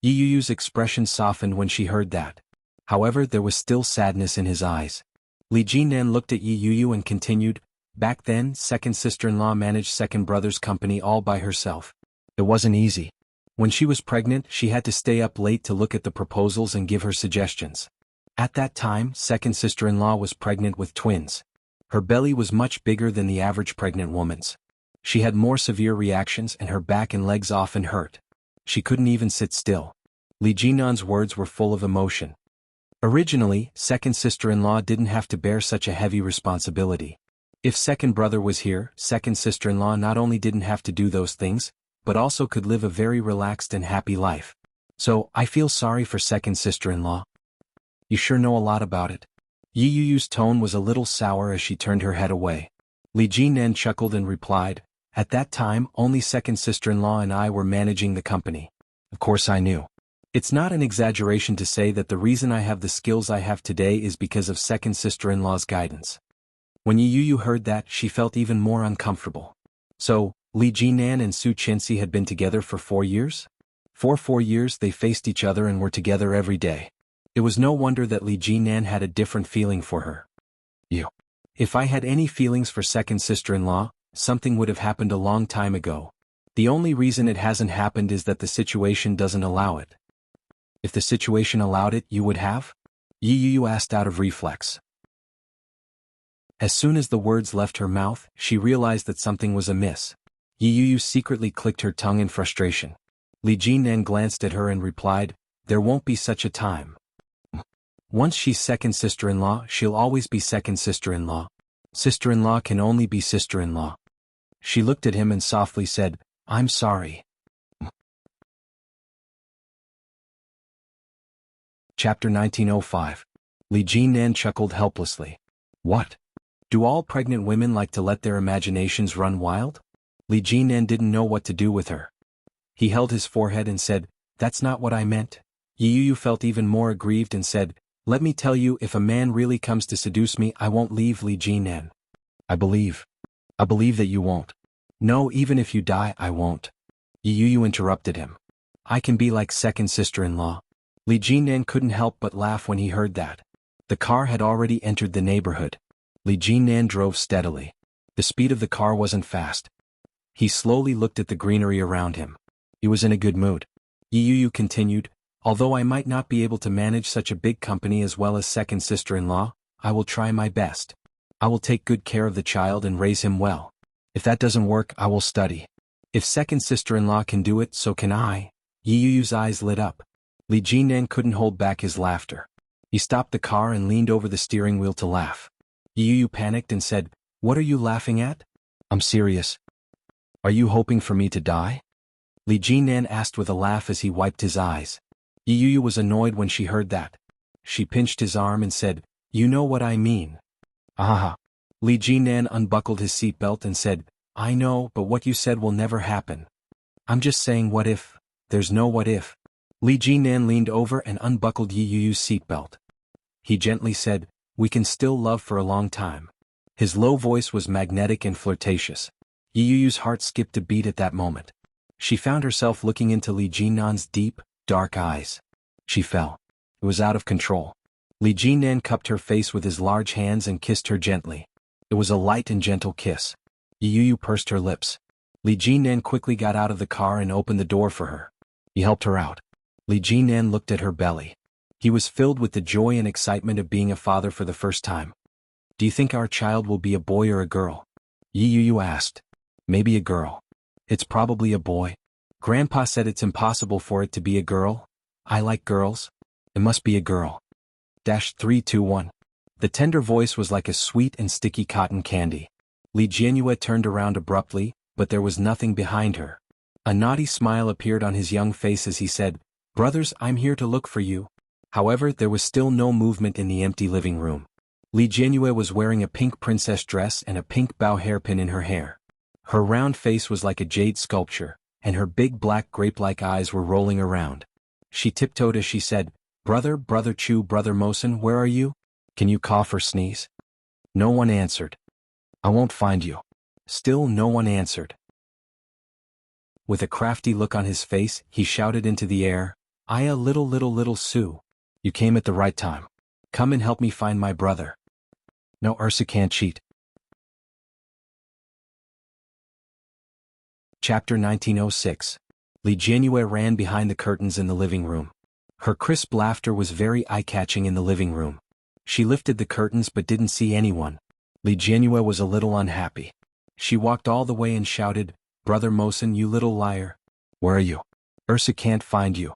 Yuyu's expression softened when she heard that. However, there was still sadness in his eyes. Li Jinan looked at Yuyu and continued, Back then, second sister-in-law managed second brother's company all by herself. It wasn't easy. When she was pregnant, she had to stay up late to look at the proposals and give her suggestions. At that time, second sister-in-law was pregnant with twins. Her belly was much bigger than the average pregnant woman's. She had more severe reactions and her back and legs often hurt. She couldn't even sit still. Li Jinan's words were full of emotion. Originally, second sister-in-law didn't have to bear such a heavy responsibility. If second brother was here, second sister-in-law not only didn't have to do those things, but also could live a very relaxed and happy life. So, I feel sorry for second sister-in-law. You sure know a lot about it. Yuyu's tone was a little sour as she turned her head away. Li Jinan chuckled and replied, At that time, only second sister-in-law and I were managing the company. Of course I knew. It's not an exaggeration to say that the reason I have the skills I have today is because of second sister-in-law's guidance. When Yuyu heard that, she felt even more uncomfortable. So, Li Jinan and Su Qinxi had been together for 4 years? For 4 years they faced each other and were together every day. It was no wonder that Li Jinan had a different feeling for her. If I had any feelings for second sister-in-law, something would have happened a long time ago. The only reason it hasn't happened is that the situation doesn't allow it. If the situation allowed it, you would have? Yuyu asked out of reflex. As soon as the words left her mouth, she realized that something was amiss. Yuyu secretly clicked her tongue in frustration. Li Jinan glanced at her and replied, There won't be such a time. Once she's second sister-in-law, she'll always be second sister-in-law. Sister-in-law can only be sister-in-law. She looked at him and softly said, I'm sorry. Chapter 1905. Li Jinan chuckled helplessly. What? Do all pregnant women like to let their imaginations run wild? Li Jinan didn't know what to do with her. He held his forehead and said, That's not what I meant. Yuyu felt even more aggrieved and said, Let me tell you, if a man really comes to seduce me, I won't leave Li Jinan. I believe that you won't. No, even if you die, I won't. Yuyu interrupted him. I can be like second sister-in-law. Li Jinan couldn't help but laugh when he heard that. The car had already entered the neighborhood. Li Jinan drove steadily. The speed of the car wasn't fast. He slowly looked at the greenery around him. He was in a good mood. Yuyu continued, Although I might not be able to manage such a big company as well as second sister-in-law, I will try my best. I will take good care of the child and raise him well. If that doesn't work, I will study. If second sister-in-law can do it, so can I. Yuyu's eyes lit up. Li Jinan couldn't hold back his laughter. He stopped the car and leaned over the steering wheel to laugh. Yuyu panicked and said, What are you laughing at? I'm serious. Are you hoping for me to die? Li Jinan asked with a laugh as he wiped his eyes. Yuyu was annoyed when she heard that. She pinched his arm and said, You know what I mean. Ah. Li Jinan unbuckled his seatbelt and said, I know, but what you said will never happen. I'm just saying what if. There's no what if. Li Jinan leaned over and unbuckled Yuyu's seatbelt. He gently said, We can still love for a long time. His low voice was magnetic and flirtatious. Yuyu's heart skipped a beat at that moment. She found herself looking into Li Jinan's deep, dark eyes. She fell. It was out of control. Li Jinan cupped her face with his large hands and kissed her gently. It was a light and gentle kiss. Yu pursed her lips. Li Jinan quickly got out of the car and opened the door for her. He helped her out. Li Jinan looked at her belly. He was filled with the joy and excitement of being a father for the first time. Do you think our child will be a boy or a girl? Yu asked. Maybe a girl. It's probably a boy. Grandpa said it's impossible for it to be a girl. I like girls. It must be a girl. 321. The tender voice was like a sweet and sticky cotton candy. Li Jianhua turned around abruptly, but there was nothing behind her. A naughty smile appeared on his young face as he said, "Brothers, I'm here to look for you." However, there was still no movement in the empty living room. Li Jianhua was wearing a pink princess dress and a pink bow hairpin in her hair. Her round face was like a jade sculpture, and her big black grape-like eyes were rolling around. She tiptoed as she said, Brother Chu, Brother Mosen, where are you? Can you cough or sneeze?" No one answered. "I won't find you." Still no one answered. With a crafty look on his face, he shouted into the air, "Aya, little Sue. You came at the right time. Come and help me find my brother." No, Ursa can't cheat. Chapter 1906. Li Jianhua ran behind the curtains in the living room. Her crisp laughter was very eye-catching in the living room. She lifted the curtains but didn't see anyone. Li Jianhua was a little unhappy. She walked all the way and shouted, "Brother Mosen, you little liar. Where are you? Ursa can't find you."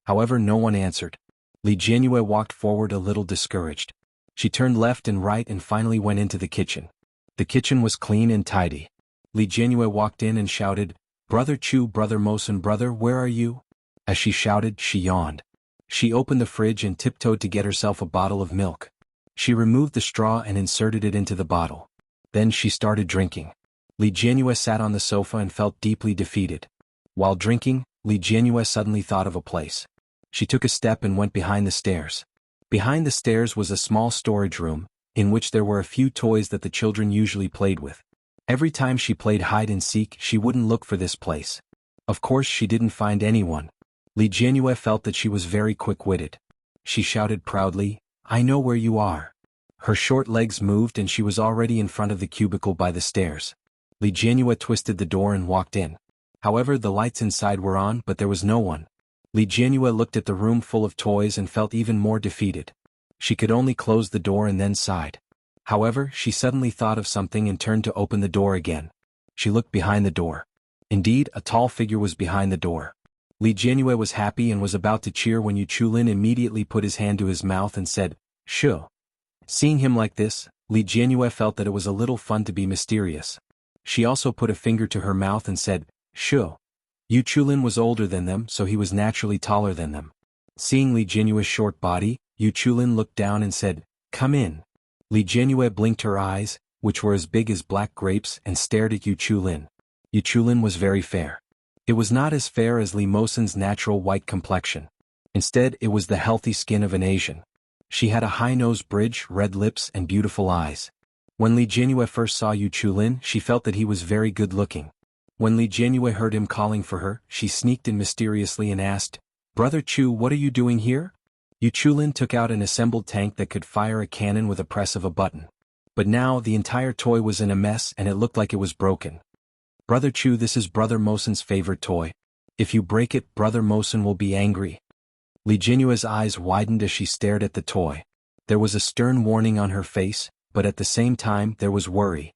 However, no one answered. Li Jianhua walked forward a little discouraged. She turned left and right and finally went into the kitchen. The kitchen was clean and tidy. Li Jianhua walked in and shouted, "Brother Chu, Brother Mosen, brother, where are you?" As she shouted, she yawned. She opened the fridge and tiptoed to get herself a bottle of milk. She removed the straw and inserted it into the bottle. Then she started drinking. Li Jianhua sat on the sofa and felt deeply defeated. While drinking, Li Jianhua suddenly thought of a place. She took a step and went behind the stairs. Behind the stairs was a small storage room, in which there were a few toys that the children usually played with. Every time she played hide-and-seek, she wouldn't look for this place. Of course, she didn't find anyone. Li Jianhua felt that she was very quick-witted. She shouted proudly, "I know where you are." Her short legs moved and she was already in front of the cubicle by the stairs. Li Jianhua twisted the door and walked in. However, the lights inside were on, but there was no one. Li Jianhua looked at the room full of toys and felt even more defeated. She could only close the door and then sighed. However, she suddenly thought of something and turned to open the door again. She looked behind the door. Indeed, a tall figure was behind the door. Li Jianhua was happy and was about to cheer when Yu Chulin immediately put his hand to his mouth and said, "Shu." Seeing him like this, Li Jianhua felt that it was a little fun to be mysterious. She also put a finger to her mouth and said, "Shu." Yu Chulin was older than them, so he was naturally taller than them. Seeing Li Jianhua's short body, Yu Chulin looked down and said, "Come in." Li Jianhua blinked her eyes, which were as big as black grapes, and stared at Yu Chulin. Yu Chulin was very fair. It was not as fair as Li Mosen's natural white complexion. Instead, it was the healthy skin of an Asian. She had a high nose bridge, red lips, and beautiful eyes. When Li Jianhua first saw Yu Chulin, she felt that he was very good-looking. When Li Jianhua heard him calling for her, she sneaked in mysteriously and asked, "Brother Chu, what are you doing here?" Yu Chulin took out an assembled tank that could fire a cannon with a press of a button. But now, the entire toy was in a mess and it looked like it was broken. "Brother Chu, this is Brother Mosen's favorite toy. If you break it, Brother Mosen will be angry." Li Jianhua's eyes widened as she stared at the toy. There was a stern warning on her face, but at the same time there was worry.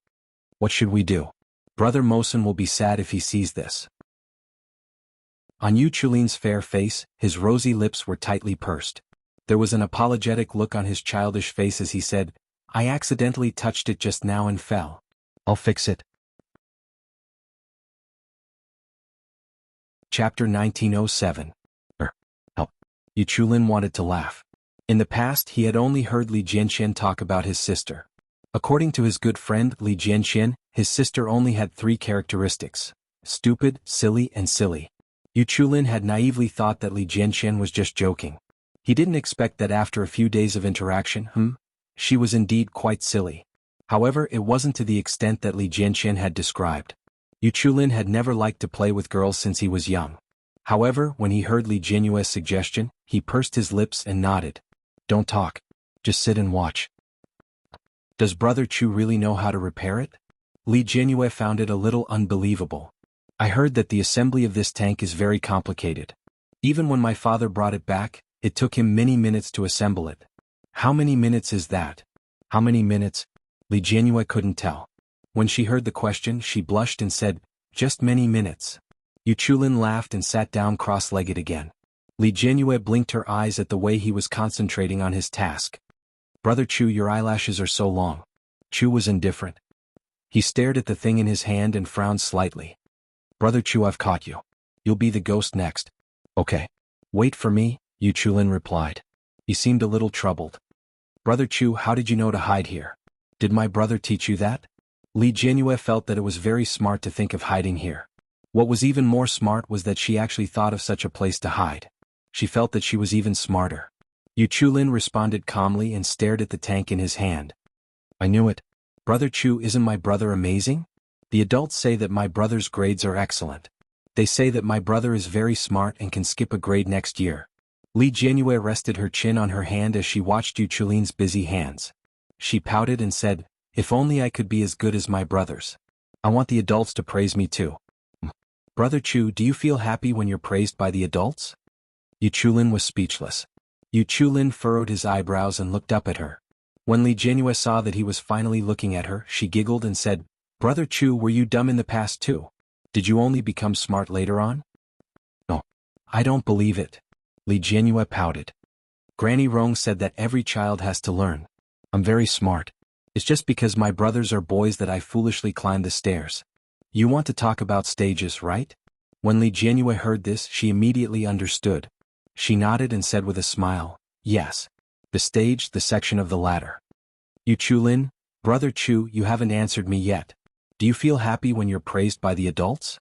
"What should we do? Brother Mosen will be sad if he sees this." On Yu Chulin's fair face, his rosy lips were tightly pursed. There was an apologetic look on his childish face as he said, "I accidentally touched it just now and fell. I'll fix it." Chapter 1907. Help. Yu Chulin wanted to laugh. In the past, he had only heard Li Jianxian talk about his sister. According to his good friend Li Jianxian, his sister only had 3 characteristics: stupid, silly, and silly. Yu Chulin had naively thought that Li Jianxian was just joking. He didn't expect that after a few days of interaction, she was indeed quite silly. However, it wasn't to the extent that Li Jianxian had described. Yu Chulin had never liked to play with girls since he was young. However, when he heard Li Jianhua's suggestion, he pursed his lips and nodded. "Don't talk. Just sit and watch. Does Brother Chu really know how to repair it? Li Jianyue found it a little unbelievable. I heard that the assembly of this tank is very complicated. Even when my father brought it back, it took him many minutes to assemble it. How many minutes is that? How many minutes? Li Jianyue couldn't tell. When she heard the question, she blushed and said, just many minutes. Yu Chulin laughed and sat down cross-legged again. Li Jianyue blinked her eyes at the way he was concentrating on his task. Brother Chu, your eyelashes are so long. Chu was indifferent. He stared at the thing in his hand and frowned slightly. Brother Chu, I've caught you. You'll be the ghost next. Okay. Wait for me, Yu Chulin replied. He seemed a little troubled. Brother Chu, how did you know to hide here? Did my brother teach you that? Li Jianyue felt that it was very smart to think of hiding here. What was even more smart was that she actually thought of such a place to hide. She felt that she was even smarter. Yu Chulin responded calmly and stared at the tank in his hand. I knew it. Brother Chu, isn't my brother amazing? The adults say that my brother's grades are excellent. They say that my brother is very smart and can skip a grade next year. Li Jianyue rested her chin on her hand as she watched Yu Chulin's busy hands. She pouted and said, if only I could be as good as my brothers. I want the adults to praise me too. Brother Chu, do you feel happy when you're praised by the adults? Yu Chulin was speechless. Yu Chulin furrowed his eyebrows and looked up at her. When Li Jianyue saw that he was finally looking at her, she giggled and said, Brother Chu, were you dumb in the past too? Did you only become smart later on? No. I don't believe it. Li Jianyue pouted. Granny Rong said that every child has to learn. I'm very smart. It's just because my brothers are boys that I foolishly climbed the stairs. You want to talk about stages, right? When Li Jianyue heard this, she immediately understood. She nodded and said with a smile, yes. The stage, the section of the ladder. Yu Chulin, Brother Chu, you haven't answered me yet. Do you feel happy when you're praised by the adults?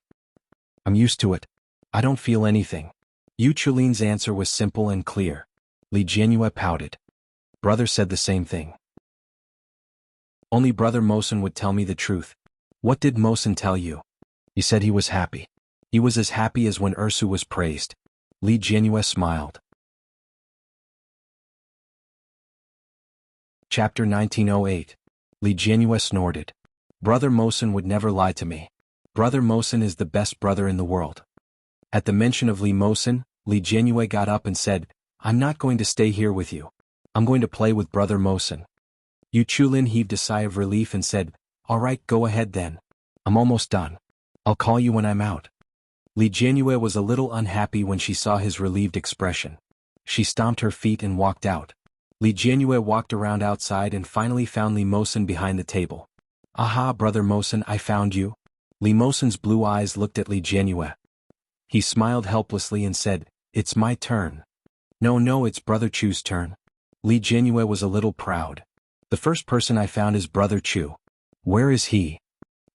I'm used to it. I don't feel anything. Yu Chulin's answer was simple and clear. Li Jianyue pouted. Brother said the same thing. Only Brother Mosen would tell me the truth. What did Mosen tell you? He said he was happy. He was as happy as when Ursu was praised. Li Jianyue smiled. Chapter 1908. Li Jianyue snorted. Brother Mosen would never lie to me. Brother Mosen is the best brother in the world. At the mention of Li Mosen, Li Jianyue got up and said, I'm not going to stay here with you. I'm going to play with Brother Mosen. Yu Chulin heaved a sigh of relief and said, all right, go ahead then. I'm almost done. I'll call you when I'm out. Li Jianyue was a little unhappy when she saw his relieved expression. She stomped her feet and walked out. Li Jianyue walked around outside and finally found Li Mosen behind the table. Aha, Brother Mosen, I found you. Li Mosen's blue eyes looked at Li Jianyue. He smiled helplessly and said, it's my turn. No, it's Brother Chu's turn. Li Jianyue was a little proud. The first person I found is Brother Chu. Where is he?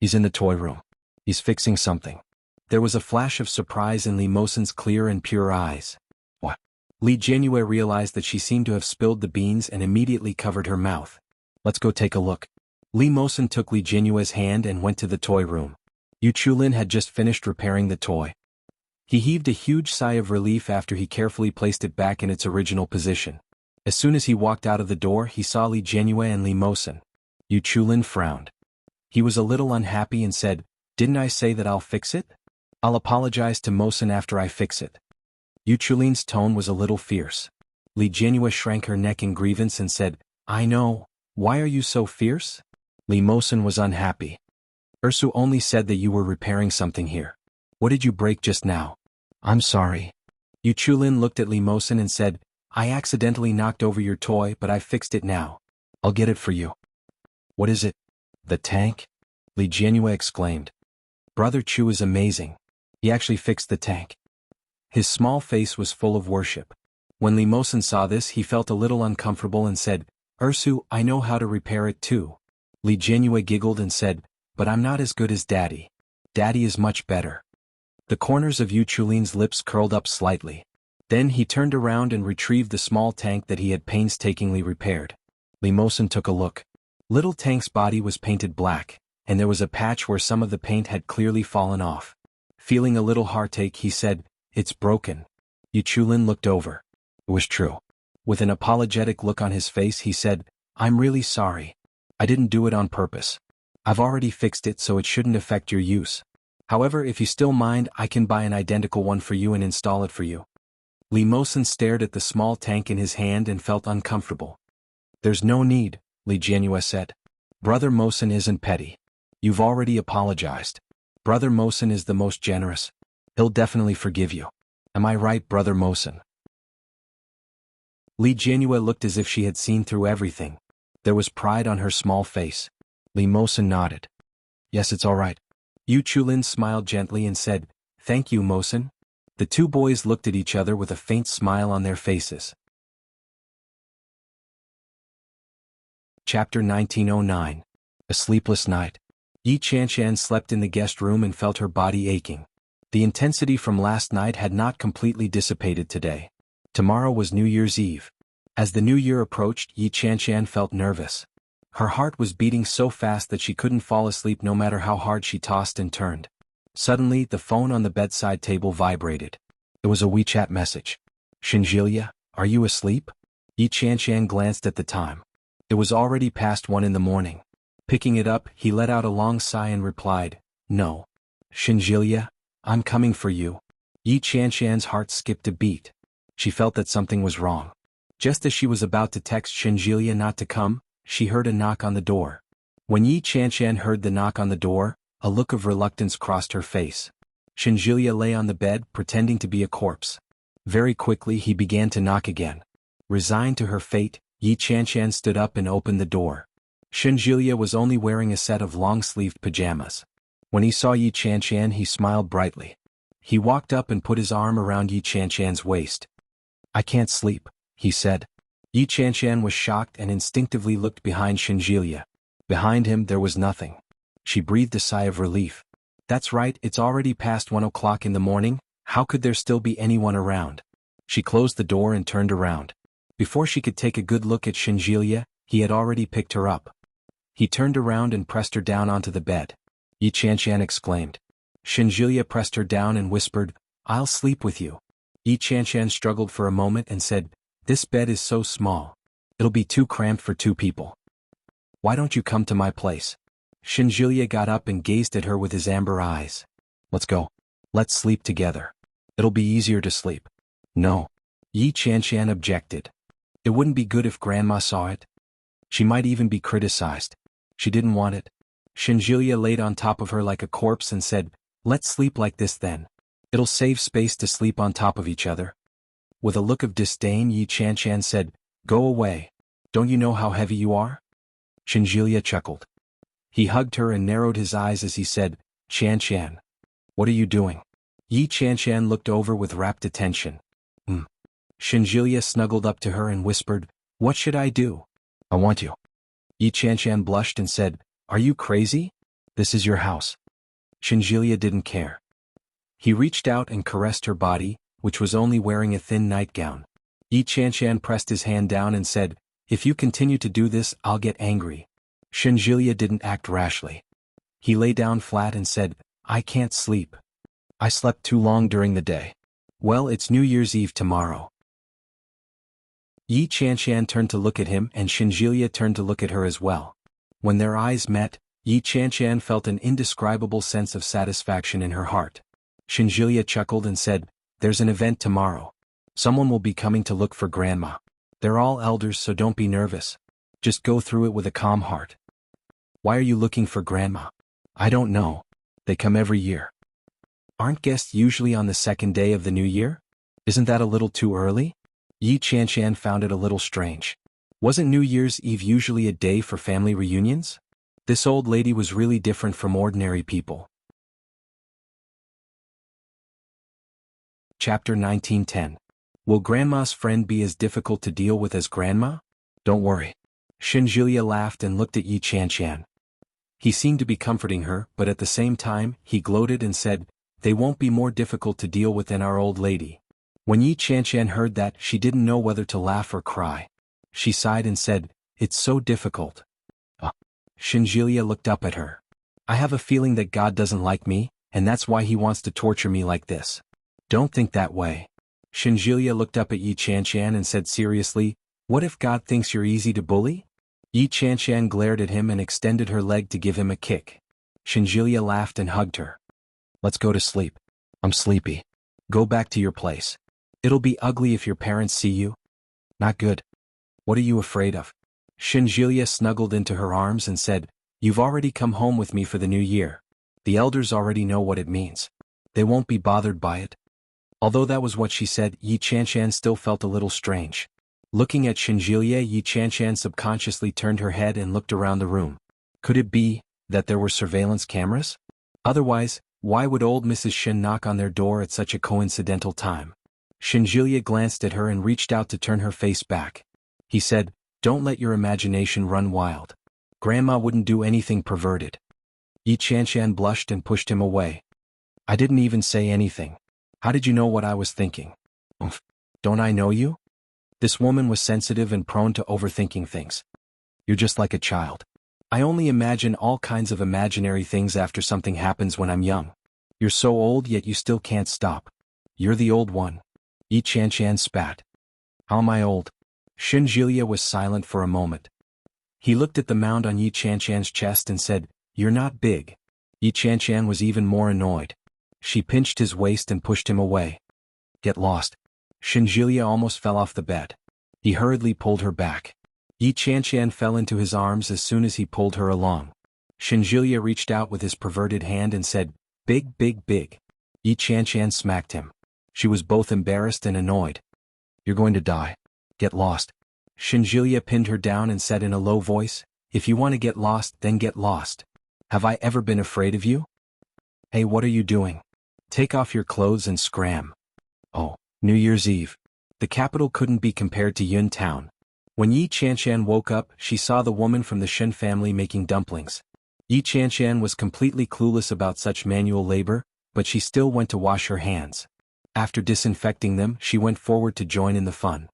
He's in the toy room. He's fixing something. There was a flash of surprise in Li Mosen's clear and pure eyes. What? Li Jianyue realized that she seemed to have spilled the beans and immediately covered her mouth. Let's go take a look. Li Mosen took Li Jianyue's hand and went to the toy room. Yu Chulin had just finished repairing the toy. He heaved a huge sigh of relief after he carefully placed it back in its original position. As soon as he walked out of the door, he saw Li Jianyue and Li Mosen. Yu Chulin frowned. He was a little unhappy and said, didn't I say that I'll fix it? I'll apologize to Mosen after I fix it. Yu Chulin's tone was a little fierce. Li Jianyue shrank her neck in grievance and said, I know. Why are you so fierce? Li Mosen was unhappy. Ursu only said that you were repairing something here. What did you break just now? I'm sorry. Yu Chulin looked at Li Mosen and said, I accidentally knocked over your toy, but I fixed it now. I'll get it for you. What is it? The tank? Li Jianyue exclaimed. Brother Chu is amazing. He actually fixed the tank. His small face was full of worship. When Li Mosen saw this, he felt a little uncomfortable and said, Ursu, I know how to repair it too. Li Jianyue giggled and said, but I'm not as good as Daddy. Daddy is much better. The corners of Yu Chulin's lips curled up slightly. Then he turned around and retrieved the small tank that he had painstakingly repaired. Li Mosen took a look. Little tank's body was painted black, and there was a patch where some of the paint had clearly fallen off. Feeling a little heartache, he said, it's broken. Yu Chulin looked over. It was true. With an apologetic look on his face he said, "I'm really sorry. I didn't do it on purpose. I've already fixed it so it shouldn't affect your use. However, if you still mind, I can buy an identical one for you and install it for you." Li Mosen stared at the small tank in his hand and felt uncomfortable. "There's no need," Li Jianhua said. "Brother Mosen isn't petty. You've already apologized. Brother Mosen is the most generous. He'll definitely forgive you. Am I right, Brother Mosen?" Li Jianhua looked as if she had seen through everything. There was pride on her small face. Li Mosen nodded. "Yes, it's all right." Yu Chulin smiled gently and said, "Thank you, Mosen." The two boys looked at each other with a faint smile on their faces. Chapter 1909. A Sleepless Night. Yi Chanshan slept in the guest room and felt her body aching. The intensity from last night had not completely dissipated today. Tomorrow was New Year's Eve. As the new year approached, Yi Chanshan felt nervous. Her heart was beating so fast that she couldn't fall asleep no matter how hard she tossed and turned. Suddenly, the phone on the bedside table vibrated. It was a WeChat message. "Shinjilia, are you asleep?" Yi Chanshan glanced at the time. It was already past 1 in the morning. Picking it up, he let out a long sigh and replied, "No. Shinjilia, I'm coming for you." Yi Chanshan's heart skipped a beat. She felt that something was wrong. Just as she was about to text Shinjilia not to come, she heard a knock on the door. When Yi Chanshan heard the knock on the door, a look of reluctance crossed her face. Shinjilia lay on the bed, pretending to be a corpse. Very quickly he began to knock again. Resigned to her fate, Yi Chanshan stood up and opened the door. Shinjilia was only wearing a set of long-sleeved pajamas. When he saw Yi Chanshan he smiled brightly. He walked up and put his arm around Yi Chanshan's waist. "I can't sleep," he said. Yi Chanshan was shocked and instinctively looked behind Shinjilia. Behind him there was nothing. She breathed a sigh of relief. That's right, it's already past 1 o'clock in the morning, how could there still be anyone around? She closed the door and turned around. Before she could take a good look at Shinjilia, he had already picked her up. He turned around and pressed her down onto the bed. Yi Chanshan exclaimed. Shinjilia pressed her down and whispered, "I'll sleep with you." Yi Chanshan struggled for a moment and said, "This bed is so small. It'll be too cramped for 2 people. Why don't you come to my place?" Shinjilia got up and gazed at her with his amber eyes. "Let's go. Let's sleep together. It'll be easier to sleep." "No." Yi Chanshan objected. "It wouldn't be good if Grandma saw it. She might even be criticized." She didn't want it. Shinjilia laid on top of her like a corpse and said, "Let's sleep like this then. It'll save space to sleep on top of each other." With a look of disdain, Yi Chanshan said, "Go away. Don't you know how heavy you are?" Shinjilia chuckled. He hugged her and narrowed his eyes as he said, "Chanshan. What are you doing?" Yi Chanshan looked over with rapt attention. Shinjilia snuggled up to her and whispered, "What should I do?" "I want you." Yi Chanshan blushed and said, "Are you crazy? This is your house." Shinjilia didn't care. He reached out and caressed her body, which was only wearing a thin nightgown. Yi Chanshan pressed his hand down and said, "If you continue to do this, I'll get angry." Shinjilia didn't act rashly. He lay down flat and said, "I can't sleep. I slept too long during the day." "Well, it's New Year's Eve tomorrow." Yi Chanshan turned to look at him and Shinjilia turned to look at her as well. When their eyes met, Yi Chanshan felt an indescribable sense of satisfaction in her heart. Shinjilia chuckled and said, "There's an event tomorrow. Someone will be coming to look for Grandma. They're all elders, so don't be nervous. Just go through it with a calm heart." "Why are you looking for Grandma?" "I don't know. They come every year." "Aren't guests usually on the second day of the new year? Isn't that a little too early?" Yi Chanshan found it a little strange. Wasn't New Year's Eve usually a day for family reunions? This old lady was really different from ordinary people. Chapter 1910. Will Grandma's friend be as difficult to deal with as Grandma? Don't worry. Shinjilia laughed and looked at Yi Chanshan. He seemed to be comforting her, but at the same time, he gloated and said, "They won't be more difficult to deal with than our old lady." When Yi Chanshan heard that, she didn't know whether to laugh or cry. She sighed and said, "It's so difficult." Shinjilia looked up at her. "I have a feeling that God doesn't like me, and that's why he wants to torture me like this." "Don't think that way." Shinjilia looked up at Yi Chanshan and said seriously, "What if God thinks you're easy to bully?" Yi Chanshan glared at him and extended her leg to give him a kick. Shinjilia laughed and hugged her. "Let's go to sleep. I'm sleepy. Go back to your place. It'll be ugly if your parents see you." "Not good. What are you afraid of?" Shinjilia snuggled into her arms and said, "You've already come home with me for the new year. The elders already know what it means. They won't be bothered by it." Although that was what she said, Yi Chanshan still felt a little strange. Looking at Shinjilia, Yi Chanshan subconsciously turned her head and looked around the room. Could it be that there were surveillance cameras? Otherwise, why would old Mrs. Shin knock on their door at such a coincidental time? Shinjilia glanced at her and reached out to turn her face back. He said, "Don't let your imagination run wild. Grandma wouldn't do anything perverted." Yi Chanshan blushed and pushed him away. "I didn't even say anything. How did you know what I was thinking?" "Oomph. Don't I know you?" This woman was sensitive and prone to overthinking things. "You're just like a child. I only imagine all kinds of imaginary things after something happens when I'm young. You're so old yet you still can't stop. You're the old one." Yi Chanshan spat. "How am I old?" Shinjilia was silent for a moment. He looked at the mound on Yi Chanshan's chest and said, "You're not big." Yi Chanshan was even more annoyed. She pinched his waist and pushed him away. "Get lost." Shinjilia almost fell off the bed. He hurriedly pulled her back. Yi Chanshan fell into his arms as soon as he pulled her along. Shinjilia reached out with his perverted hand and said, "Big, big, big." Yi Chanshan smacked him. She was both embarrassed and annoyed. "You're going to die. Get lost." Shinjilia pinned her down and said in a low voice, "If you want to get lost, then get lost. Have I ever been afraid of you? Hey, what are you doing? Take off your clothes and scram." Oh, New Year's Eve. The capital couldn't be compared to Yun Town. When Yi Chanshan woke up, she saw the woman from the Shen family making dumplings. Yi Chanshan was completely clueless about such manual labor, but she still went to wash her hands. After disinfecting them, she went forward to join in the fun.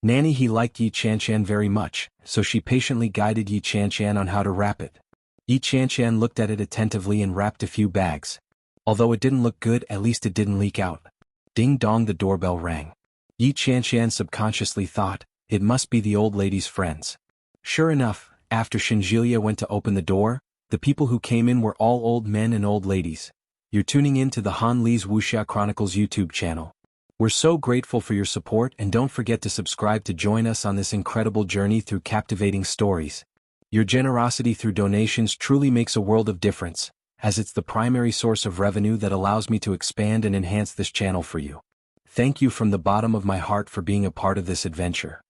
He liked Yi Chanshan very much, so she patiently guided Yi Chanshan on how to wrap it. Yi Chanshan looked at it attentively and wrapped a few bags. Although it didn't look good, at least it didn't leak out. Ding dong, the doorbell rang. Yi Chanshan subconsciously thought, it must be the old lady's friends. Sure enough, after Shinjilia went to open the door, the people who came in were all old men and old ladies. You're tuning in to the Han Li's Wuxia Chronicles YouTube channel. We're so grateful for your support, and don't forget to subscribe to join us on this incredible journey through captivating stories. Your generosity through donations truly makes a world of difference, as it's the primary source of revenue that allows me to expand and enhance this channel for you. Thank you from the bottom of my heart for being a part of this adventure.